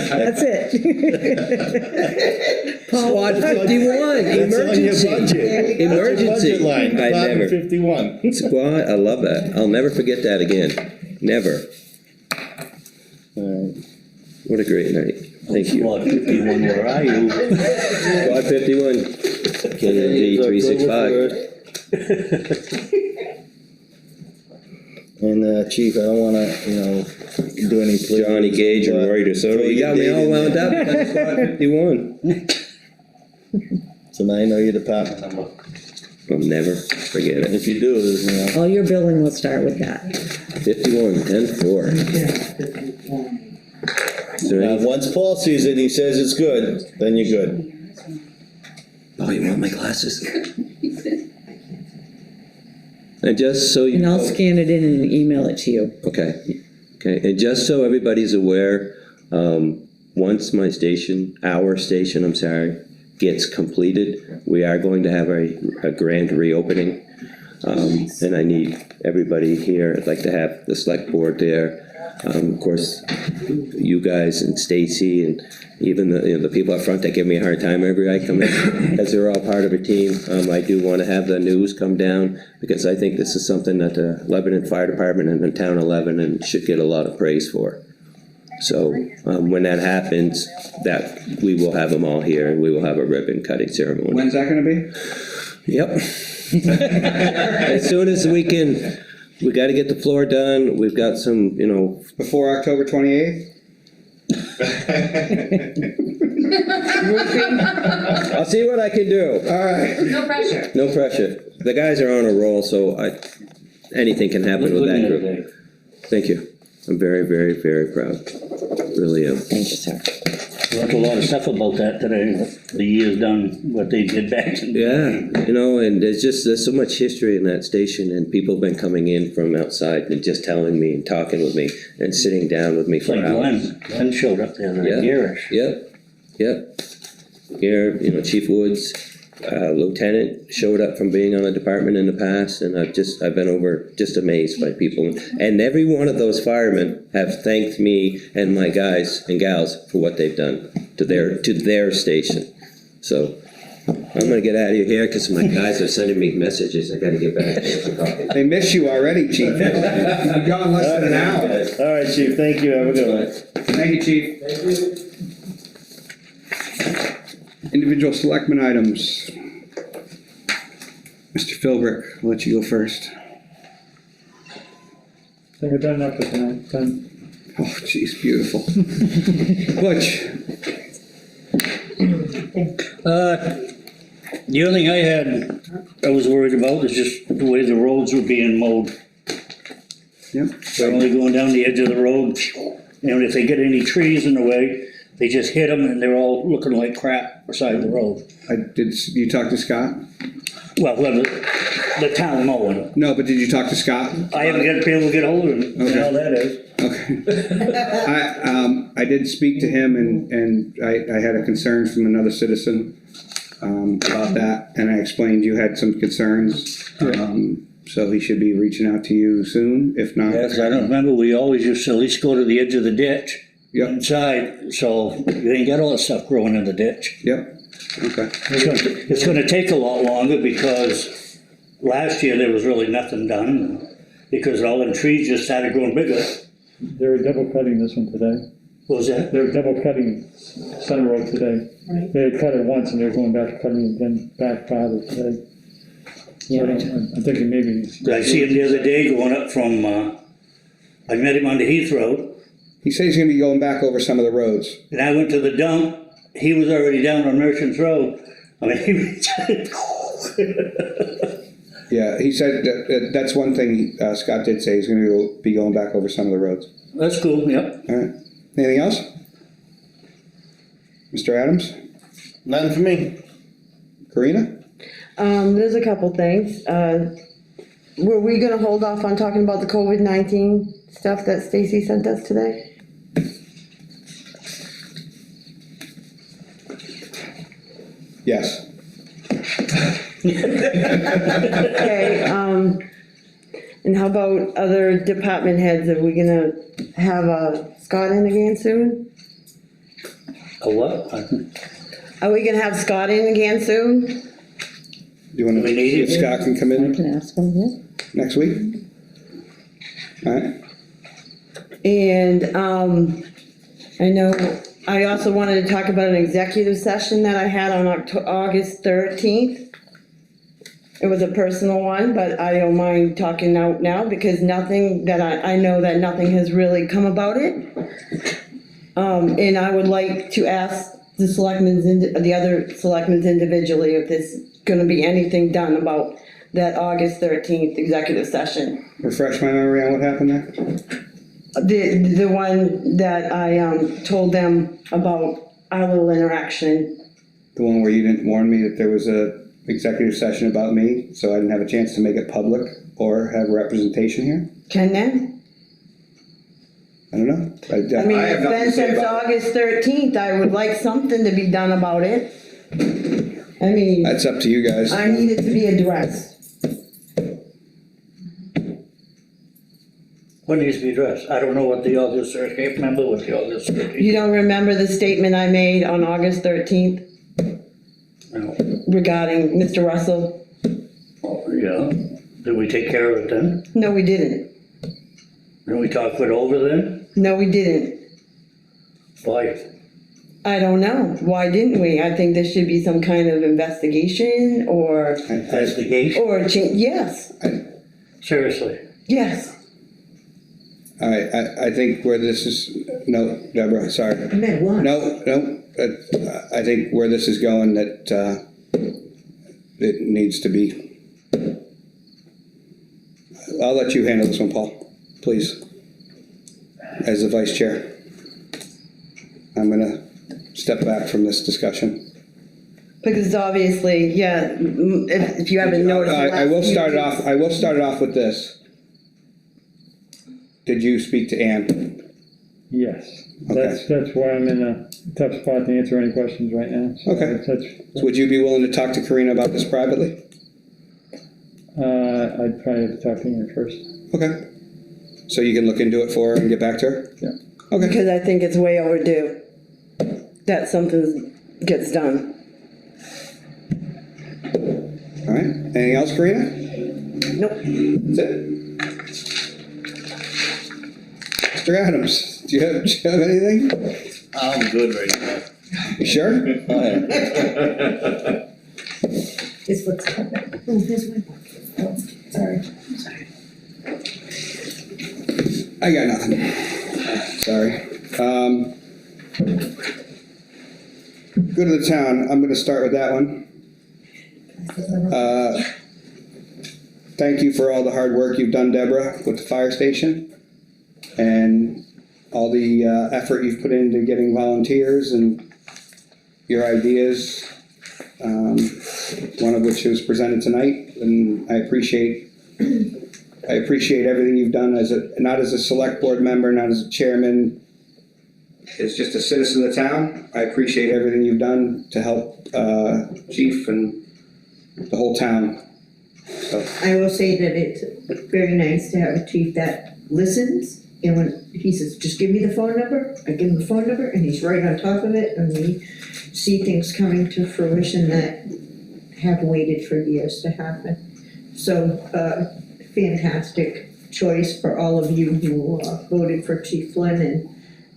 That's it. Squad 51, emergency. Emergency. I never. 51. Squad, I love that. I'll never forget that again. Never. What a great night. Thank you. Squad 51, where are you? Squad 51, KNG 365. And Chief, I don't wanna, do any. Johnny Gage and Roy DeSoto, you got me all wound up on Squad 51. So now I know your department number. I'll never forget it. If you do, All your billing will start with that. 51, 10-4. Now, once Paul sees it, and he says it's good, then you're good. Oh, you want my glasses? And just so you And I'll know. scan it in and email it to you. Okay, and just so everybody's aware, once our station, gets completed, we are going to have a grand reopening. And I need everybody here, I'd like to have the select board there. Of course, you guys and Stacy and even the people up front that give me a hard time every I come in, as they're all part of a team. I do want to have the news come down, because I think this is something that the Lebanon Fire Department and the town of Lebanon should get a lot of praise for. So when that happens, that we will have them all here, and we will have a ribbon cutting ceremony. When's that gonna be? Yep. As soon as we can, we gotta get the floor done, we've got some, Before October 28th? I'll see what I can do. All right. No pressure. No pressure. The guys are on a roll, so anything can happen with that group. Thank you. I'm very, very, very proud. Really am. Thank you, sir. Learned a lot of stuff about that today, the years done, what they did back. Yeah, and there's so much history in that station, and people have been coming in from outside and just telling me and talking with me and sitting down with me for Like hours. Glenn showed up there, the Garish. Yep. Here, Chief Woods, Lieutenant showed up from being on the department in the past, and I've been over just amazed by people. And every one of those firemen have thanked me and my guys and gals for what they've done to their station. So I'm gonna get out of here because my guys are sending me messages. I gotta get back. They miss you already, Chief. You've gone less than an hour. All right, Chief, thank you, have a good one. Thank you, Chief. Individual selectmen items. Mr. Philbrick, I'll let you go first. I think I've done enough for tonight, done. Oh, jeez, beautiful. Butch. The only thing I was worried about is just the way the roads were being mowed. Yep. They're only going down the edge of the road, and if they get any trees in the way, they just hit them and they're all looking like crap beside the road. You talk to Scott? Well, the town mowing. No, but did you talk to Scott? I haven't been able to get hold of him, Okay. how that is. Okay. I did speak to him and I had a concern from another citizen about that, and I explained you had some concerns. So he should be reaching out to you soon, if not. Yes, I don't remember, we always used to at least go to the edge of the ditch. Yep. Inside, so you ain't got all that stuff growing in the ditch. Yep, okay. It's gonna take a lot longer because last year there was really nothing done, because all them trees just started growing bigger. They were double cutting this one today. What was that? They were double cutting Center Road today. They had cut it once and they're going back to cutting it again back farther today. So I'm thinking maybe. I see him the other day going up from, I met him on the Heath Road. He said he's gonna be going back over some of the roads. And I went to the dump, he was already down on Merchants Road. I mean, he was Yeah, he said that's one thing Scott did say, he's gonna be going back over some of the roads. That's cool, yep. All right, anything else? Mr. Adams? Nothing for me. Karina? There's a couple things. Were we gonna hold off on talking about the COVID-19 stuff that Stacy sent us today? Yes. Okay, And how about other department heads? Are we gonna have Scott in again soon? A what? Are we gonna have Scott in again soon? Do you wanna We need see if it. Scott can come I in can ask him, yeah. next week? Alright, And, I know, I also wanted to talk about an executive session that I had on August 13th. It was a personal one, but I don't mind talking out now because nothing that I know that nothing has really come about it. And I would like to ask the the other selectmen individually if there's gonna be anything done about that August 13th executive session. refresh my memory on what happened there? The one that I, told them about our little interaction. The one where you didn't warn me that there was a executive session about me, so I didn't have a chance to make it public or have representation here? Can then? I don't know. I mean, it's been since August 13th, I would like something to be done about it. I mean, That's up to you guys. I need it to be addressed. What needs to be addressed? I don't know what the August, I can't remember what the August 13th. You don't remember the statement I made on August 13th No. regarding Mr. Russell? Oh, yeah. Did we take care of it then? No, we didn't. Didn't we talk it over then? No, we didn't. Why? I don't know. Why didn't we? I think there should be some kind of investigation or, Investigation? yes, Seriously? yes. Alright, I think where this is, no, Deborah, sorry. Meant what? No, I think where this is going, that, it needs to be. I'll let you handle this one, Paul, please. As the vice chair. I'm gonna step back from this discussion. Because obviously, yeah, if you haven't noticed. I will start it off with this. Did you speak to Ann? Yes, Okay. that's why I'm in a tough spot to answer any questions right now. So Okay. That's, So would you be willing to talk to Karina about this privately? I'd probably have to talk to you first. Okay. So you can look into it for her and get back to her? Yeah. Okay. Because I think it's way overdue that something gets done. All right. Anything else, Karina? Nope. That's it. Mr. Adams, do you have anything? I'm good right now. You sure? This looks, oh, here's my book. Oh, sorry. I got nothing. Sorry. Go to the town. I'm gonna start with that one. Thank you for all the hard work you've done, Deborah, with the fire station. And all the effort you've put into getting volunteers and your ideas, one of which was presented tonight, and I appreciate everything you've done not as a select board member, not as a chairman, as just a citizen of the town. I appreciate everything you've done to help Chief and the whole town. So, I will say that it's very nice to have a chief that listens, and when he says, just give me the phone number, I give him the phone number, and he's right on top of it, and we see things coming to fruition that have waited for years to happen. So, fantastic choice for all of you who voted for Chief Flynn,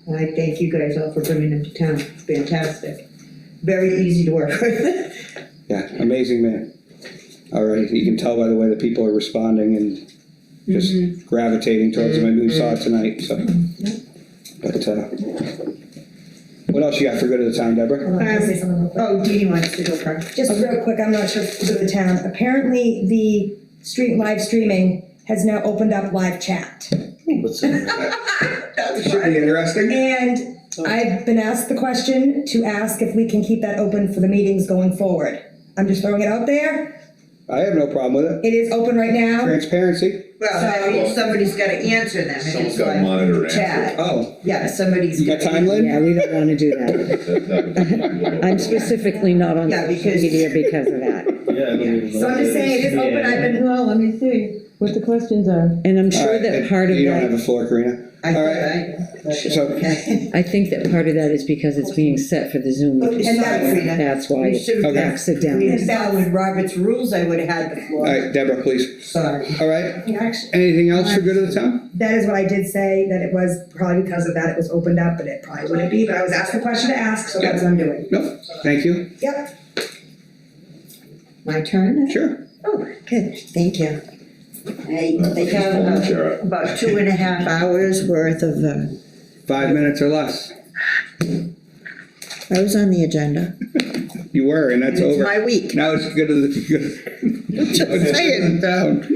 and I thank you guys all for bringing him to town. Fantastic. Very easy to work with. yeah, amazing man. All right, you can tell by the way that people are responding and just gravitating towards him. We saw it tonight, so. But, what else you got for good of the town, Deborah? Can I say something real quick? Oh, Dee wants to go first. Just real quick, I'm not sure if it's the town. Apparently, the live streaming has now opened up live chat. What's in there? That should be interesting. And I've been asked the question to ask if we can keep that open for the meetings going forward. I'm just throwing it out there. I have no problem with it. It is open right now. Transparency. Well, that means somebody's gotta answer them, and Someone's it's gotta like monitor and chat. Oh, Yeah, somebody's. you got time, Lynn? Yeah, we don't wanna do that. I'm specifically not on Yeah, social because- media because of that. Yeah, I don't even know. So I'm just saying, it is open. I've been, Well, let me see. what the questions are. And I'm All sure right, that part of you don't have that, the floor, Karina. All right, so, I think that part of that is because it's being set for the Zoom meeting. And that's- That's why We should have- it's accidental. We had followed Robert's rules, I would have had the all floor. right, Deborah, please. Sorry. All right, Actually, anything else for good of the town? that is what I did say, that it was probably because of that it was opened up, but it probably wouldn't be, but I was asked the question to ask, so that's what I'm doing. No, thank you. Yep. My turn now? Sure. Oh, good, thank you. I have about 2.5 hours worth of, 5 minutes or less. I was on the agenda. You were, and that's It's over. my week. Now it's good as good. Just saying. Down.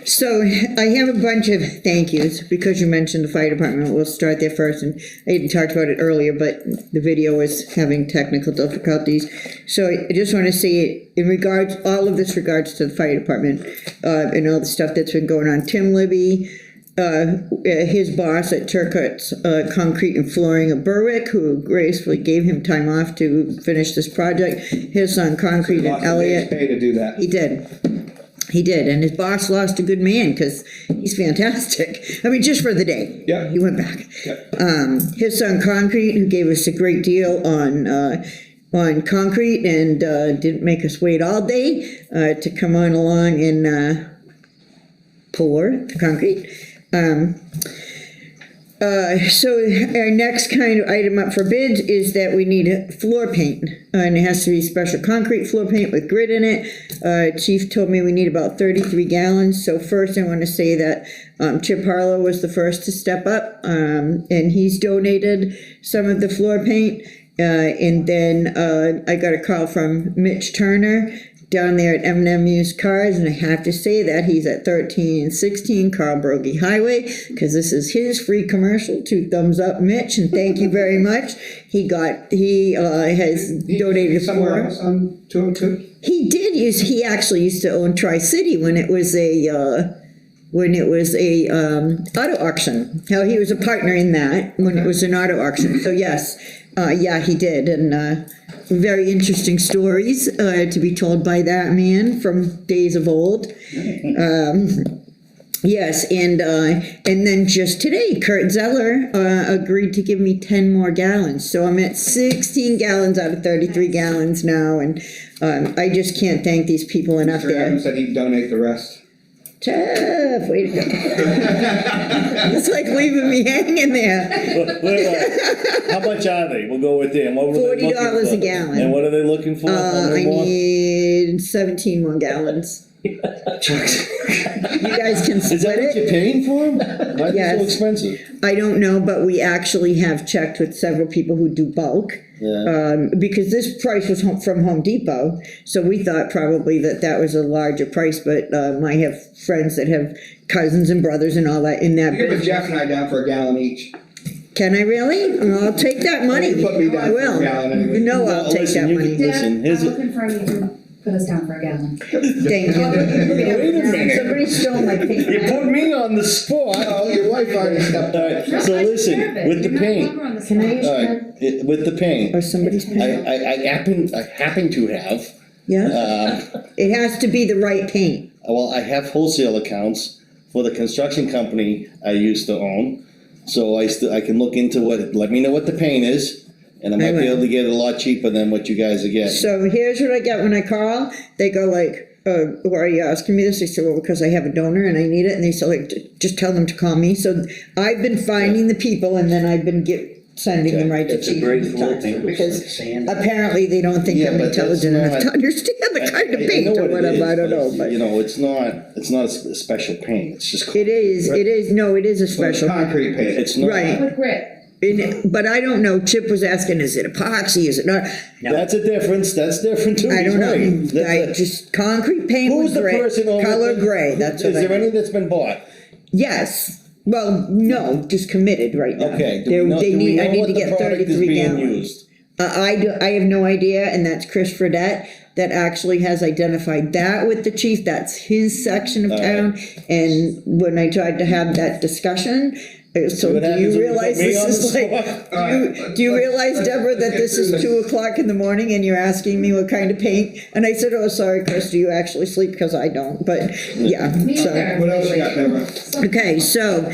So I have a bunch of thank yous because you mentioned the fire department. We'll start there first, and I hadn't talked about it earlier, but the video was having technical difficulties. So I just want to say, in regards, all of this regards to the fire department, and all the stuff that's been going on. Tim Libby, his boss at Turcotte's Concrete and Flooring of Berwick, who gracefully gave him time off to finish this project. His son Concrete and Elliott. Pay to do that. He did. He did, and his boss lost a good man because he's fantastic. I mean, just for the day. Yeah. He went back. Yeah. His son Concrete, who gave us a great deal on concrete and didn't make us wait all day to come on along and pour the concrete. So our next kind of item up for bids is that we need floor paint, and it has to be special concrete floor paint with grit in it. Chief told me we need about 33 gallons. So first I want to say that Chip Harlow was the first to step up, and he's donated some of the floor paint. And then I got a call from Mitch Turner down there at M&M Used Cars, and I have to say that he's at 1316 Carl Broggie Highway, because this is his free commercial. 2 thumbs up, Mitch, and thank you very much. He has donated somewhere for else on 202. He actually used to own Tri-City when it was a auto auction. How he was a partner in that when it was an auto auction. So yes, he did, and very interesting stories to be told by that man from days of old. Yes, and then just today, Kurt Zeller agreed to give me 10 more gallons. So I'm at 16 gallons out of 33 gallons now, and I just can't thank these people enough. Mr. Adams said he'd donate the rest. Tough, way to go. It's like leaving me hanging there. How much are they? We'll go with them. What were they looking $40 for? a gallon. And what are they looking for? I need 17 more gallons. You guys can split Is that what you're paying for them? Why is it Yes. so expensive? I don't know, but we actually have checked with several people who do bulk. Yeah. Because this price was from Home Depot, so we thought probably that was a larger price, but I have friends that have cousins and brothers and all that in that You put business. Jeff and I down for a gallon each. Can I really? I'll take that money. You put me down I for will. a gallon anyway. No, I'll take listen, that you money. can- Listen, here's I'm a- looking for you to put us down for a gallon. Thank you. Wait a minute. Somebody stole my paper. You put me on the spot. Oh, your wife already stepped All up. right, so listen, with the paint, Can I use all that? right, with the paint, Or somebody's paint? I happen to have, Yeah? It has to be the right paint. well, I have wholesale accounts for the construction company I used to own. So I can look into let me know what the paint is, and I might be will. able to get it a lot cheaper than what you guys are getting. So here's what I get when I call. They go like, why are you asking me this? I said, well, because I have a donor and I need it. And they said, like, just tell them to call me. So I've been finding the people, and then I've been sending them right to It's a chief. great and floor talk to them, paint with Because sand. apparently they don't think Yeah, I'm but that's intelligent enough not- to understand the kind of I paint know or what it whatever. is, I don't know, but, but you know, it's not a special paint. It's just it is. It is. No, it is a Well, it's special. concrete paint. It's not. Right. With grit. But I don't know. Chip was asking, is it epoxy? Is it not? That's a difference. That's different too. I don't know. Right. That's I just concrete paint Who's with the gray, person over color there? gray. That's what Is there I. any that's been bought? Yes. Well, no, just committed right now. Okay. They Do we need. know I need what to the get product is 33 being gallons. used? I have no idea, and that's Chris Fredette that actually has identified that with the chief. That's his section of All town. And when I tried to have that discussion, So what do happens you when you realize put me this on is the like, spot? do you realize, Deborah, that this is 2:00 in the morning and you're asking me what kind of paint? And I said, oh, sorry, Chris, do you actually sleep? Because I don't, but yeah, Me so. neither. What else you got, Deborah? Okay, so,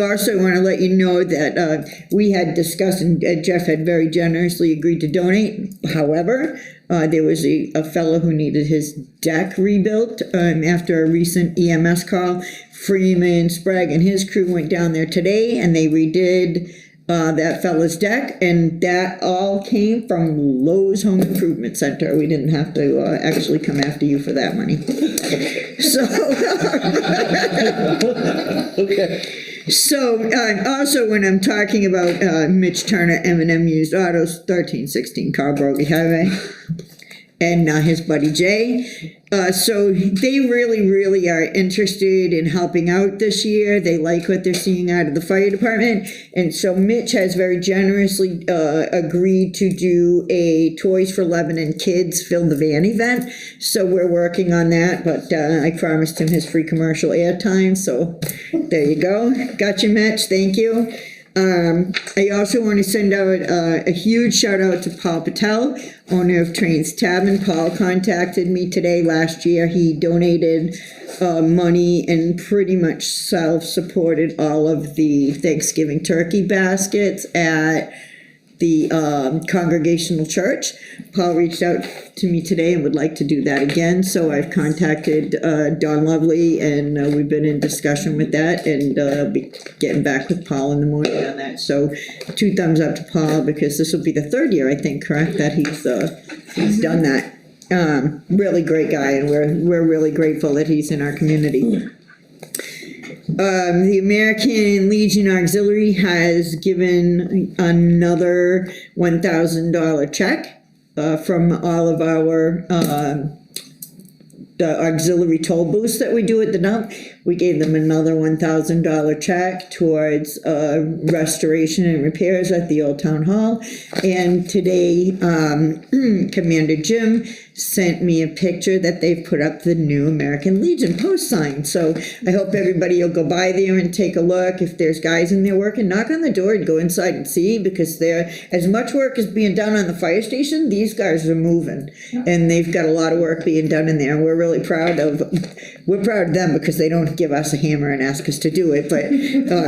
also want to let you know that, we had discussed, and Jeff had very generously agreed to donate. However, there was a fellow who needed his deck rebuilt, after a recent EMS call. Freeman Sprague and his crew went down there today and they redid, that fella's deck, and that all came from Lowe's Home Improvement Center. We didn't have to, actually come after you for that money. So. Okay. So, also when I'm talking about, Mitch Turner, M&M Used Autos, 1316 Carbogey Highway, and his buddy Jay. So they really are interested in helping out this year. They like what they're seeing out of the fire department. And so Mitch has very generously agreed to do a Toys for Lebanon Kids Fill the Van event. So we're working on that, but I promised him his free commercial airtime. So there you go. Got you, Mitch. Thank you. I also want to send out a huge shout out to Paul Patel, owner of Trains Tavern. Paul contacted me today. Last year he donated money and pretty much self-supported all of the Thanksgiving turkey baskets at the Congregational Church. Paul reached out to me today and would like to do that again, so I've contacted Don Lovely, and we've been in discussion with that, and I'll be getting back with Paul in the morning on that. So 2 thumbs up to Paul, because this will be the 3rd year, I think, correct, that he's done that. Really great guy, and we're really grateful that he's in our community. The American Legion Auxiliary has given another $1,000 check from all of our the auxiliary toll booths that we do at the dump. We gave them another $1,000 check towards restoration and repairs at the old town hall. And today, Commander Jim sent me a picture that they've put up the new American Legion post sign. So I hope everybody will go by there and take a look. If there's guys in there working, knock on the door and go inside and see, because there, as much work is being done on the fire station, these guys are moving. And they've got a lot of work being done in there. We're really proud of them, because they don't give us a hammer and ask us to do it. But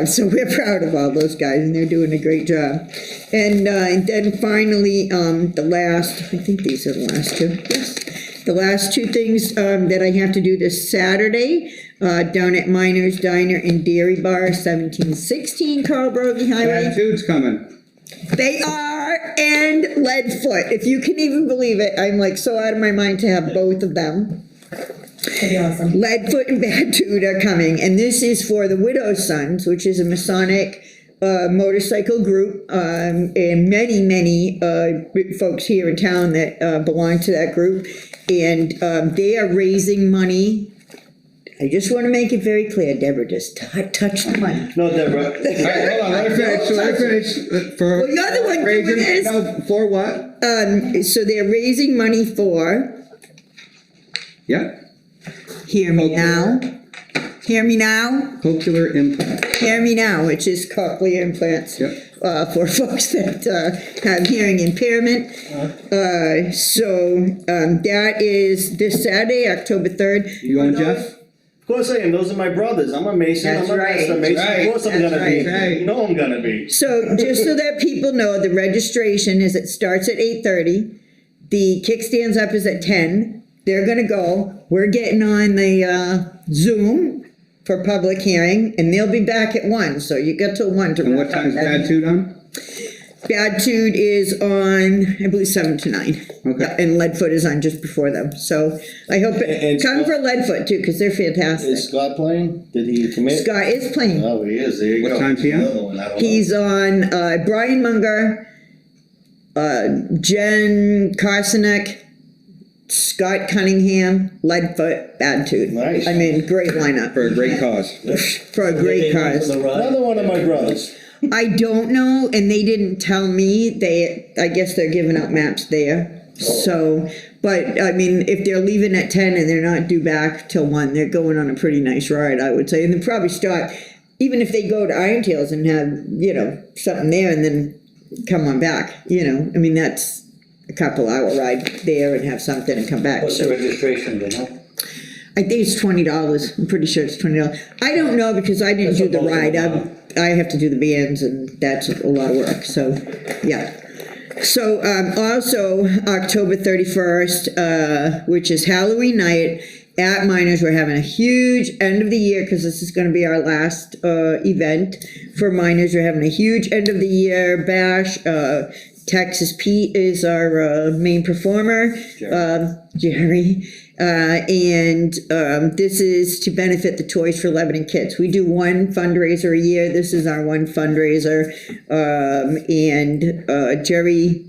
so we're proud of all those guys, and they're doing a great job. And then finally, the last, I think these are the last 2. Yes. The last 2 things that I have to do this Saturday, down at Miners Diner and Dairy Bar, 1716 Carl Broggie Highway. Bad Food's coming. They are, and Leadfoot. If you can even believe it, I'm like so out of my mind to have both of them. That'd be awesome. Leadfoot and Bad Food are coming, and this is for the Widow's Sons, which is a Masonic motorcycle group, and many folks here in town that belong to that group, and they are raising money. I just want to make it very clear, Deborah, just touch the money. No, Deborah. All right, hold on, let her finish. For Well, you're the one doing raising- this. No, for what? So they're raising money for, Yeah, hear me now, cochlear implant. hear me now, which is cochlear implants. Yep. For folks that have hearing impairment. So that is this Saturday, October 3rd. You going, Jeff? Of course I am. Those are my brothers. I'm a Mason. That's I'm a right. master Mason. That's Of course I'm right. gonna be. That's right. You know I'm gonna be. So just so that people know, the registration is, it starts at 8:30. The kickstands up is at 10. They're gonna go. We're getting on the Zoom for public hearing, and they'll be back at 1. So you got till 1 to. And what time's Bad Food on? Bad Food is on, I believe, 7 to 9. Okay. And Leadfoot is on just before them. So I hope And come Scott- for Leadfoot too, because they're fantastic. Is Scott playing? Did he commit? Scott is playing. Oh, he is. There you What go. time's he on? Another one. I don't know. He's on Brian Munger, Jen Carsonek, Scott Cunningham, Leadfoot, Bad Food. Nice. I mean, great lineup For a great cause. for a great cause. Another one of my brothers. I don't know, and they didn't tell me. I guess they're giving out maps there. So, but I mean, if they're leaving at 10 and they're not due back till 1, they're going on a pretty nice ride, I would say. And they'll probably start, even if they go to Iron Tails and have, you know, something there and then come on back, you know, I mean, that's a couple hour ride there and have something and come back. What's the registration, you know? I think it's $20, I'm pretty sure it's $20. I don't know because I didn't do the ride, I have to do the bands and that's a lot of work, so, yeah. So, also, October 31st, which is Halloween night, at Miners, we're having a huge end of the year, because this is gonna be our last, event for Miners, we're having a huge end of the year bash, Texas Pete is our, main performer, Jerry. And this is to benefit the Toys for Lebanon kids. We do one fundraiser a year. This is our one fundraiser. And Jerry,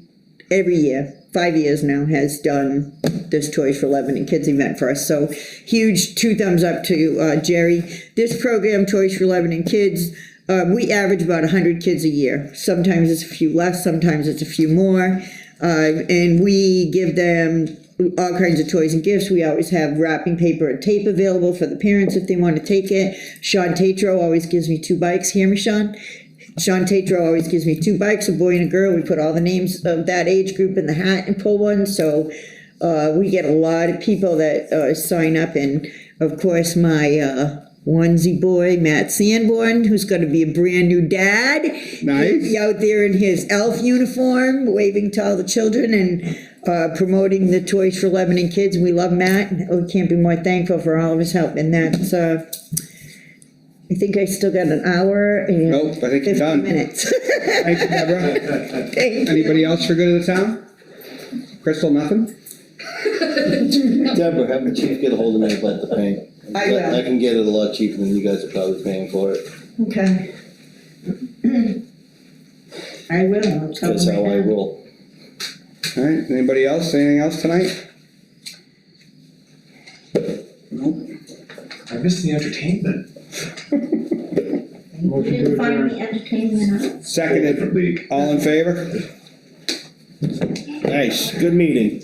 every year, 5 years now, has done this Toys for Lebanon kids event for us. So huge 2 thumbs up to Jerry. This program, Toys for Lebanon kids, we average about 100 kids a year. Sometimes it's a few less, sometimes it's a few more. And we give them all kinds of toys and gifts. We always have wrapping paper and tape available for the parents if they want to take it. Sean Tatro always gives me 2 bikes. Hear me, Sean? Sean Tatro always gives me 2 bikes, a boy and a girl. We put all the names of that age group in the hat and pull one. So we get a lot of people that sign up. And of course, my onesie boy, Matt Sanborn, who's going to be a brand new dad. Nice. He'll be out there in his elf uniform, waving to all the children and promoting the Toys for Lebanon kids. We love Matt. We can't be more thankful for all of his help. And that's, I think I still got an hour and Nope, I think you're 50 done. minutes. Thank you, Deborah. Anybody else for good of the town? Crystal, nothing? Deborah, have the chief get a hold of me about the paint. I will. I can get it a lot cheaper than you guys are probably paying for it. Okay. I will. I'll tell That's them how I right now. roll. All right, anybody else, anything else tonight? Nope. I missed the entertainment. Motion to Didn't find adjourn. me entertaining enough. Seconded, all in favor? Nice, good meeting.